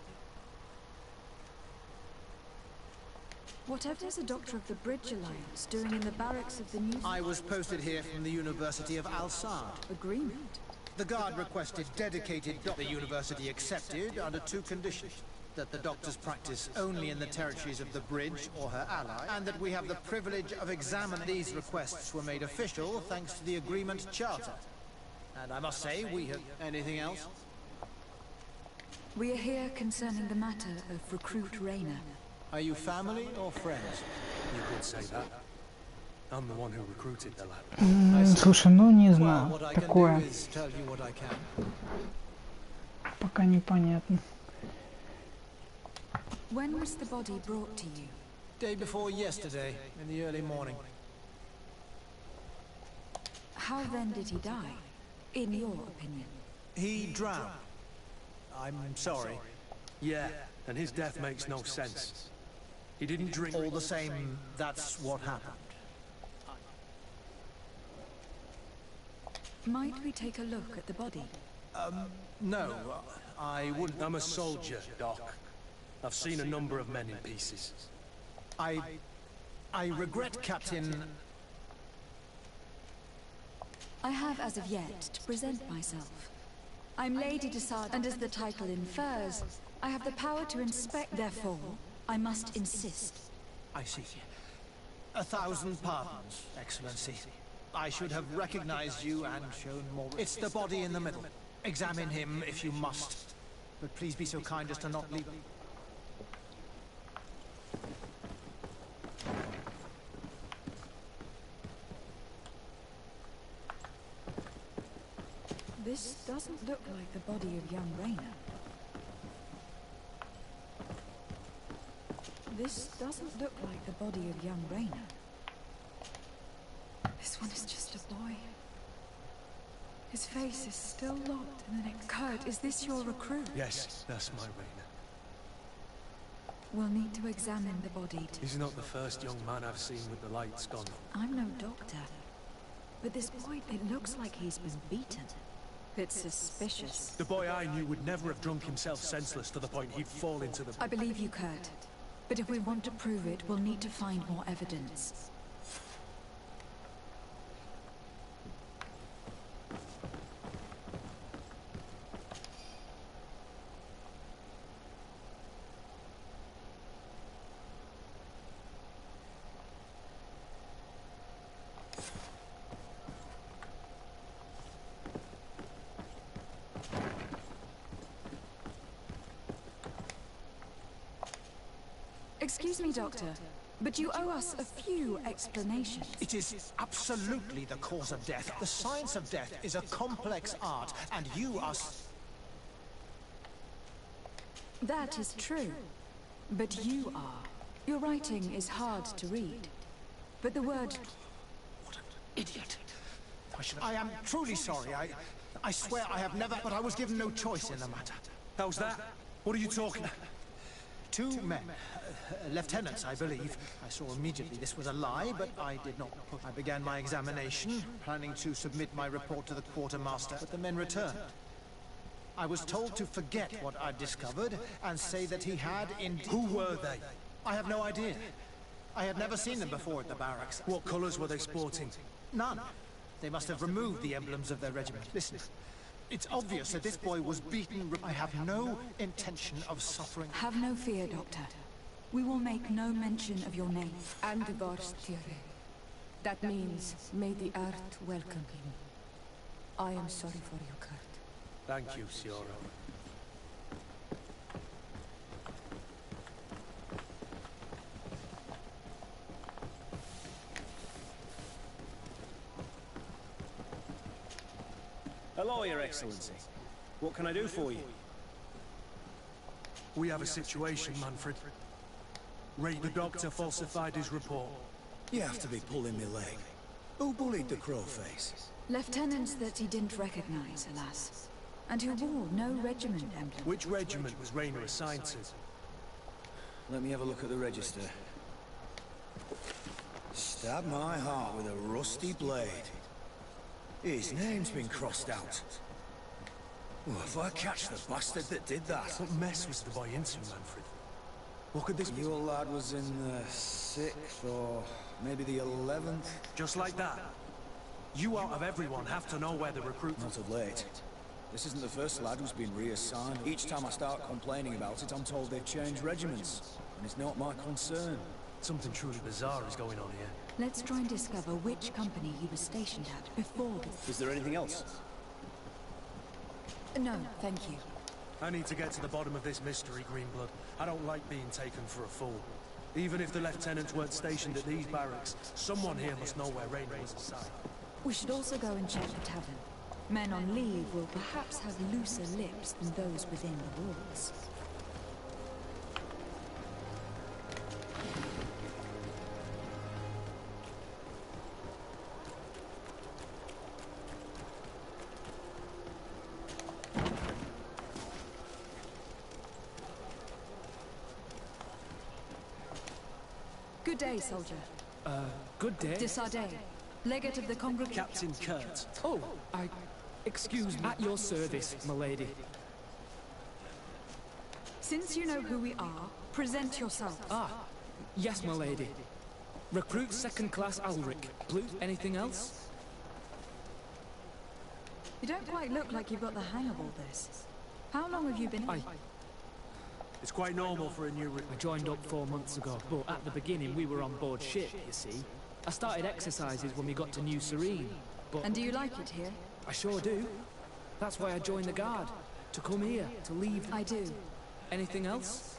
Whatever is a doctor of the Bridge Alliance doing in the barracks of the new... I was posted here from the University of Al-Sad. Agreement? The guard requested dedicated doctor. The university accepted under 2 conditions. That the doctors practice only in the territories of the Bridge or her ally, and that we have the privilege of examining. These requests were made official thanks to the agreement charter. And I must say, we have... Anything else? We are here concerning the matter of recruit Rainer. Are you family or friends? You could say that. I'm the one who recruited the lad. Слушай, ну не знаю, такое. Пока непонятно. When was the body brought to you? Day before yesterday, in the early morning. How then did he die? In your opinion? He drowned. I'm sorry. Yeah, and his death makes no sense. He didn't drink... All the same, that's what happened. Might we take a look at the body? No, I wouldn't. I'm a soldier, Doc. I've seen a number of men in pieces. I regret, Captain... I have as of yet to present myself. I'm Lady Desard, and as the title infers, I have the power to inspect, therefore, I must insist. I see. 1,000 pardons, Excellency. I should have recognized you and shown more... It's the body in the middle. Examine him if you must. But please be so kind as to not leave... This doesn't look like the body of young Rainer. This doesn't look like the body of young Rainer. This one is just a boy. His face is still locked in the next... Kurt, is this your recruit? Yes, that's my Rainer. We'll need to examine the body to... He's not the first young man I've seen with the lights gone. I'm no doctor. But this boy, it looks like he's been beaten. It's suspicious. The boy I knew would never have drunk himself senseless to the point he'd fall into the... I believe you, Kurt. But if we want to prove it, we'll need to find more evidence. Excuse me, Doctor, but you owe us a few explanations. It is absolutely the cause of death. The science of death is a complex art, and you are... That is true. But you are. Your writing is hard to read. But the word... What an idiot. I am truly sorry. I swear I have never... But I was given no choice in the matter. How's that? What are you talking? 2 men. Lieutenants, I believe. I saw immediately this was a lie, but I did not. I began my examination, planning to submit my report to the quartermaster, but the men returned. I was told to forget what I'd discovered and say that he had indeed... Who were they? I have no idea. I had never seen them before at the barracks. What colours were they sporting? None. They must have removed the emblems of their regiment. Listen, it's obvious that this boy was beaten. I have no intention of suffering. Have no fear, Doctor. We will make no mention of your name. And Vars Tire. That means, may the earth welcome him. I am sorry for you, Kurt. Thank you, Siora. Hello, Your Excellency. What can I do for you? We have a situation, Manfred. The doctor falsified his report. You have to be pulling me leg. Who bullied the crowface? Lieutenants that he didn't recognize, alas. And who wore no regiment emblem. Which regiment was Raynor assigned to? Let me have a look at the register. Stab my heart with a rusty blade. His name's been crossed out. Oh, if I catch the bastard that did that... What mess was the boy into, Manfred? What could this be? Your lad was in the 6th or maybe the 11th? Just like that? You out of everyone have to know where the recruit... Not of late. This isn't the first lad who's been reassigned. Each time I start complaining about it, I'm told they've changed regiments. And it's not my concern. Something truly bizarre is going on here. Let's try and discover which company he was stationed at before this. Is there anything else? No, thank you. I need to get to the bottom of this mystery, Greenblood. I don't like being taken for a fool. Even if the lieutenants weren't stationed at these barracks, someone here must know where Raynor was assigned. We should also go and check the tavern. Men on leave will perhaps have looser lips than those within the walls. Good day, soldier. Good day. Desardet, legate of the congregation. Captain Kurt. Oh, excuse me. At your service, milady. Since you know who we are, present yourself. Ah, yes, milady. Recruit 2nd class Ulrich. Blue, anything else? You don't quite look like you've got the hang of all this. How long have you been here? It's quite normal for a new recruit. I joined up 4 months ago, but at the beginning we were on board ship, you see. I started exercises when we got to New Serene, but... And do you like it here? I sure do. That's why I joined the Guard. To come here, to leave... I do. Anything else?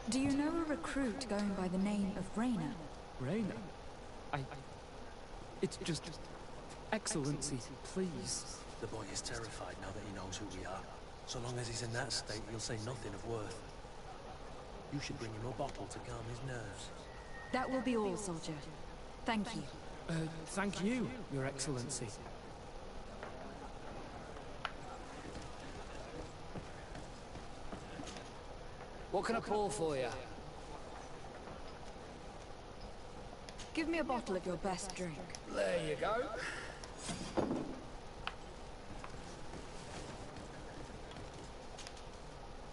Do you know a recruit going by the name of Raynor? Raynor? It's just... Excellency, please. The boy is terrified now that he knows who we are. So long as he's in that state, he'll say nothing of worth. You should bring him a bottle to calm his nerves. That will be all, soldier. Thank you. Thank you, Your Excellency. What can I pour for you? Give me a bottle of your best drink. There you go.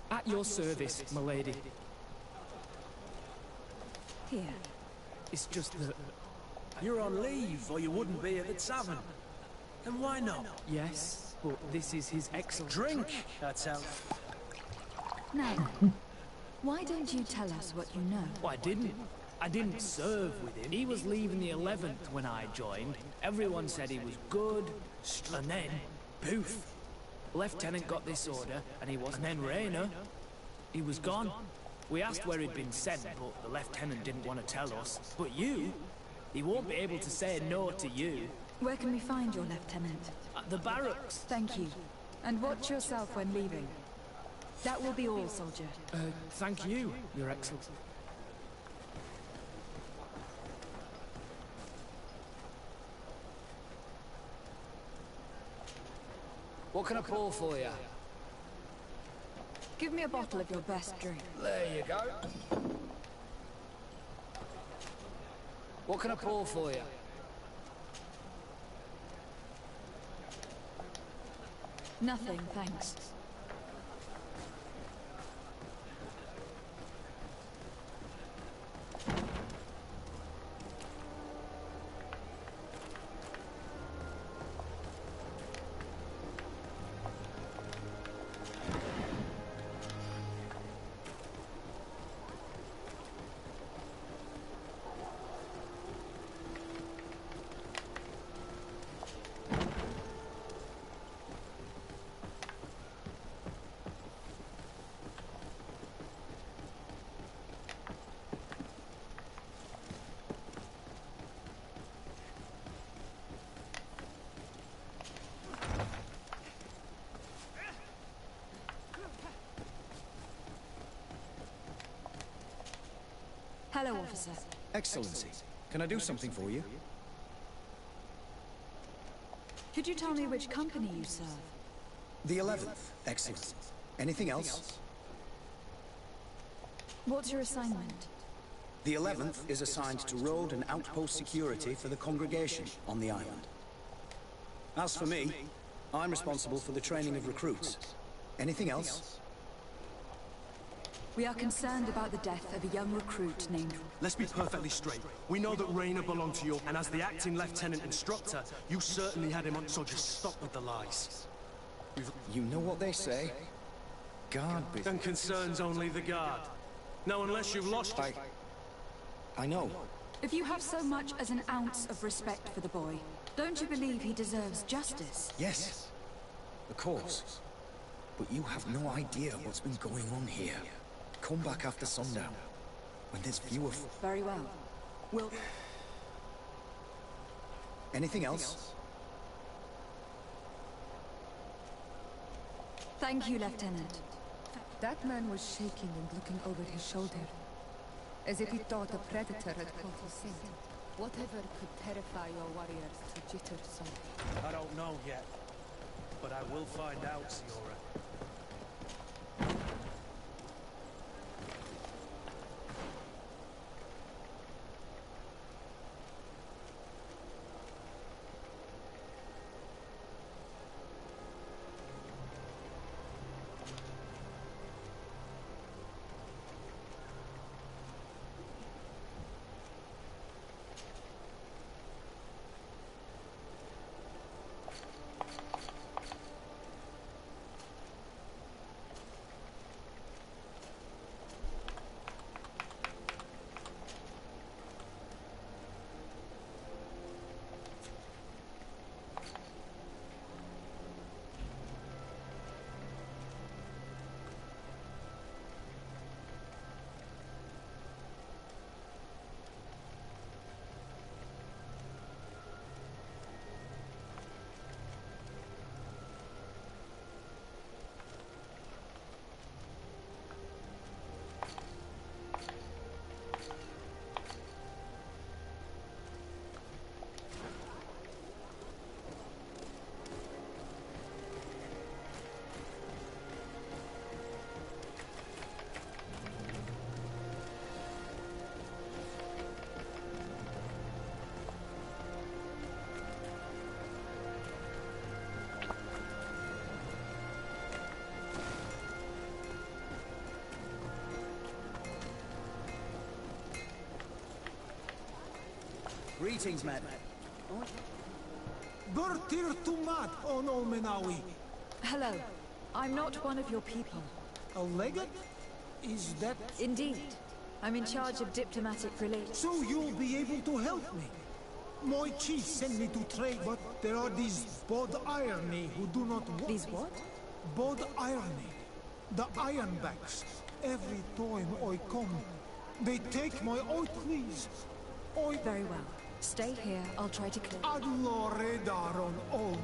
At your service, milady. Here. It's just that... You're on leave, or you wouldn't be at the tavern. And why not? Yes, but this is his excellent... Drink! That's how... Now, why don't you tell us what you know? Well, I didn't serve with him. He was leaving the 11th when I joined. Everyone said he was good, and then, poof. Lieutenant got this order, and he was... And then Raynor, he was gone. We asked where he'd been sent, but the lieutenant didn't want to tell us. But you? He won't be able to say no to you. Where can we find your lieutenant? At the barracks. Thank you. And watch yourself when leaving. That will be all, soldier. Thank you, Your Excellency. What can I pour for you? Give me a bottle of your best drink. There you go. What can I pour for you? Nothing, thanks. Hello, officer. Excellency, can I do something for you? Could you tell me which company you serve? The 11th, Excellency. Anything else? What's your assignment? The 11th is assigned to road and outpost security for the congregation on the island. As for me, I'm responsible for the training of recruits. Anything else? We are concerned about the death of a young recruit named... Let's be perfectly straight. We know that Rainer belonged to you, and as the acting lieutenant instructor, you certainly had him on, so just stop with the lies. You know what they say? Guard business. And concerns only the guard. Now, unless you've lost it... I know. If you have so much as an ounce of respect for the boy, don't you believe he deserves justice? Yes, of course. But you have no idea what's been going on here. Come back after sundown, when there's fewer... Very well. We'll... Anything else? Thank you, Lieutenant. That man was shaking and looking over his shoulder, as if he thought a predator had caught his scent. Whatever could terrify your warriors to jitter so. I don't know yet, but I will find out, Siora. Greetings, madam. Bertir Tumat on Olmenawi. Hello. I'm not one of your people. A legate? Is that... Indeed. I'm in charge of diplomatic relations. So you'll be able to help me. My chief sent me to trade, but there are these Bod Irony who do not want... These what? Bod Irony. The Ironbacks. every time I come. They take my please. Very well. Stay here. I'll try to clear. Ad la radar on all.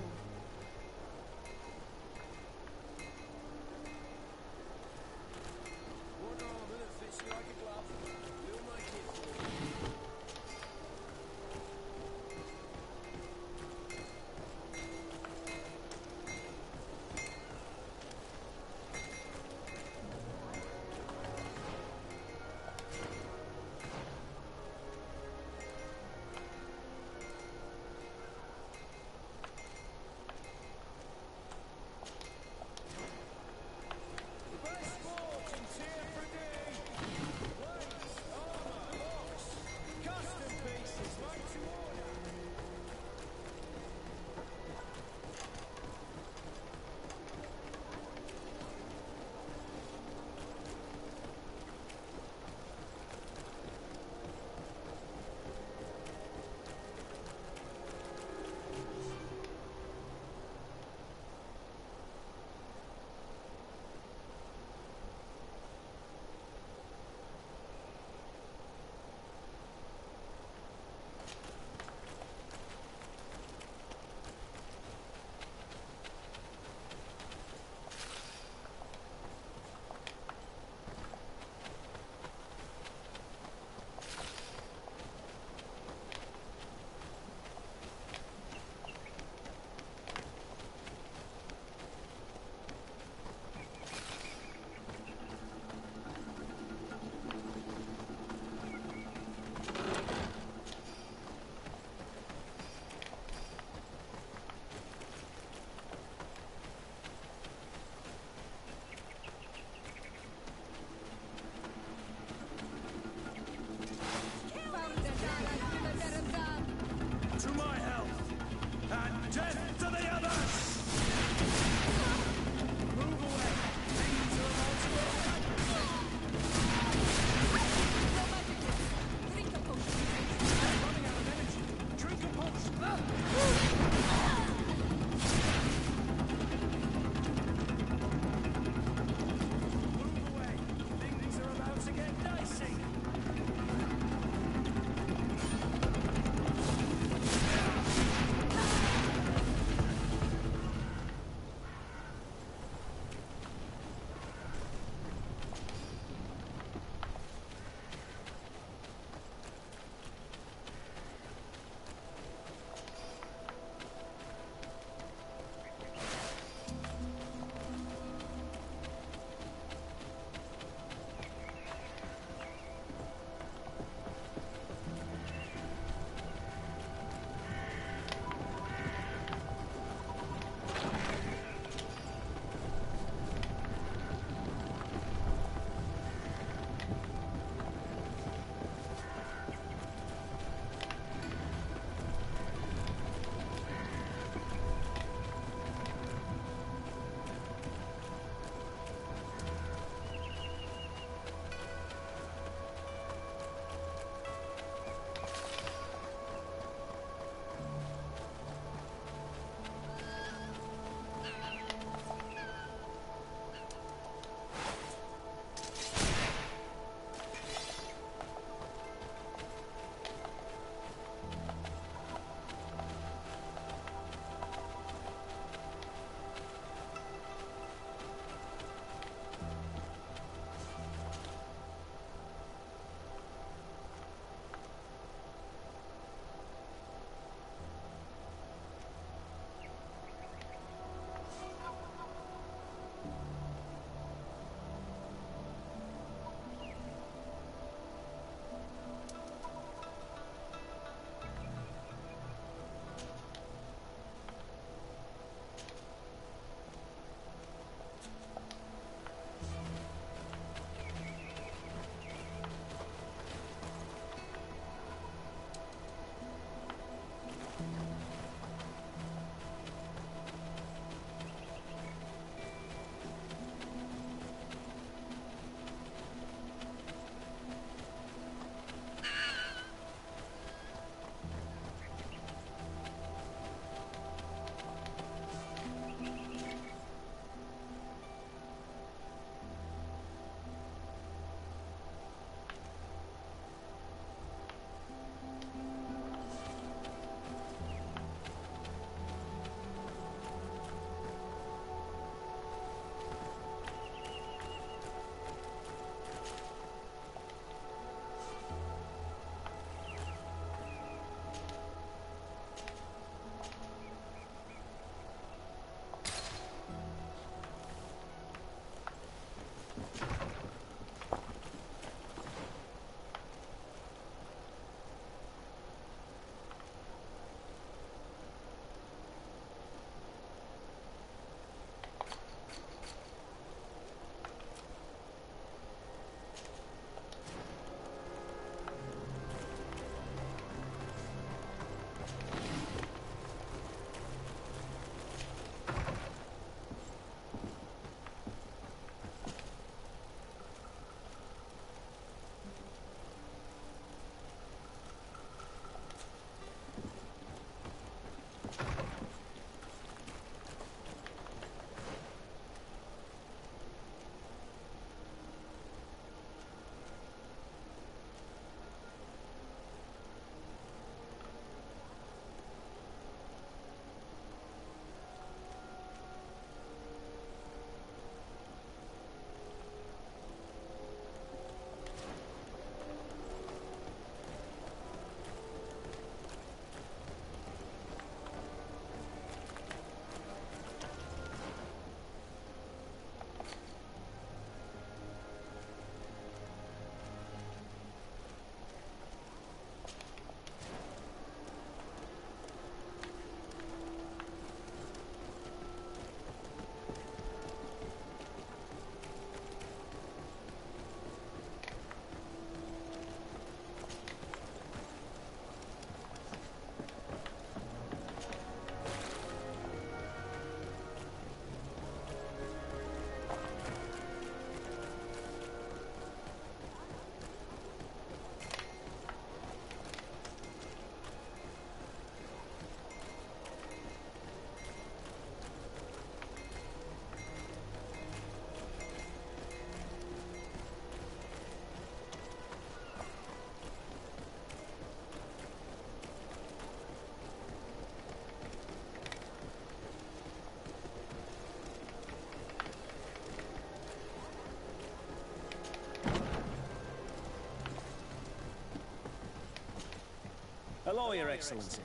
Hello, Your Excellency.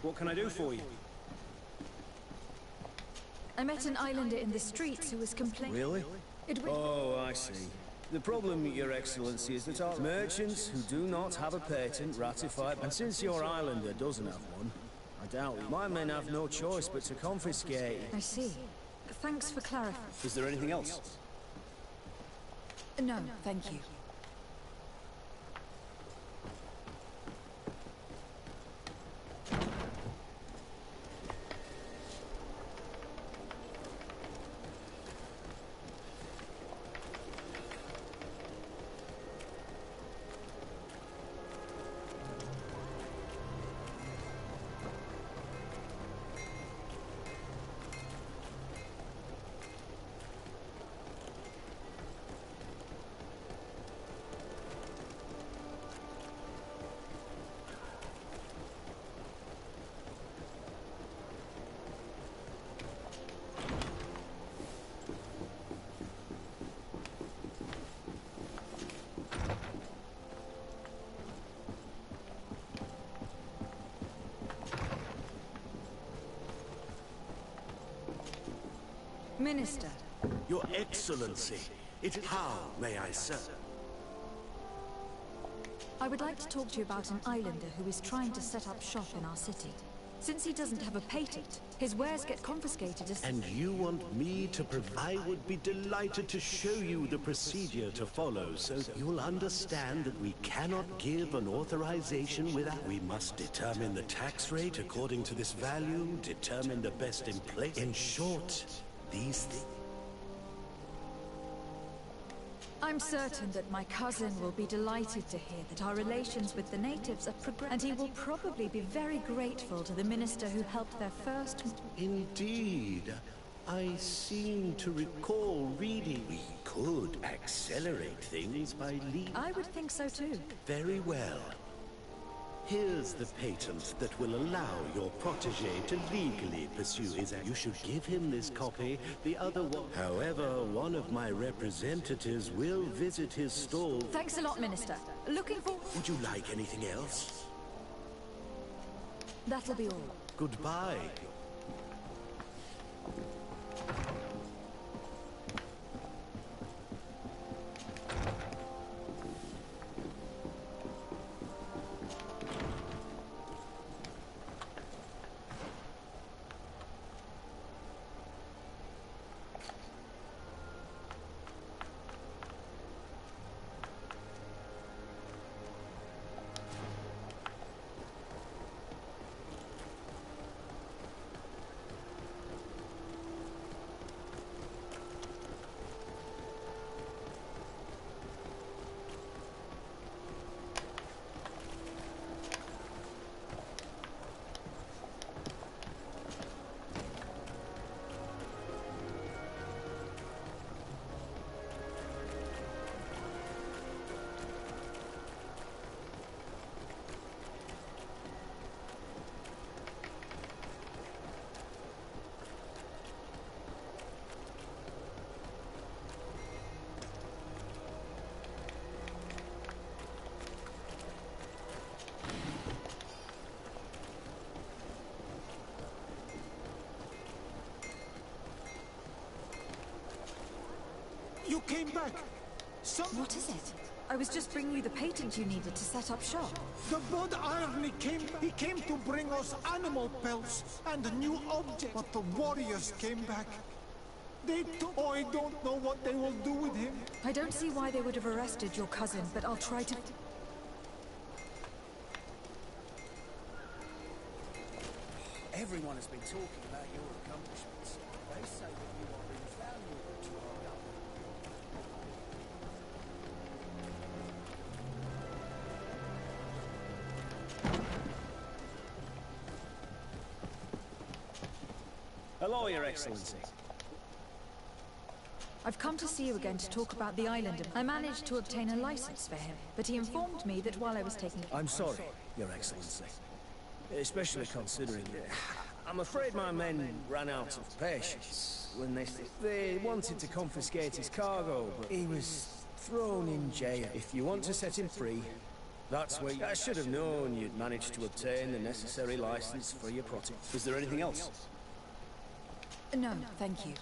What can I do for you? I met an islander in the streets who was complaining. Really? Oh, I see. The problem, Your Excellency, is that our merchants who do not have a patent ratified, and since your islander doesn't have one, I doubt my men have no choice but to confiscate. I see. Thanks for clarifying. Is there anything else? No, thank you. Minister. Your Excellency, how may I serve? I would like to talk to you about an islander who is trying to set up shop in our city. Since he doesn't have a patent, his wares get confiscated as... And you want me to I would be delighted to show you the procedure to follow, so that you'll understand that we cannot give an authorization without... We must determine the tax rate according to this value, determine the best in place. In short, these things... I'm certain that my cousin will be delighted to hear that our relations with the natives are progressing, and he will probably be very grateful to the minister who helped their first... Indeed. I seem to recall reading... We could accelerate things by leaving... I would think so too. Very well. Here's the patent that will allow your protege to legally pursue his... You should give him this copy, the other one... However, one of my representatives will visit his stall... Thanks a lot, Minister. Looking forward... Would you like anything else? That'll be all. Goodbye. You came back! What is it? I was just bringing you the patent you needed to set up shop. The Bod Irony came. He came to bring us animal pelts and new objects. But the warriors came back. They took... Oh, I don't know what they will do with him. I don't see why they would have arrested your cousin, but I'll try to... Everyone has been talking about your accomplishments. They say that you are invaluable to our government. Hello, Your Excellency. I've come to see you again to talk about the islander. I managed to obtain a license for him, but he informed me that while I was taking... I'm sorry, Your Excellency. Especially considering that I'm afraid my men ran out of patience when they wanted to confiscate his cargo, but he was thrown in jail. If you want to set him free, That's where I should have known you'd managed to obtain the necessary license for your project. Is there anything else? No, thank you.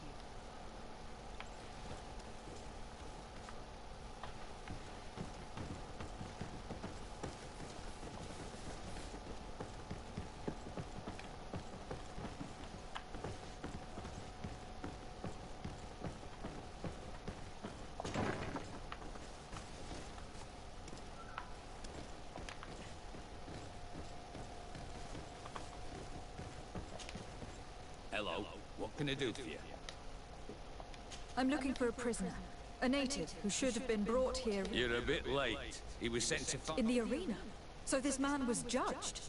Hello. What can I do for you? I'm looking for a prisoner. A native who should have been brought here... You're a bit late. He was sent to... in the arena. So this man was judged.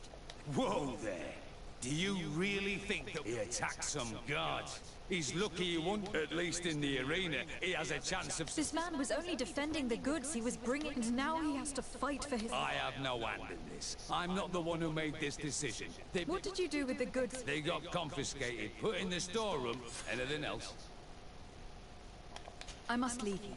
Whoa there! Do you really think that he attacked some guards? He's lucky he won't, at least in the arena. He has a chance of... This man was only defending the goods he was bringing, and now he has to fight for his... I have no hand in this. I'm not the one who made this decision. What did you do with the goods? They got confiscated, put in the storeroom. Anything else? I must leave you.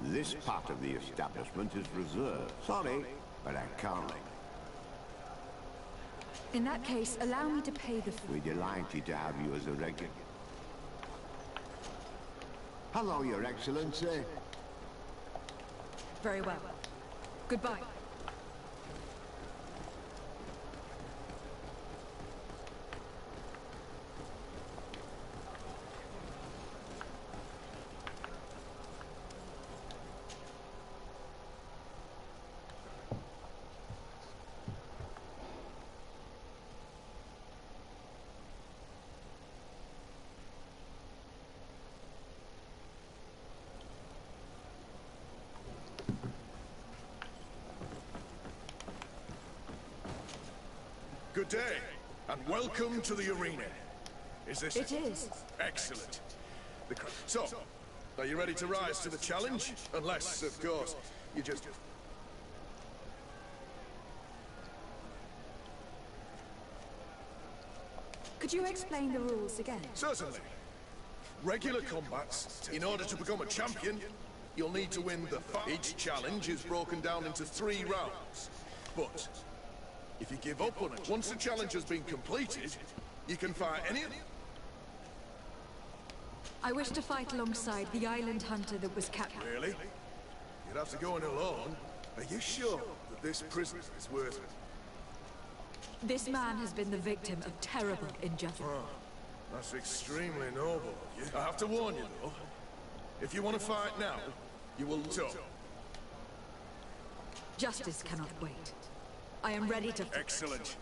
This part of the establishment is reserved. Sorry, but I can't. In that case, allow me to pay the fee. We're delighted to have you as a regular. Hello, Your Excellency. Very well. Goodbye. Good day, and welcome to the arena. Is this... It is. Excellent. So, are you ready to rise to the challenge? Unless, of course, you just... Could you explain the rules again? Certainly. Regular combats. In order to become a champion, you'll need to win the fight. Each challenge is broken down into 3 rounds. But if you give up on it, once the challenge has been completed, you can fight any... I wish to fight alongside the island hunter that was captured. Really? You'd have to go in alone. Are you sure that this prisoner is worth it? This man has been the victim of terrible injustice. Oh, that's extremely noble of you. I have to warn you, though. If you want to fight now, you will lose. Justice cannot wait. I am ready to... Excellent.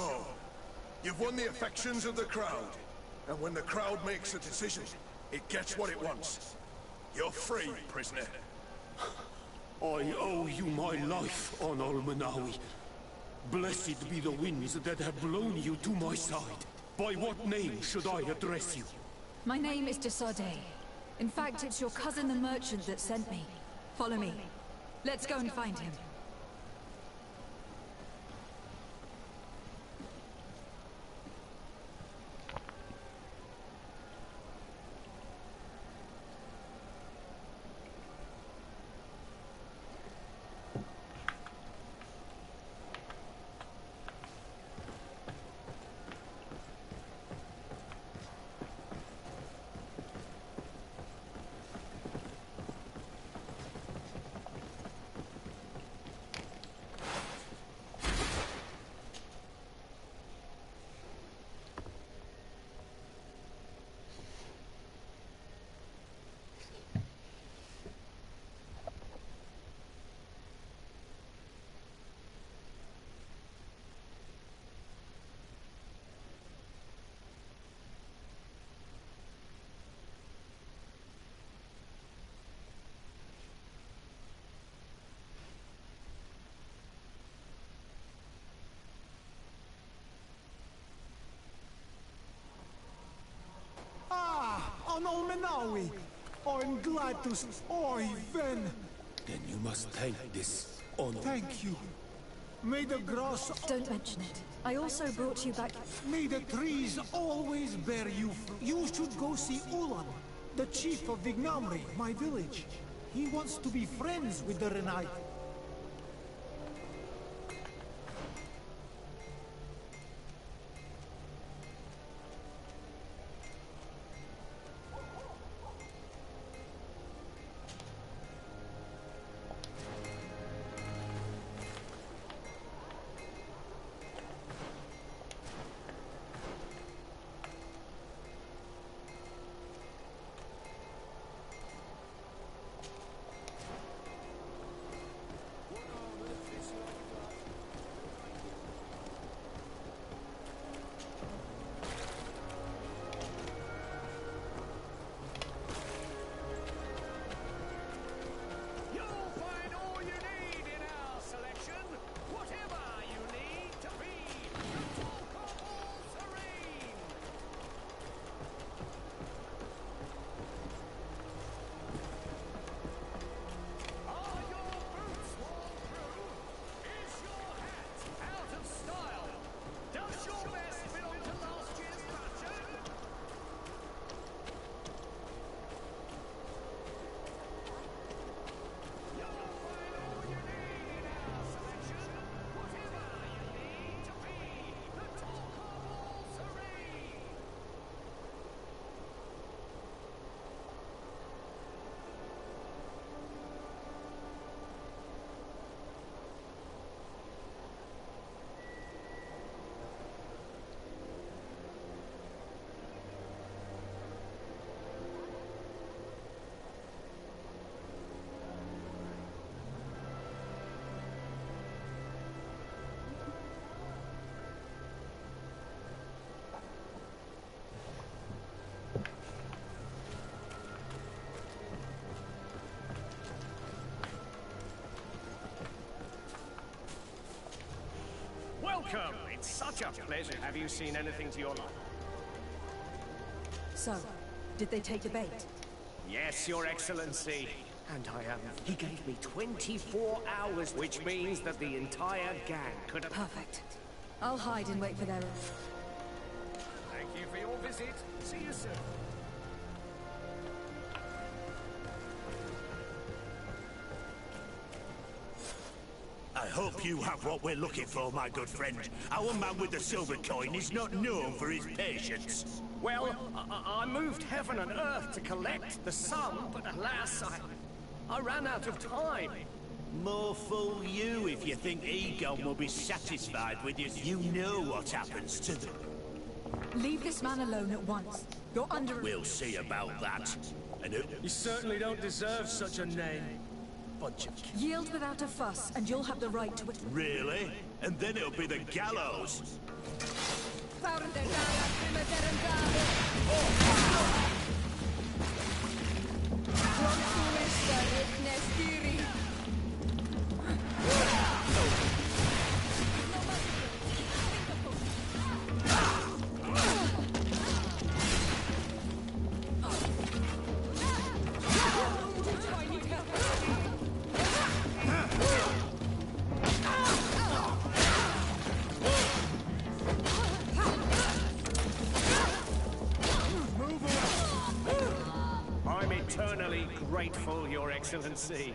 sure. You've won the affections of the crowd. And when the crowd makes a decision, it gets what it wants. You're free, prisoner. I owe you my life, on Al-Manawi. Blessed be the winds that have blown you to my side. By what name should I address you? My name is Desade. In fact, it's your cousin the merchant that sent me. Follow me. Let's go and find him. Al-Manawi. I'm glad to... Oi, Ven. Then you must thank this honor. Thank you. May the grass... Don't mention it. I also brought you back... May the trees always bear you fruit. You should go see Ulan, the chief of Vignamri, my village. He wants to be friends with the Renai. Welcome! It's such a pleasure. Have you seen anything to your liking? So, did they take the bait? Yes, Your Excellency. And he gave me 24 hours, which means that the entire gang could have... Perfect. I'll hide and wait for their... Thank you for your visit. See you soon. I hope you have what we're looking for, my good friend. Our man with the silver coin is not known for his patience. Well, I moved heaven and earth to collect the sum, but alas, I ran out of time. More fool you if you think Egon will be satisfied with you. You know what happens to them. Leave this man alone at once. You're under... We'll see about that. And you certainly don't deserve such a name. Bunch of... Yield without a fuss, and you'll have the right to it. Really? And then it'll be the gallows. Grateful, Your Excellency.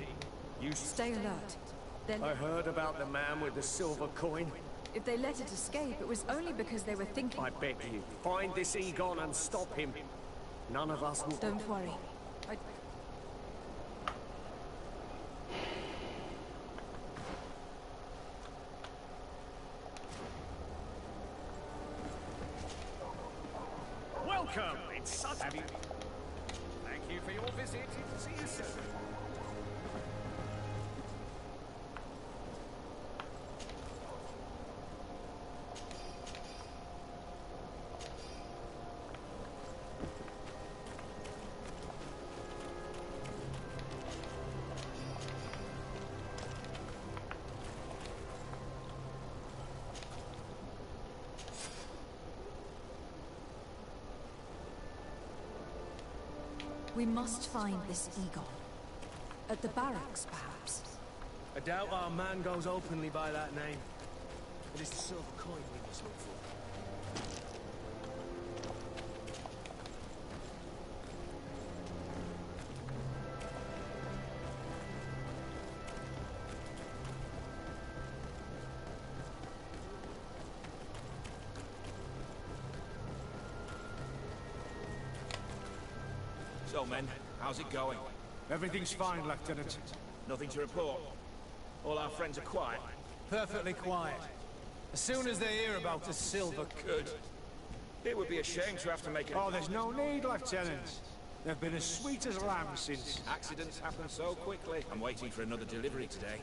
You stay alert. Then I heard about the man with the silver coin. If they let it escape, it was only because they were thinking. I beg you, find this Egon and stop him. None of us will. Don't worry. Welcome. It's such. Have you? Thank you for your visit. See you soon. We must find this Egon. At the barracks, perhaps. I doubt our man goes openly by that name. It is the silver coin we must look for. So, men, how's it going? Everything's fine, Lieutenant. Nothing to report? All our friends are quiet? Perfectly quiet. As soon as they hear about the silver... Good. It would be a shame to have to make a... Oh, there's no need, Lieutenant. They've been as sweet as lambs since... Accidents happen so quickly. I'm waiting for another delivery today.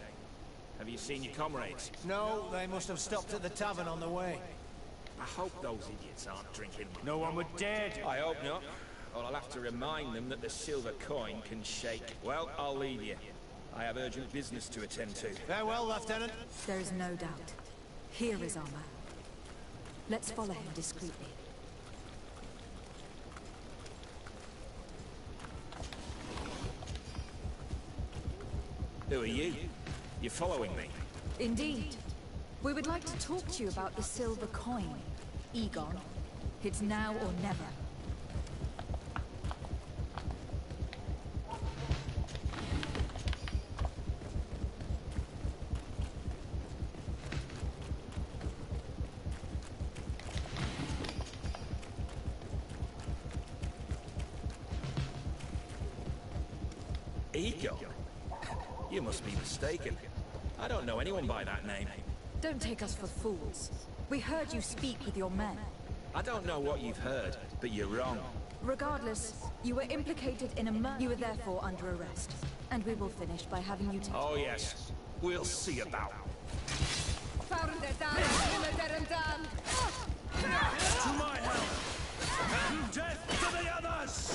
Have you seen your comrades? No, they must have stopped at the tavern on the way. I hope those idiots aren't drinking... No one would dare do. I hope not. Or I'll have to remind them that the silver coin can shake. Well, I'll leave you. I have urgent business to attend to. Farewell, Lieutenant. There is no doubt. Here is our man. Let's follow him discreetly. Who are you? You're following me? Indeed. We would like to talk to you about the silver coin. Egon. It's now or never. Egon? You must be mistaken. I don't know anyone by that name. Don't take us for fools. We heard you speak with your men. I don't know what you've heard, but you're wrong. Regardless, you were implicated in a murder. You were therefore under arrest. And we will finish by having you take... Oh yes. We'll see about. To my help! And death to the others!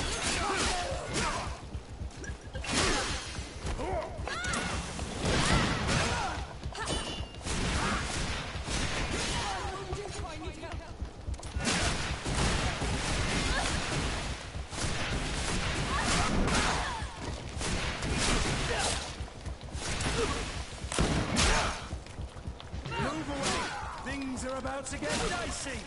Move away! Things are about to get dicey!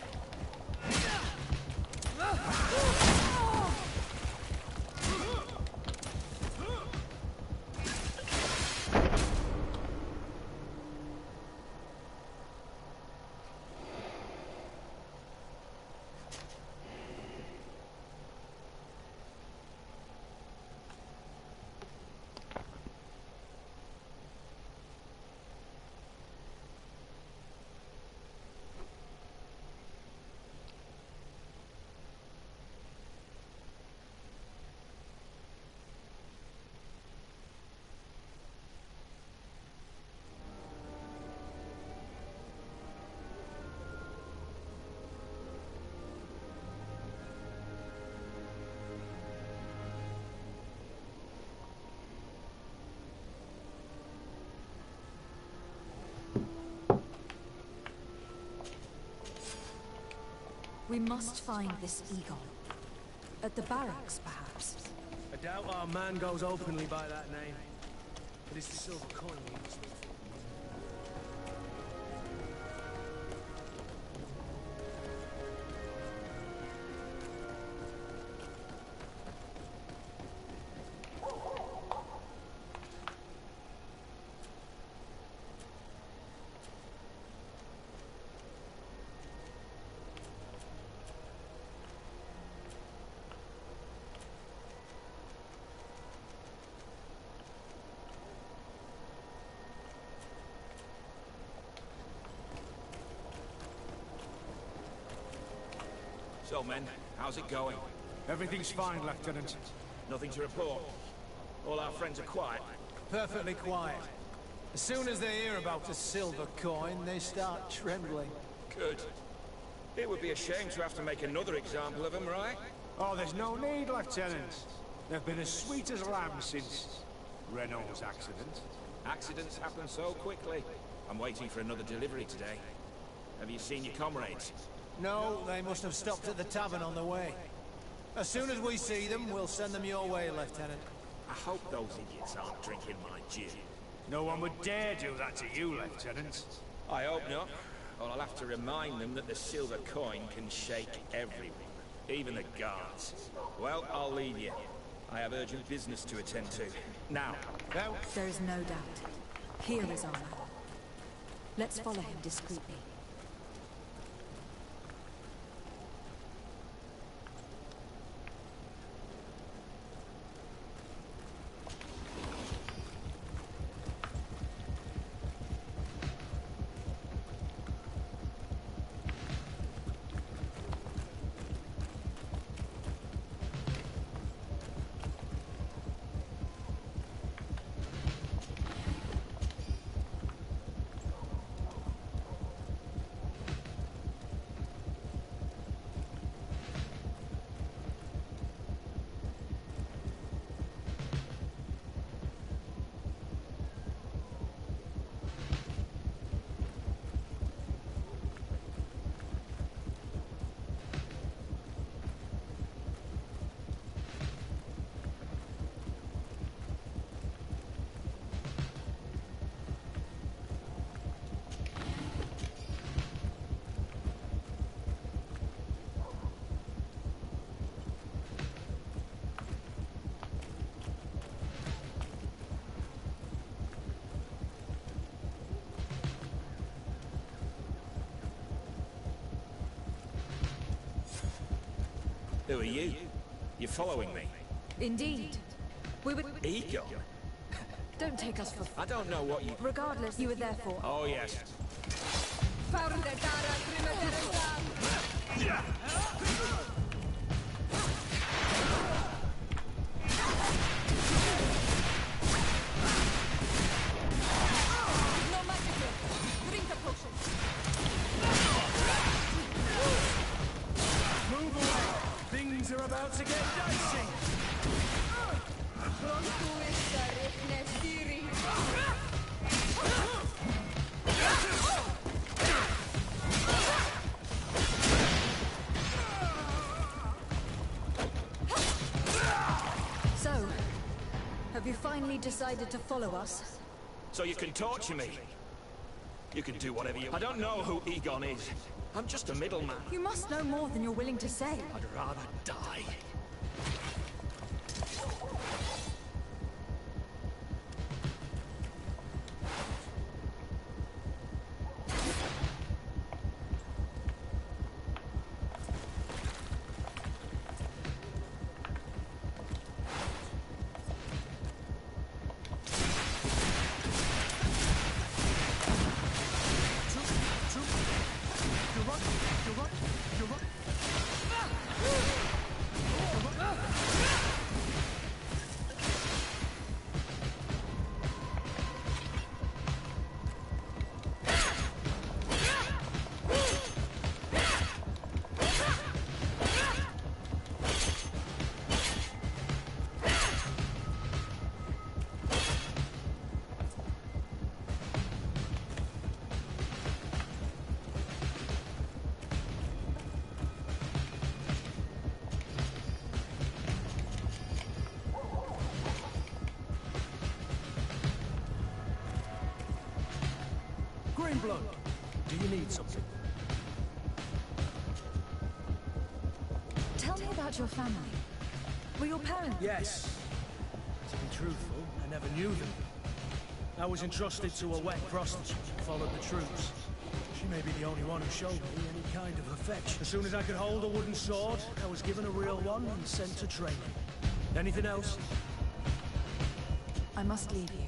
We must find this Egon. At the barracks, perhaps. I doubt our man goes openly by that name. But it's the silver coin we must look for. So, men, how's it going? Everything's fine, Lieutenant. Nothing to report. All our friends are quiet. Perfectly quiet. As soon as they hear about the silver coin, they start trembling. Good. It would be a shame to have to make another example of them, right? Oh, there's no need, Lieutenant. They've been as sweet as lambs since Renault's accident. Accidents happen so quickly. I'm waiting for another delivery today. Have you seen your comrades? No, they must have stopped at the tavern on the way. As soon as we see them, we'll send them your way, Lieutenant. I hope those idiots aren't drinking my gin. No one would dare do that to you, Lieutenant. I hope not. Or I'll have to remind them that the silver coin can shake everyone, even the guards. Well, I'll leave you. I have urgent business to attend to. Now. There is no doubt. Here is our man. Let's follow him discreetly. Who are you? You're following me? Indeed. We would... Egon? Don't take us for... I don't know what you... Regardless, you were there for... Oh, yes. No magic here. Drink a potion. Move away! Things are about to get dicey! So, have you finally decided to follow us? So you can torture me. You can do whatever you... I don't know who Egon is. I'm just a middleman. You must know more than you're willing to say. I'd rather die. you're in blood. Do you need something? Tell me about your family. Were your parents... Yes. To be truthful, I never knew them. I was entrusted to a wet prostitute and followed the troops. She may be the only one who showed me any kind of affection. As soon as I could hold a wooden sword, I was given a real one and sent to training. Anything else? I must leave you.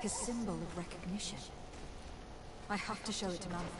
His symbol of recognition. I have to show it to Manfred.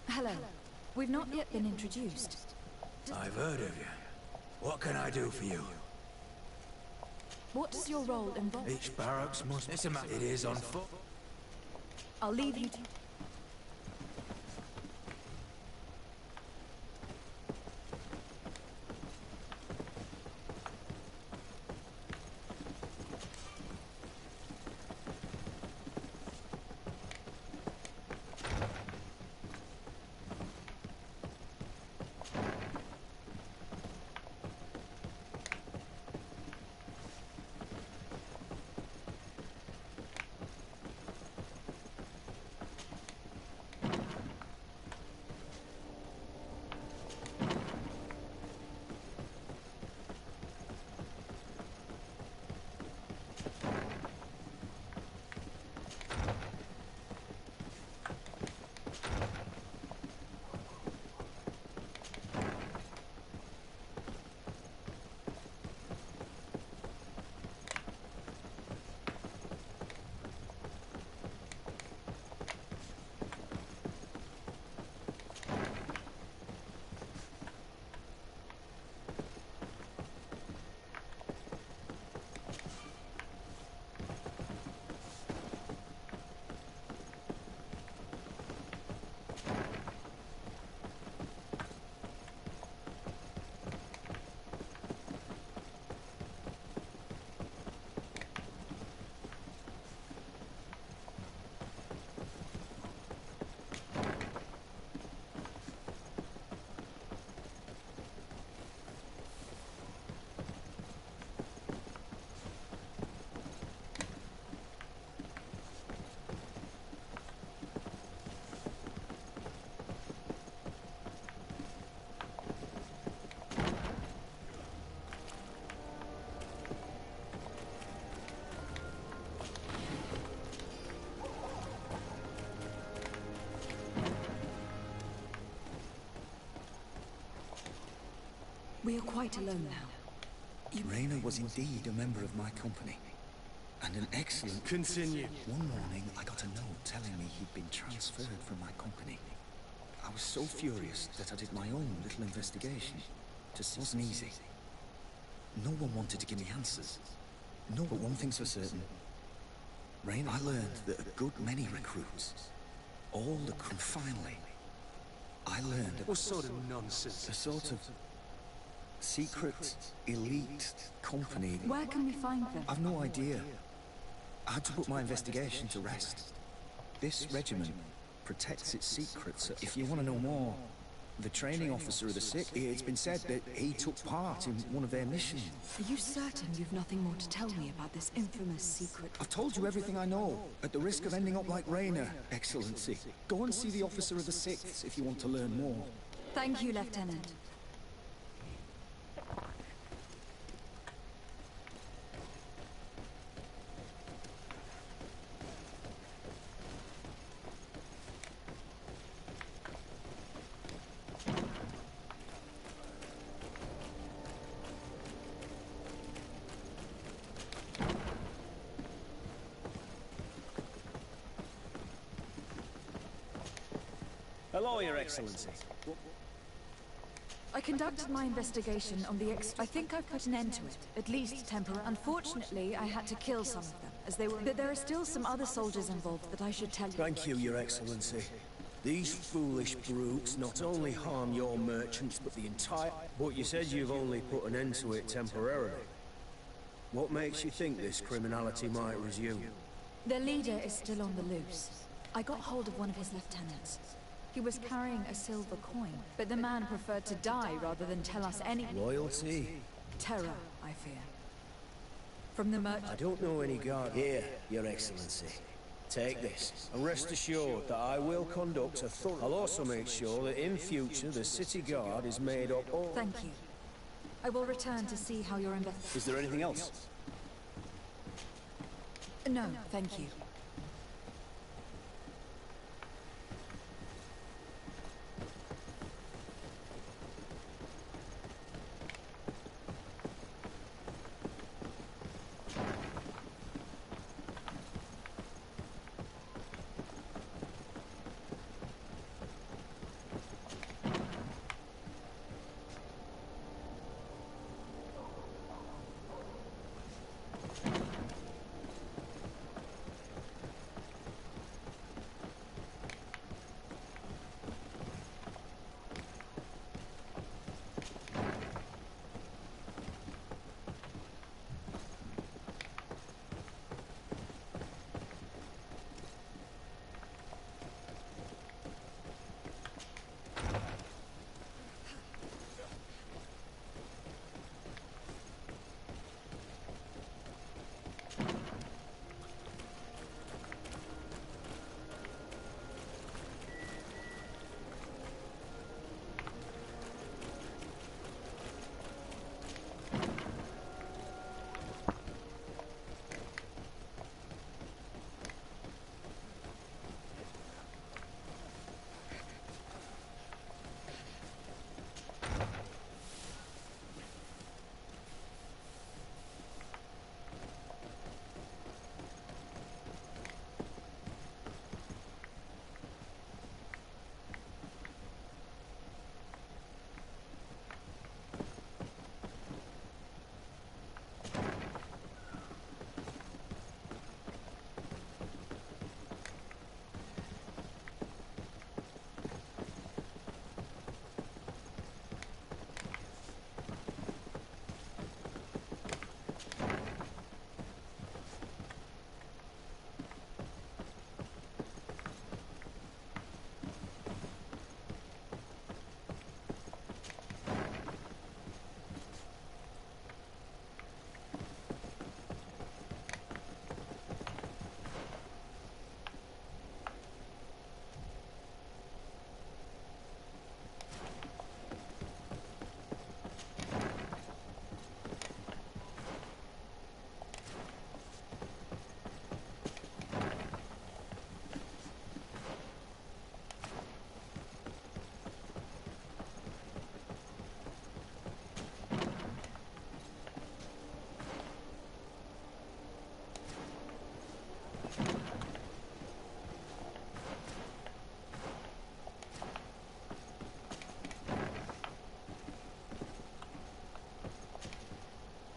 Hello. We've not yet been introduced. I've heard of you. What can I do for you? What does your role involve? Each barracks must... It is on foot. I'll leave you to... We are quite alone now. Raina was indeed a member of my company. And an excellent... Continue. One morning, I got a note telling me he'd been transferred from my company. I was so furious that I did my own little investigation. Just wasn't easy. No one wanted to give me answers. No, but one thing's for certain. Raina, I learned that a good many recruits, all the... And finally, I learned... What sort of nonsense? A sort of... secret, elite company. Where can we find them? I've no idea. I had to put my investigation to rest. This regiment protects its secrets. If you want to know more, the training officer of the sick, it's been said that he took part in one of their missions. Are you certain you've nothing more to tell me about this infamous secret? I've told you everything I know, at the risk of ending up like Raina, Excellency. Go and see the officer of the Sixth if you want to learn more. Thank you, Lieutenant. Hello, Your Excellency. I conducted my investigation on the I think I've put an end to it, at least temporarily. Unfortunately, I had to kill some of them, as they were... But there are still some other soldiers involved that I should tell you. Thank you, Your Excellency. These foolish brutes not only harm your merchants, but the entire... But you said you've only put an end to it temporarily. What makes you think this criminality might resume? Their leader is still on the loose. I got hold of one of his lieutenants. He was carrying a silver coin, but the man preferred to die rather than tell us any... Loyalty? Terror, I fear. From the merchant... I don't know any guard... Here, Your Excellency. Take this, and rest assured that I will conduct a thorough... I'll also make sure that in future the city guard is made up of... Thank you. I will return to see how your investigation... Is there anything else? No, thank you.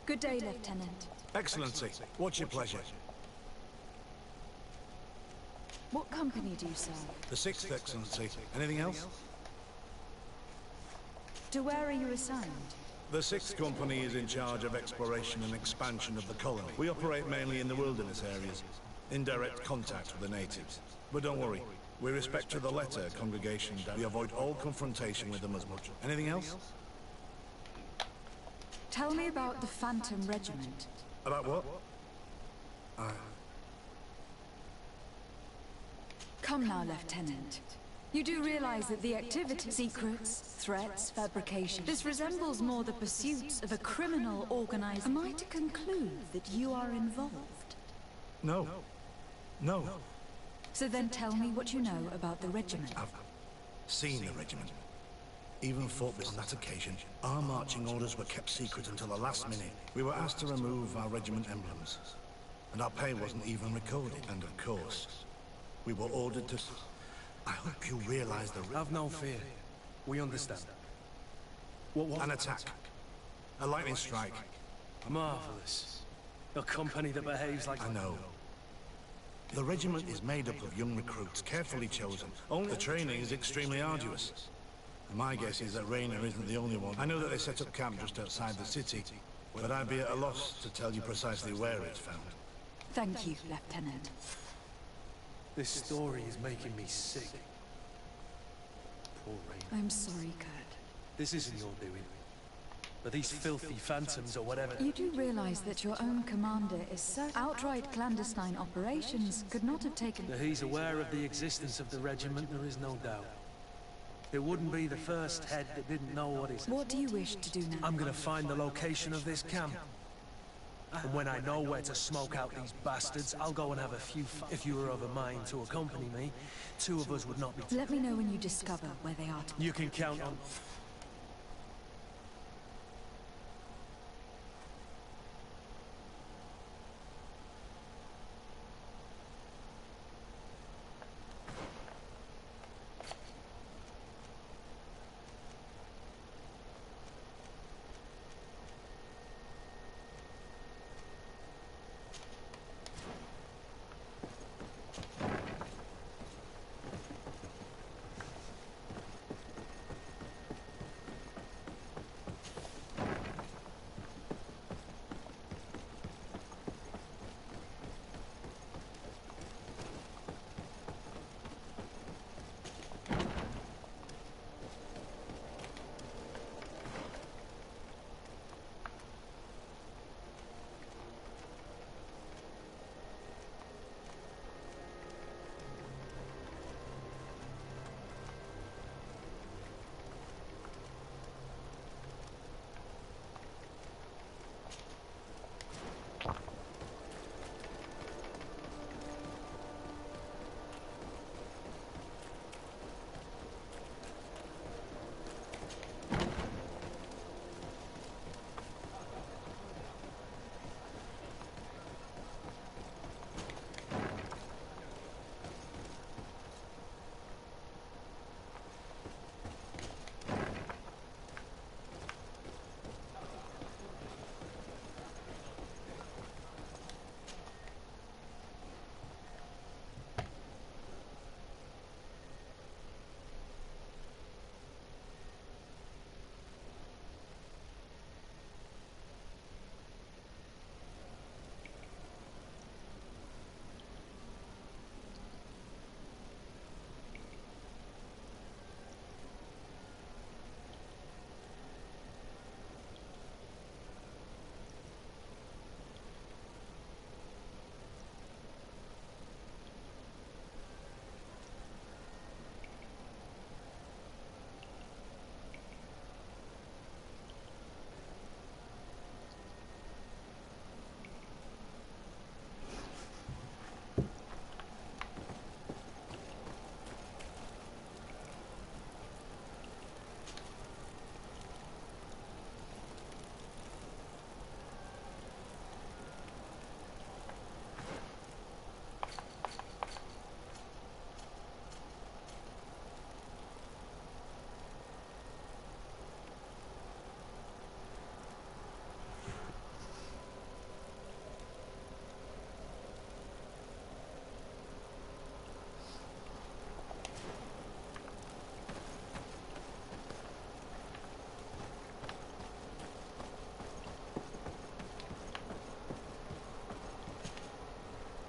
Good day, Lieutenant. Excellency, what's your pleasure? What company do you serve? The 6th, Excellency. Anything else? To where are you assigned? The 6th Company is in charge of exploration and expansion of the colony. We operate mainly in the wilderness areas, in direct contact with the natives. But don't worry, we respect to the letter congregation that we avoid all confrontation with them as much. Anything else? Tell me about the Phantom Regiment. About what? Come now, Lieutenant. You do realize that the activity, secrets, threats, fabrication, this resembles more the pursuits of a criminal organization. Am I to conclude that you are involved? No. No. So then tell me what you know about the regiment. I've seen the regiment. Even fought with on that occasion. Our marching orders were kept secret until the last minute. We were asked to remove our regiment emblems. And our pay wasn't even recorded. And of course, we were ordered to... I hope you realize the... Have no fear. We understand. An attack. A lightning strike. Marvelous. A company that behaves like... I know. The regiment is made up of young recruits, carefully chosen. Only the training is extremely arduous. And my guess is that Raynor isn't the only one. I know that they set up camp just outside the city, but I'd be at a loss to tell you precisely where it's found. Thank you, Lieutenant. This story is making me sick. Poor Raynor. I'm sorry, Kurt. This isn't your doing. But these filthy phantoms or whatever... You do realize that your own commander is so... Outright clandestine operations could not have taken... He's aware of the existence of the regiment, there is no doubt. It wouldn't be the first head that didn't know what is... What do you wish to do now? I'm gonna find the location of this camp. And when I know where to smoke out these bastards, I'll go and have a few If you were of a mind to accompany me, 2 of us would not be... Let me know when you discover where they are. You can count on...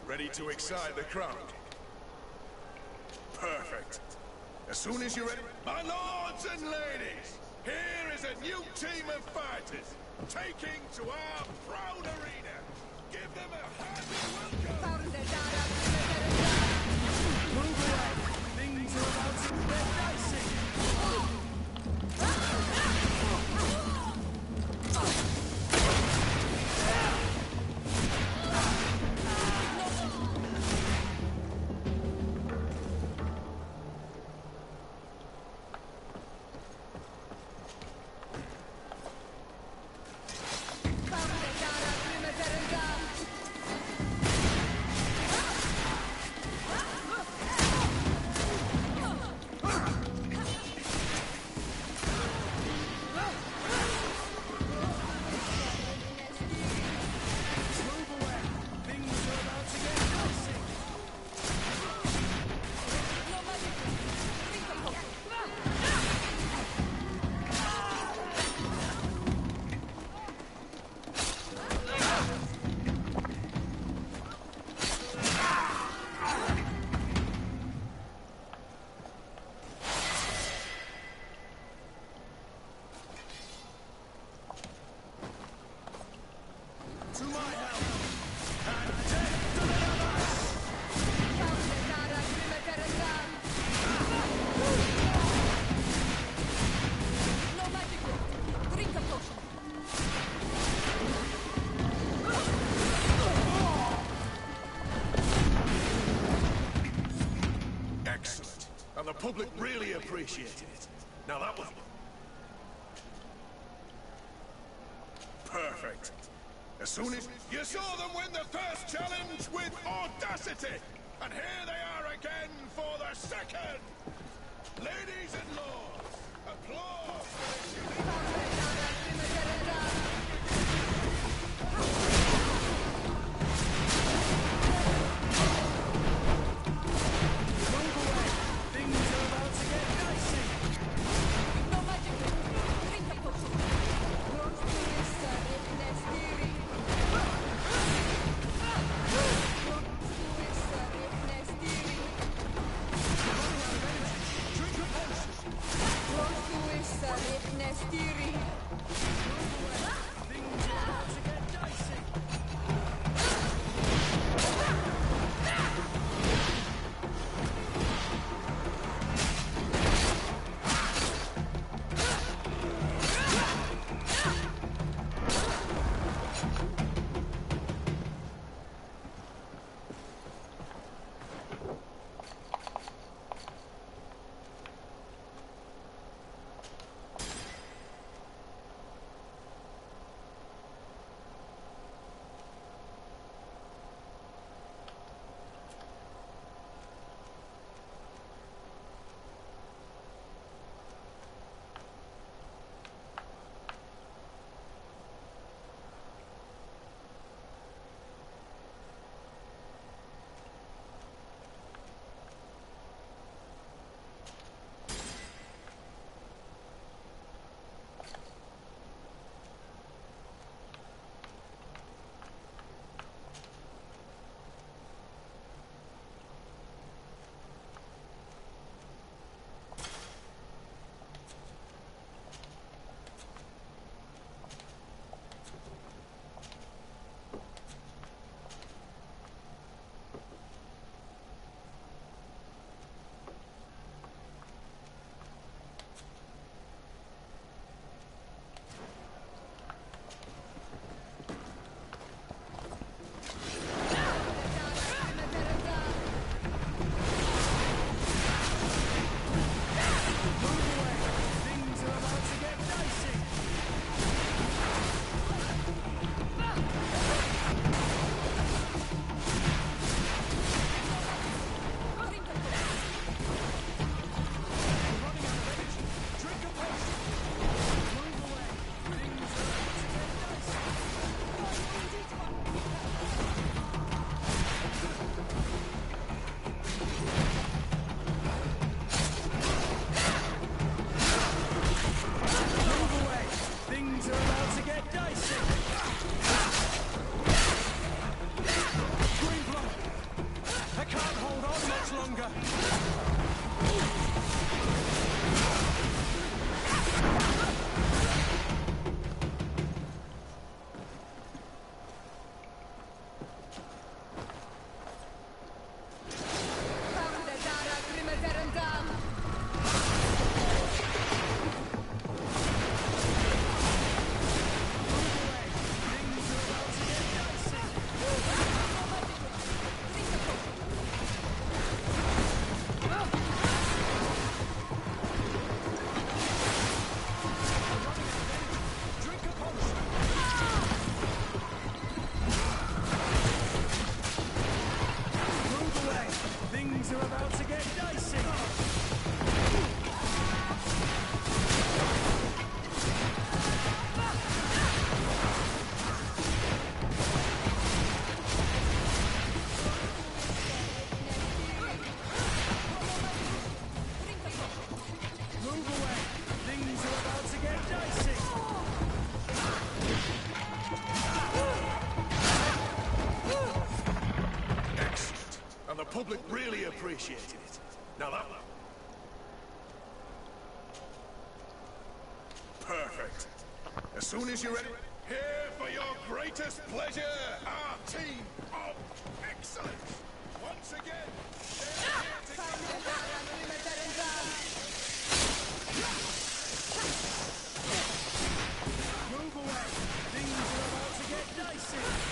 Ready to excite the crowd? Perfect. As soon as you're ready... My lords and ladies, here is a new team of fighters, taking to our proud arena. Give them a hearty welcome! Move away! Things are about to get dicey! The public really appreciated it. Now that was... perfect. As soon as... You saw them win the first challenge with audacity! And here they are again for the second! Ladies and lords, applause for Stiri. public really appreciated it. Now that... Perfect. As soon as you're ready... Here for your greatest pleasure, our team of excellence. Once again, move away. Things are about to get dicey.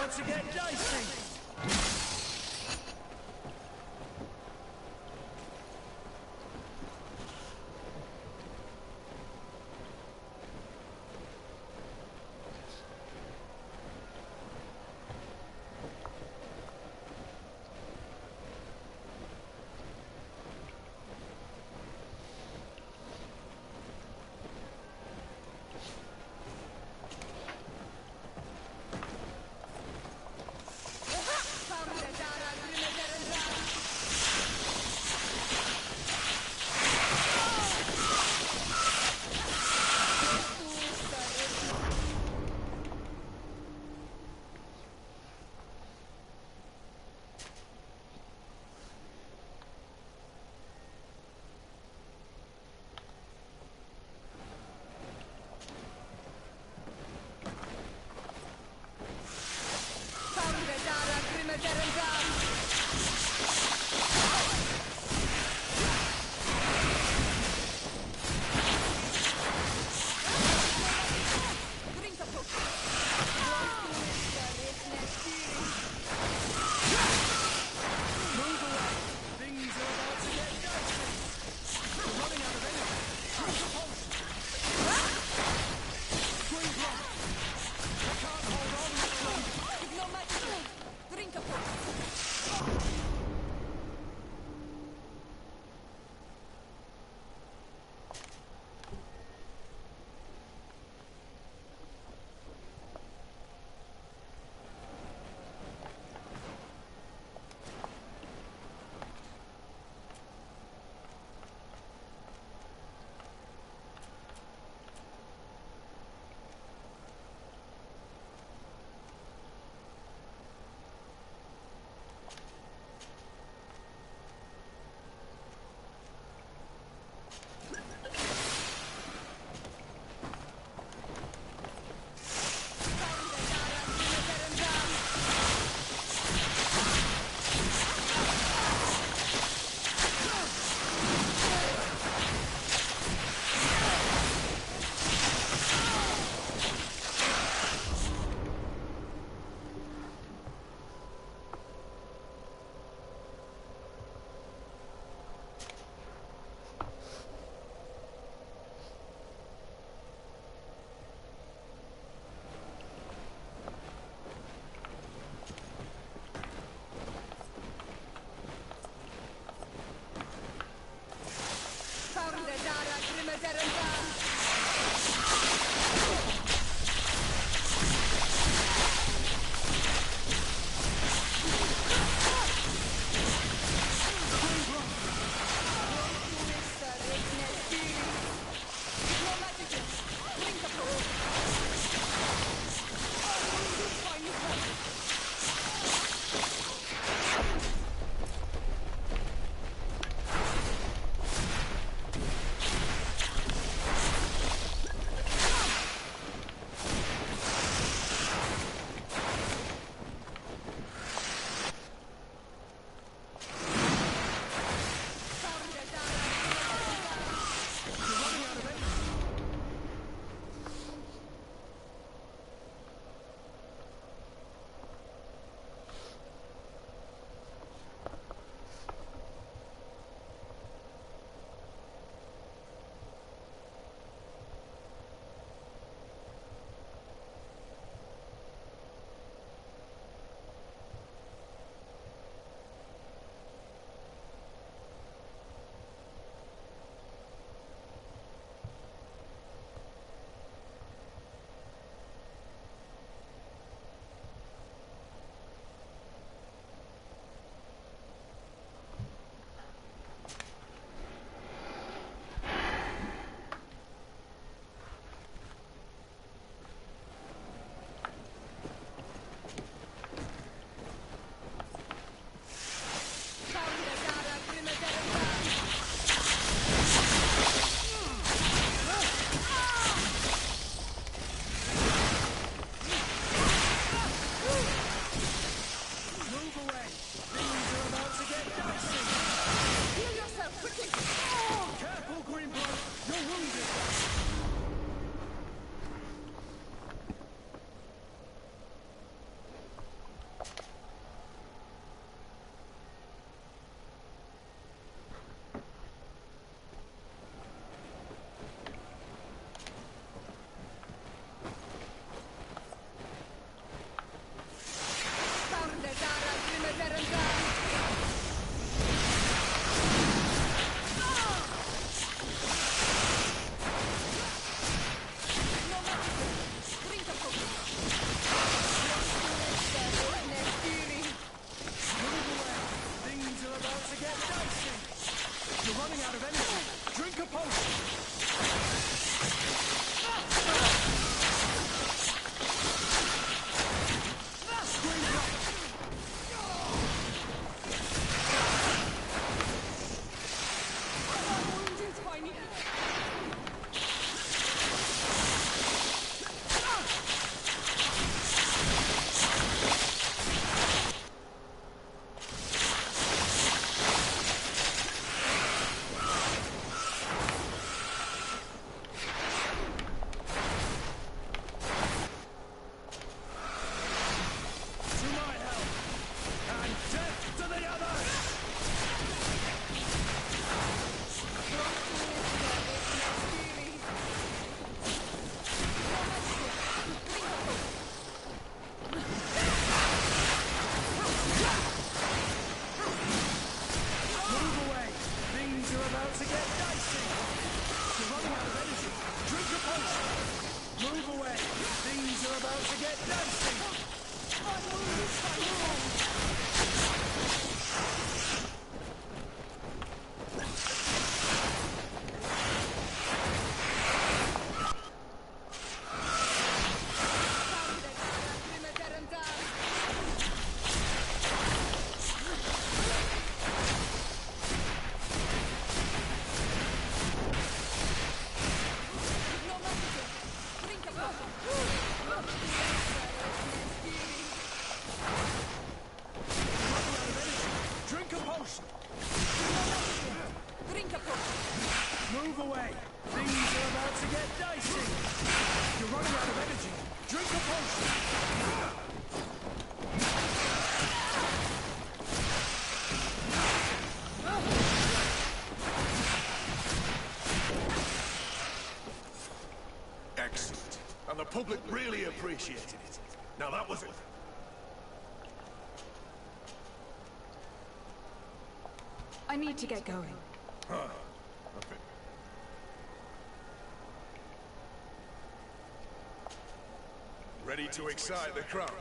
To get dicey. running out of energy. Drink a potion. Move away. Things are about to get dicey. You're running out of energy. Drink a potion. Excellent. And the public really appreciated it. Now that was it. I need to get going. Huh. Okay. Ready to excite the crowd?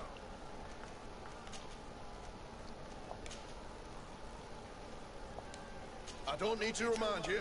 I don't need to remind you.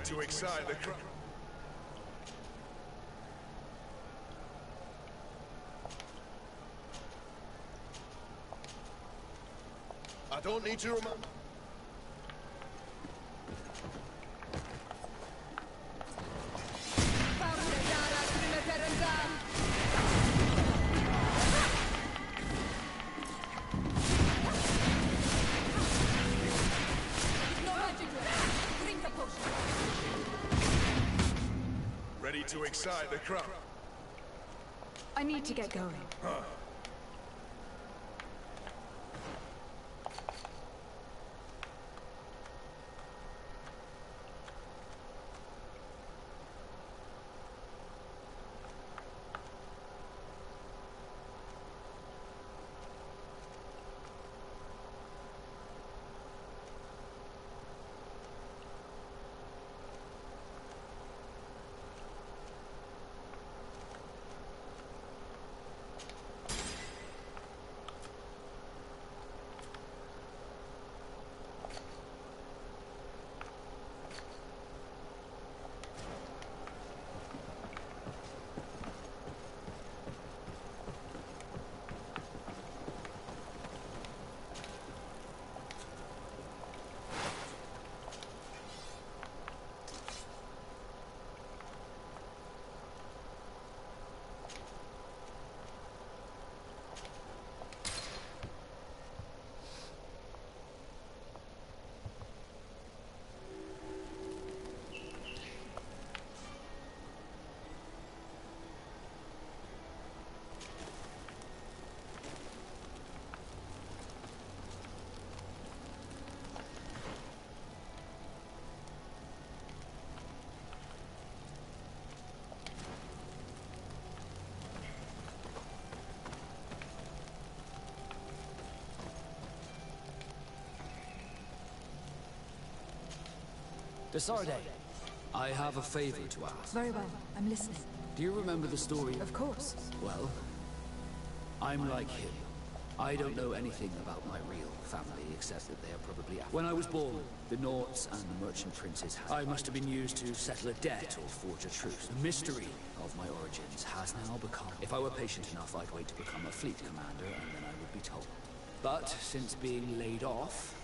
To excite the crowd. I don't need to remember. Ready to excite the crowd. I need to get going. Huh. Desarde, I have a favor to ask. Very well, I'm listening. Do you remember the story? Of course. Well, I'm like him. I don't know anything about my real family, except that they are probably... When I was born, the Norts and the merchant princes... I must have been used to settle a debt or forge a truce. The mystery of my origins has now become... If I were patient enough, I'd wait to become a fleet commander, and then I would be told. But since being laid off,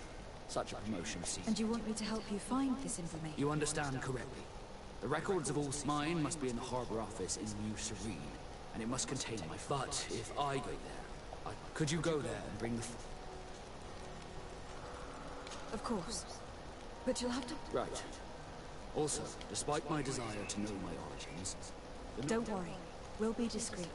such a promotion seems... And you want me to help you find this information? You understand correctly. The records of all mine must be in the harbor office in New Serene, and it must contain my... But if I go there, could you go there and bring the... Of course. But you'll have to... Right. Also, despite my desire to know my origins... Don't worry. We'll be discreet.